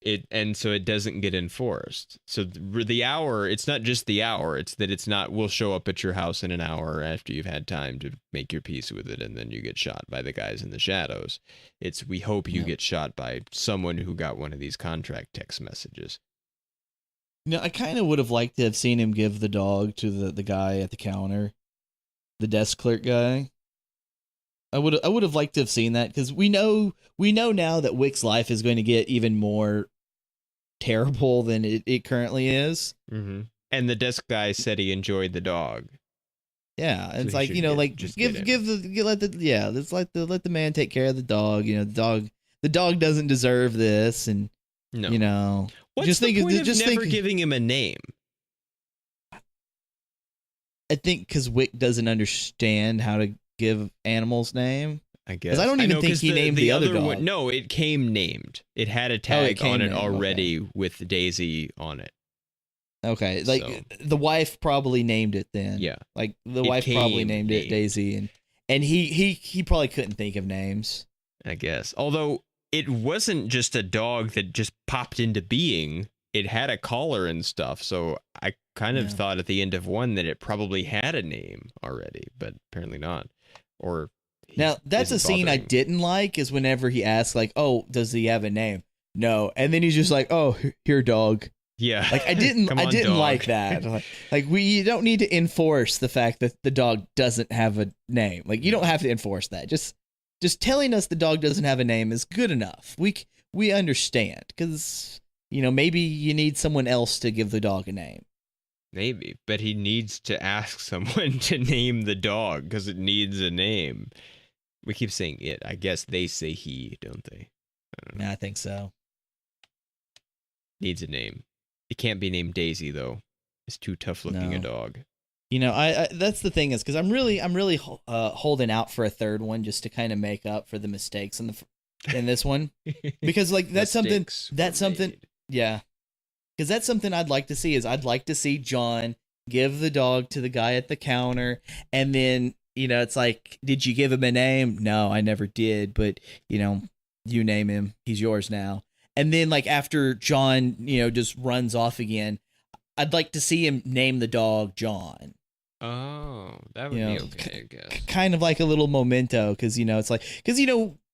it doesn't get enforced. So the hour, it's not just the hour, it's that it's not, we'll show up at your house in an hour after you've had time to make your peace with it, and then you get shot by the guys in the shadows. It's, we hope you get shot by someone who got one of these contract text messages. I kind of would have liked to have seen him give the dog to the guy at the counter, the desk clerk guy. I would have liked to have seen that because we know now that Wick's life is going to get even more terrible than it currently is. Mm-hmm. And the desk guy said he enjoyed the dog. Yeah, so it's like let the man take care of the dog. The dog doesn't deserve this, and no. What's the point of never giving him a name? I think because Wick doesn't understand how to give animals name. I guess. I don't even think he named the other dog. One, no, it came named. It had a tag on it already with Daisy on it. Okay, the wife probably named it then. Yeah, like the wife probably named it Daisy, and he probably couldn't think of names. I guess. Although it wasn't just a dog that just popped into being. It had a collar and stuff, so I kind of thought at the end of one that it probably had a name already, but apparently not. Or now that's a scene I didn't like is whenever he asks like, "Oh, does he have a name?" No, and then he's just like, "Oh, here, dog." Yeah, like I didn't like that. Like you don't need to enforce the fact that the dog doesn't have a name. Like you don't have to enforce that. Just telling us the dog doesn't have a name is good enough. We understand because maybe you need someone else to give the dog a name. Maybe, but he needs to ask someone to name the dog because it needs a name. We keep saying it. I guess they say he, don't they? I don't know. Yeah, I think so. Needs a name. It can't be named Daisy though. It's too tough looking a dog. I that's the thing is because I'm really holding out for a third one just to kind of make up for the mistakes in this one because like that's something. Yeah, because that's something I'd like to see. Is I'd like to see John give the dog to the guy at the counter, and then, it's like, did you give him a name? No, I never did, but, you name him. He's yours now. And then, like, after John, just runs off again, I'd like to see him name the dog John. Oh, that would be okay, I guess. Kind of like a little memento, because, it's like, because,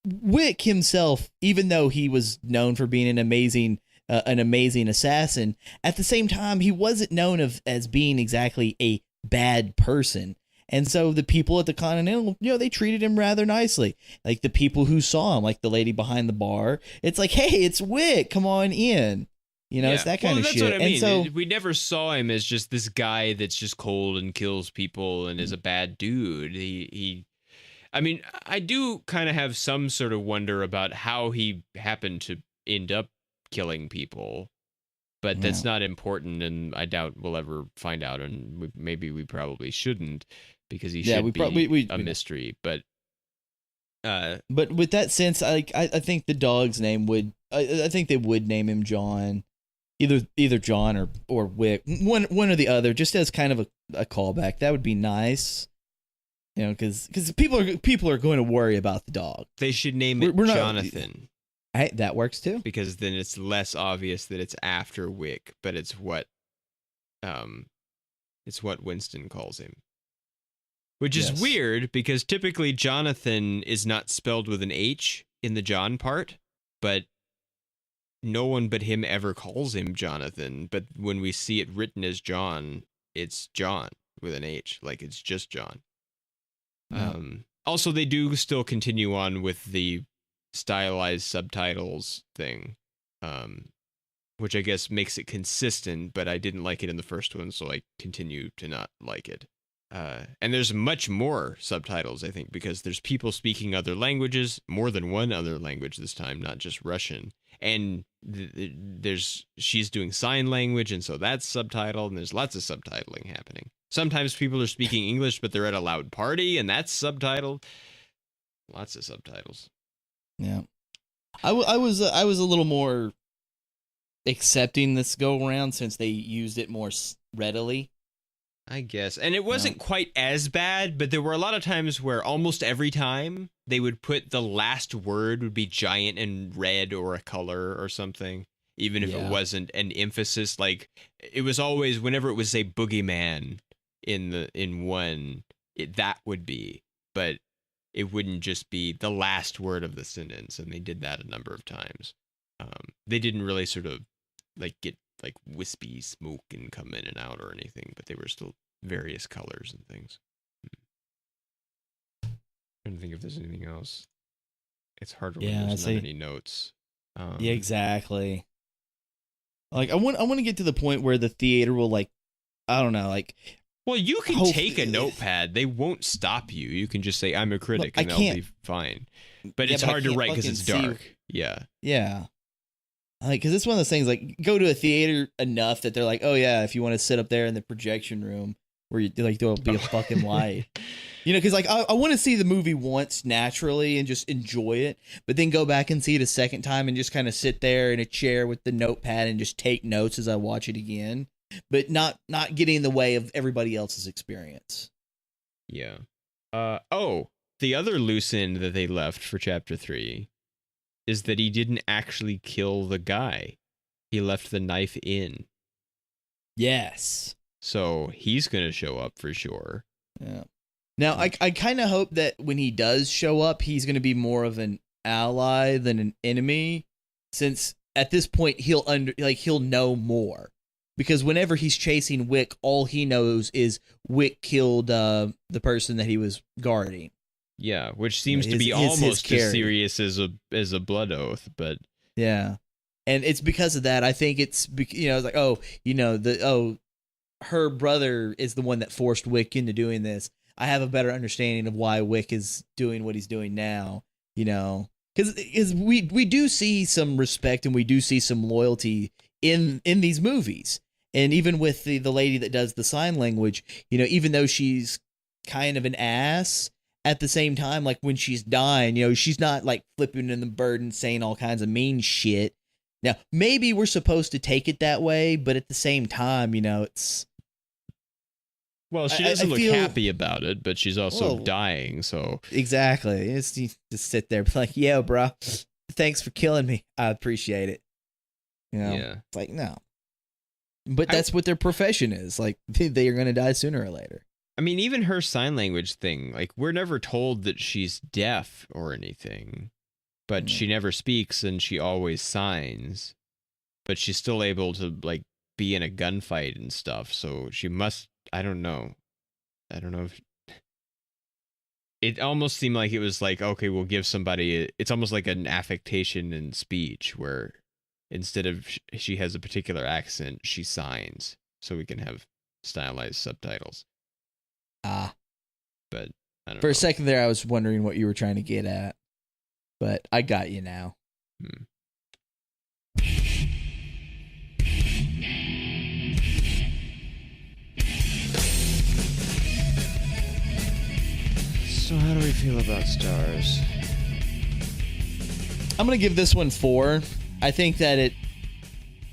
Wick himself, even though he was known for being an amazing assassin, at the same time, he wasn't known as being exactly a bad person. And so the people at the Continental, they treated him rather nicely. Like the people who saw him, like the lady behind the bar, it's like, hey, it's Wick, come on in. It's that kind of shit. That's what I mean. And so we never saw him as just this guy that's just cold and kills people and is a bad dude. I mean, I do kind of have some sort of wonder about how he happened to end up killing people, but that's not important, and I doubt we'll ever find out, and maybe we probably shouldn't, because he should be a mystery. But with that sense, I think the dog's name would, I think they would name him John. Either John or Wick, one or the other, just as kind of a callback. That would be nice, because people are going to worry about the dog. They should name it Jonathan. That works too, because then it's less obvious that it's after Wick, but it's what Winston calls him, which is weird, because typically Jonathan is not spelled with an H in the John part, but no one but him ever calls him Jonathan. But when we see it written as John, it's John with an H, like it's just John. Also, they do still continue on with the stylized subtitles thing, which I guess makes it consistent, but I didn't like it in the first one, so I continue to not like it. And there's much more subtitles, I think, because there's people speaking other languages, more than one other language this time, not just Russian. And she's doing sign language, and so that's subtitled, and there's lots of subtitling happening. Sometimes people are speaking English, but they're at a loud party, and that's subtitled. Lots of subtitles. Yeah, I was a little more accepting this go around since they used it more readily, I guess. And it wasn't quite as bad, but there were a lot of times where almost every time they would put the last word would be giant and red or a color or something, even if it wasn't an emphasis. Like, it was always, whenever it was, say, boogeyman in one, that would be, but it wouldn't just be the last word of the sentence, and they did that a number of times. They didn't really sort of like get like wispy smoke and come in and out or anything, but they were still various colors and things. Trying to think if there's anything else. It's hard when there's not any notes. Yeah, exactly. Like I want to get to the point where the theater will, like, I don't know, like. Well, you can take a notepad. They won't stop you. You can just say, I'm a critic, and that'll be fine. But it's hard to write because it's dark. Yeah. Yeah. Like, because it's one of those things, like, go to a theater enough that they're like, oh, yeah, if you want to sit up there in the projection room where you, like, there'll be a fucking light. Because, like, I want to see the movie once naturally and just enjoy it, but then go back and see it a second time and just kind of sit there in a chair with the notepad and just take notes as I watch it again. But not getting in the way of everybody else's experience. Yeah. The other loose end that they left for chapter 3 is that he didn't actually kill the guy. He left the knife in. Yes. So he's going to show up for sure. Yeah. Now, I kind of hope that when he does show up, he's going to be more of an ally than an enemy, since at this point he'll know more. Because whenever he's chasing Wick, all he knows is Wick killed the person that he was guarding. Yeah, which seems to be almost as serious as a blood oath, but yeah, and it's because of that. I think it's like, her brother is the one that forced Wick into doing this. I have a better understanding of why Wick is doing what he's doing now. Because we do see some respect and we do see some loyalty in these movies. And even with the lady that does the sign language, even though she's kind of an ass, at the same time, like when she's dying, she's not like flipping in the bird and saying all kinds of mean shit. Now, maybe we're supposed to take it that way, but at the same time, it's Well, she doesn't look happy about it, but she's also dying, so... Exactly. It's just sit there like, yo, bro, thanks for killing me. I appreciate it. You know? Yeah. It's like, no. But that's what their profession is. Like, they are going to die sooner or later. I mean, even her sign language thing, like, we're never told that she's deaf or anything, but she never speaks and she always signs. But she's still able to, like, be in a gunfight and stuff, so she must... I don't know if... It almost seemed like it was like, okay, we'll give somebody... It's almost like an affectation in speech, where instead of she has a particular accent, she signs, so we can have stylized subtitles. But I don't know. For a second there, I was wondering what you were trying to get at, but I got you now. So how do we feel about stars? I'm gonna give this one 4. I think that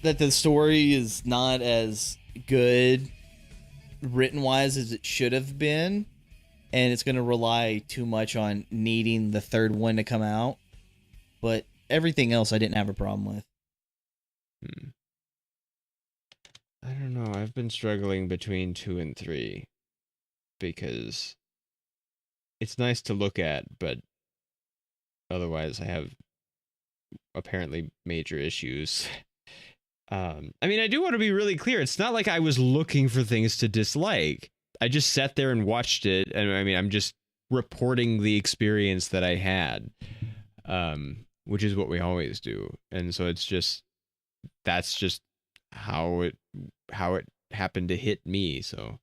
the story is not as good written wise as it should have been, and it's gonna rely too much on needing the third one to come out. But everything else I didn't have a problem with. I don't know. I've been struggling between 2 and 3 because it's nice to look at, but otherwise I have apparently major issues. I mean, I do want to be really clear. It's not like I was looking for things to dislike. I just sat there and watched it, and I mean, I'm just reporting the experience that I had, which is what we always do. And so that's just how it happened to hit me. So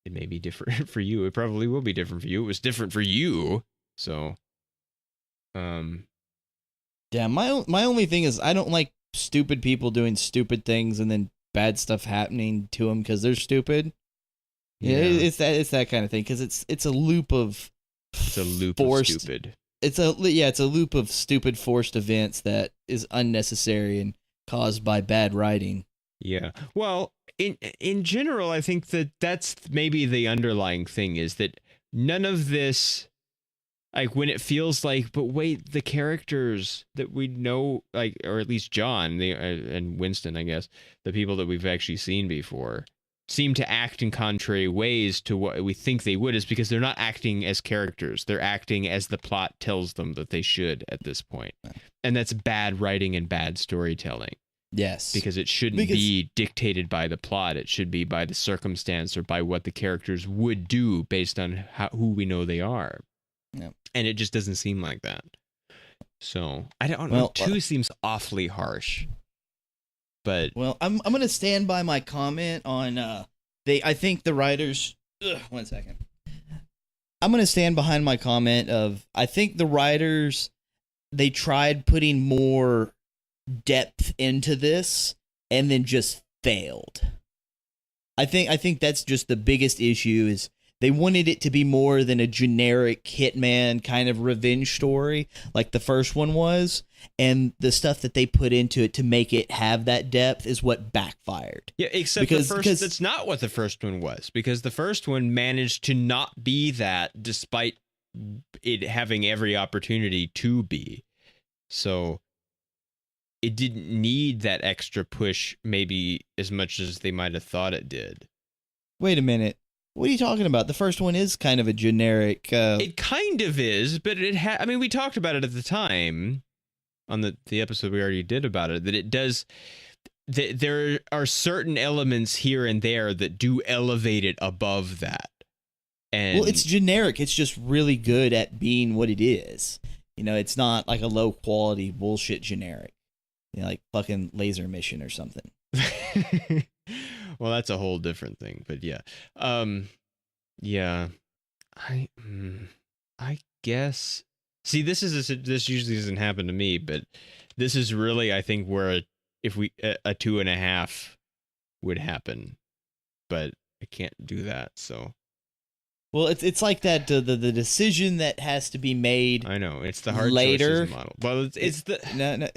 it may be different for you. It probably will be different for you. It was different for you. So, yeah, my only thing is I don't like stupid people doing stupid things and then bad stuff happening to them because they're stupid. Yeah, it's that kind of thing because it's a loop of stupid. It's a loop of stupid forced events that is unnecessary and caused by bad writing. Yeah. Well, in general, I think that's maybe the underlying thing is that none of this, like when it feels like, but wait, the characters that we know, like, or at least John and Winston, I guess, the people that we've actually seen before, seem to act in contrary ways to what we think they would, is because they're not acting as characters. They're acting as the plot tells them that they should at this point. And that's bad writing and bad storytelling. Yes. Because it shouldn't be dictated by the plot. It should be by the circumstance or by what the characters would do based on who we know they are. Yeah. And it just doesn't seem like that. So, I don't know. 2 seems awfully harsh. But I'm going to stand by my comment on I think the writers 1 second. I'm going to stand behind my comment of I think the writers, they tried putting more depth into this and then just failed. I think that's just the biggest issue is they wanted it to be more than a generic hitman kind of revenge story like the first one was, and the stuff that they put into it to make it have that depth is what backfired. Yeah, except that's not what the first one was, because the first one managed to not be that despite it having every opportunity to be. So it didn't need that extra push maybe as much as they might have thought it did. Wait a minute. What are you talking about? The first one is kind of a generic... It kind of is, but I mean, we talked about it at the time on the episode we already did about it, that it does... There are certain elements here and there that do elevate it above that. And well, it's generic. It's just really good at being what it is. You know, it's not like a low-quality bullshit generic. You know, like fucking Laser Mission or something. Well, that's a whole different thing, but yeah. Yeah. I guess. See, this usually doesn't happen to me, but this is really, I think, where a 2.5 would happen, but I can't do that. So. Well, it's like that the decision that has to be made. I know it's the hard later choices model. Well, it's the no.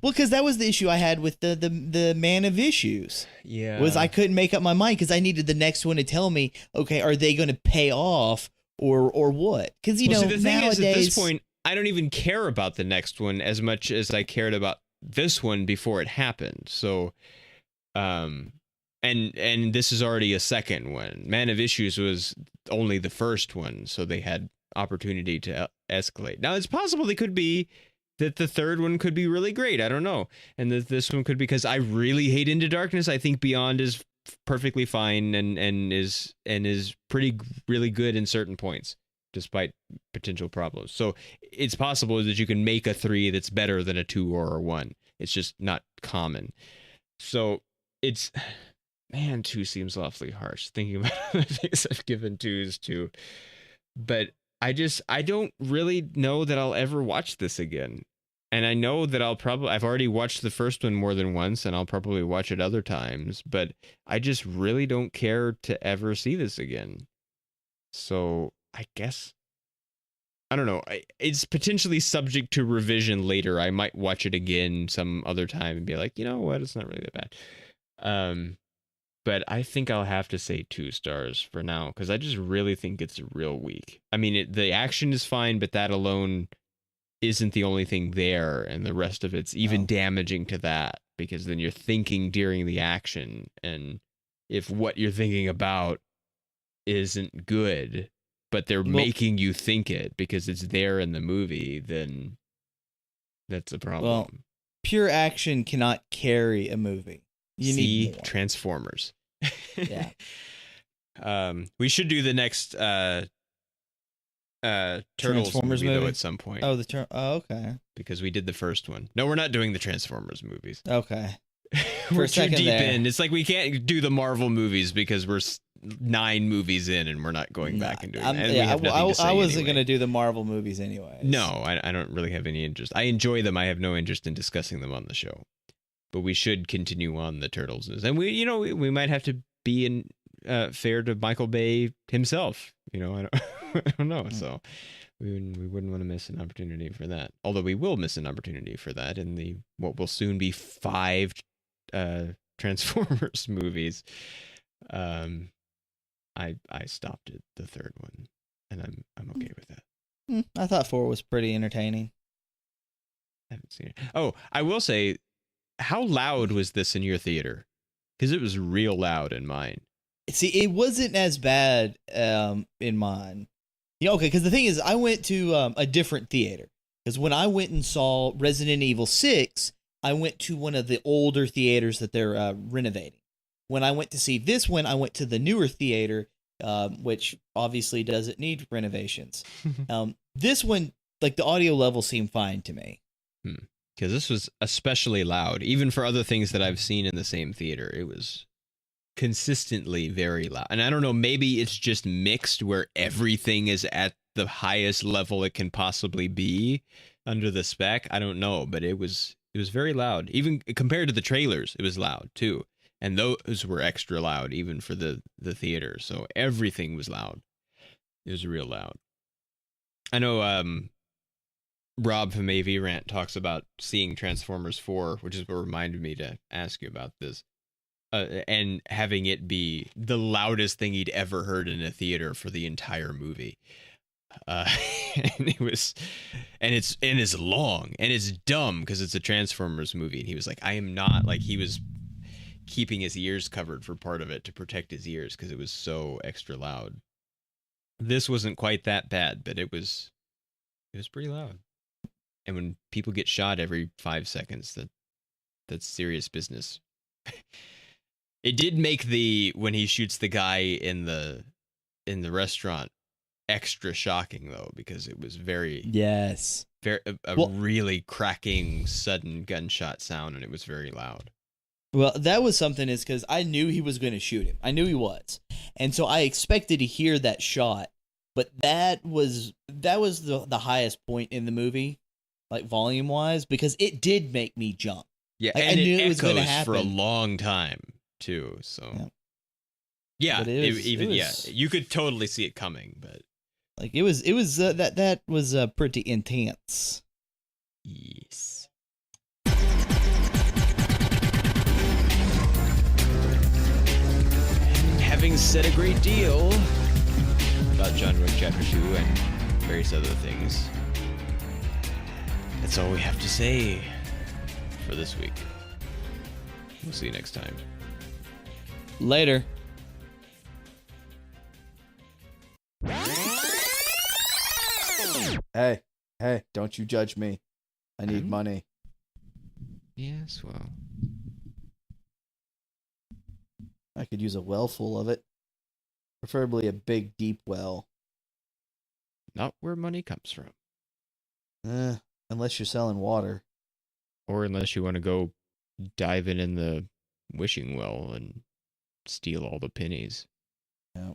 Well, because that was the issue I had with the Man of Issues. Yeah. Was I couldn't make up my mind because I needed the next one to tell me, okay, are they going to pay off or what? Because, you know, see, the thing nowadays... is, at this point, I don't even care about the next one as much as I cared about this one before it happened. So, and this is already a second one. Man of Issues was only the first one, so they had opportunity to escalate. Now, it's possible they could be that the third one could be really great. I don't know. And that this one could, because I really hate Into Darkness. I think Beyond is perfectly fine and is pretty really good in certain points, despite potential problems. So it's possible that you can make a 3 that's better than a 2 or a 1. It's just not common. So it's, man, 2 seems awfully harsh thinking about the things I've given 2s to. But I don't really know that I'll ever watch this again. And I know that I've already watched the first one more than once, and I'll probably watch it other times, but I just really don't care to ever see this again. So I guess, I don't know. It's potentially subject to revision later. I might watch it again some other time and be like, you know what? It's not really that bad. But I think I'll have to say 2 stars for now, because I just really think it's real weak. I mean, the action is fine, but that alone isn't the only thing there, and the rest of it's even damaging to that, because then you're thinking during the action, and if what you're thinking about isn't good, but they're making you think it because it's there in the movie, then that's a problem. Well, pure action cannot carry a movie. You need more. Transformers. Yeah. We should do the next Turtles movie though at some point. Oh, okay. Because we did the first one. No, we're not doing the Transformers movies. Okay. We're too deep in. It's like we can't do the Marvel movies because we're 9 movies in and we're not going back and doing it. Yeah, I wasn't going to do the Marvel movies anyway. No, I don't really have any interest. I enjoy them. I have no interest in discussing them on the show. But we should continue on the Turtles news. And we might have to be in fair to Michael Bay himself. I don't know. So we wouldn't want to miss an opportunity for that. Although we will miss an opportunity for that in the what will soon be 5 Transformers movies. I stopped at the 3rd one, and I'm okay with that. I thought 4 was pretty entertaining. I haven't seen it. Oh, I will say, how loud was this in your theater? Because it was real loud in mine. See, it wasn't as bad in mine. Okay, because the thing is, I went to a different theater. Because when I went and saw Resident Evil 6, I went to one of the older theaters that they're renovating. When I went to see this one, I went to the newer theater, which obviously doesn't need renovations. This one, like, the audio level seemed fine to me. Because this was especially loud. Even for other things that I've seen in the same theater, it was consistently very loud. And I don't know, maybe it's just mixed where everything is at the highest level it can possibly be under the spec. I don't know, but it was very loud. Even compared to the trailers, it was loud too. And those were extra loud even for the theater. So everything was loud. It was real loud. I know Rob from AV Rant talks about seeing Transformers 4, which is what reminded me to ask you about this. And having it be the loudest thing he'd ever heard in a theater for the entire movie. And it's long and it's dumb because it's a Transformers movie. And he was like, I am not, like, he was keeping his ears covered for part of it to protect his ears because it was so extra loud. This wasn't quite that bad, but it was pretty loud. And when people get shot every 5 seconds, that's serious business. It did make when he shoots the guy in the restaurant extra shocking though, because it was very really cracking sudden gunshot sound, and it was very loud. Well, that was something, is because I knew he was going to shoot him. I knew he was, and so I expected to hear that shot. But that was the highest point in the movie, like volume wise, because it did make me jump. Yeah, like, and I knew it it was going to echoes happen for a long time too. So yeah, you could totally see it coming, but like it was that was pretty intense. Yes. having said a great deal about John Wick Chapter 2 and various other things, that's all we have to say for this week. We'll see you next time. Later. Hey, don't you judge me. I need money. Yes, well. I could use a well full of it. Preferably a big, deep well. Not where money comes from. Unless you're selling water. Or unless you want to go diving in the wishing well and steal all the pennies. Yeah.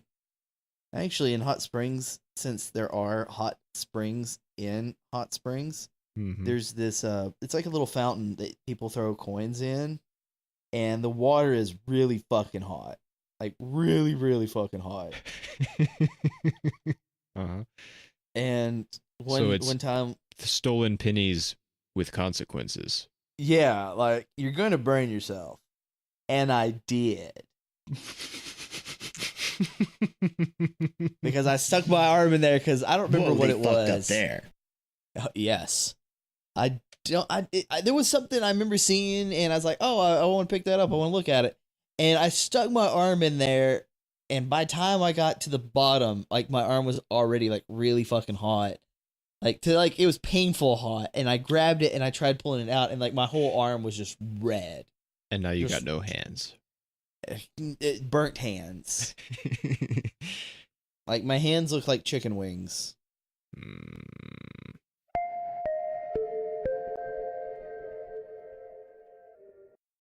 Actually, in hot springs, since there are hot springs in hot springs, there's this, it's like a little fountain that people throw coins in, and the water is really fucking hot. Like, really, really fucking hot. Uh-huh. And one time... stolen pennies with consequences. Yeah, like, you're going to burn yourself. And I did. Because I stuck my arm in there because I don't remember what it was. Up there. Yes. There was something I remember seeing, and I was like, oh, I want to pick that up. I want to look at it. And I stuck my arm in there, and by the time I got to the bottom, like, my arm was already, like, really fucking hot. It was painful hot, and I grabbed it, and I tried pulling it out, and, like, my whole arm was just red. And now you got no hands. Burnt hands. Like, my hands look like chicken wings.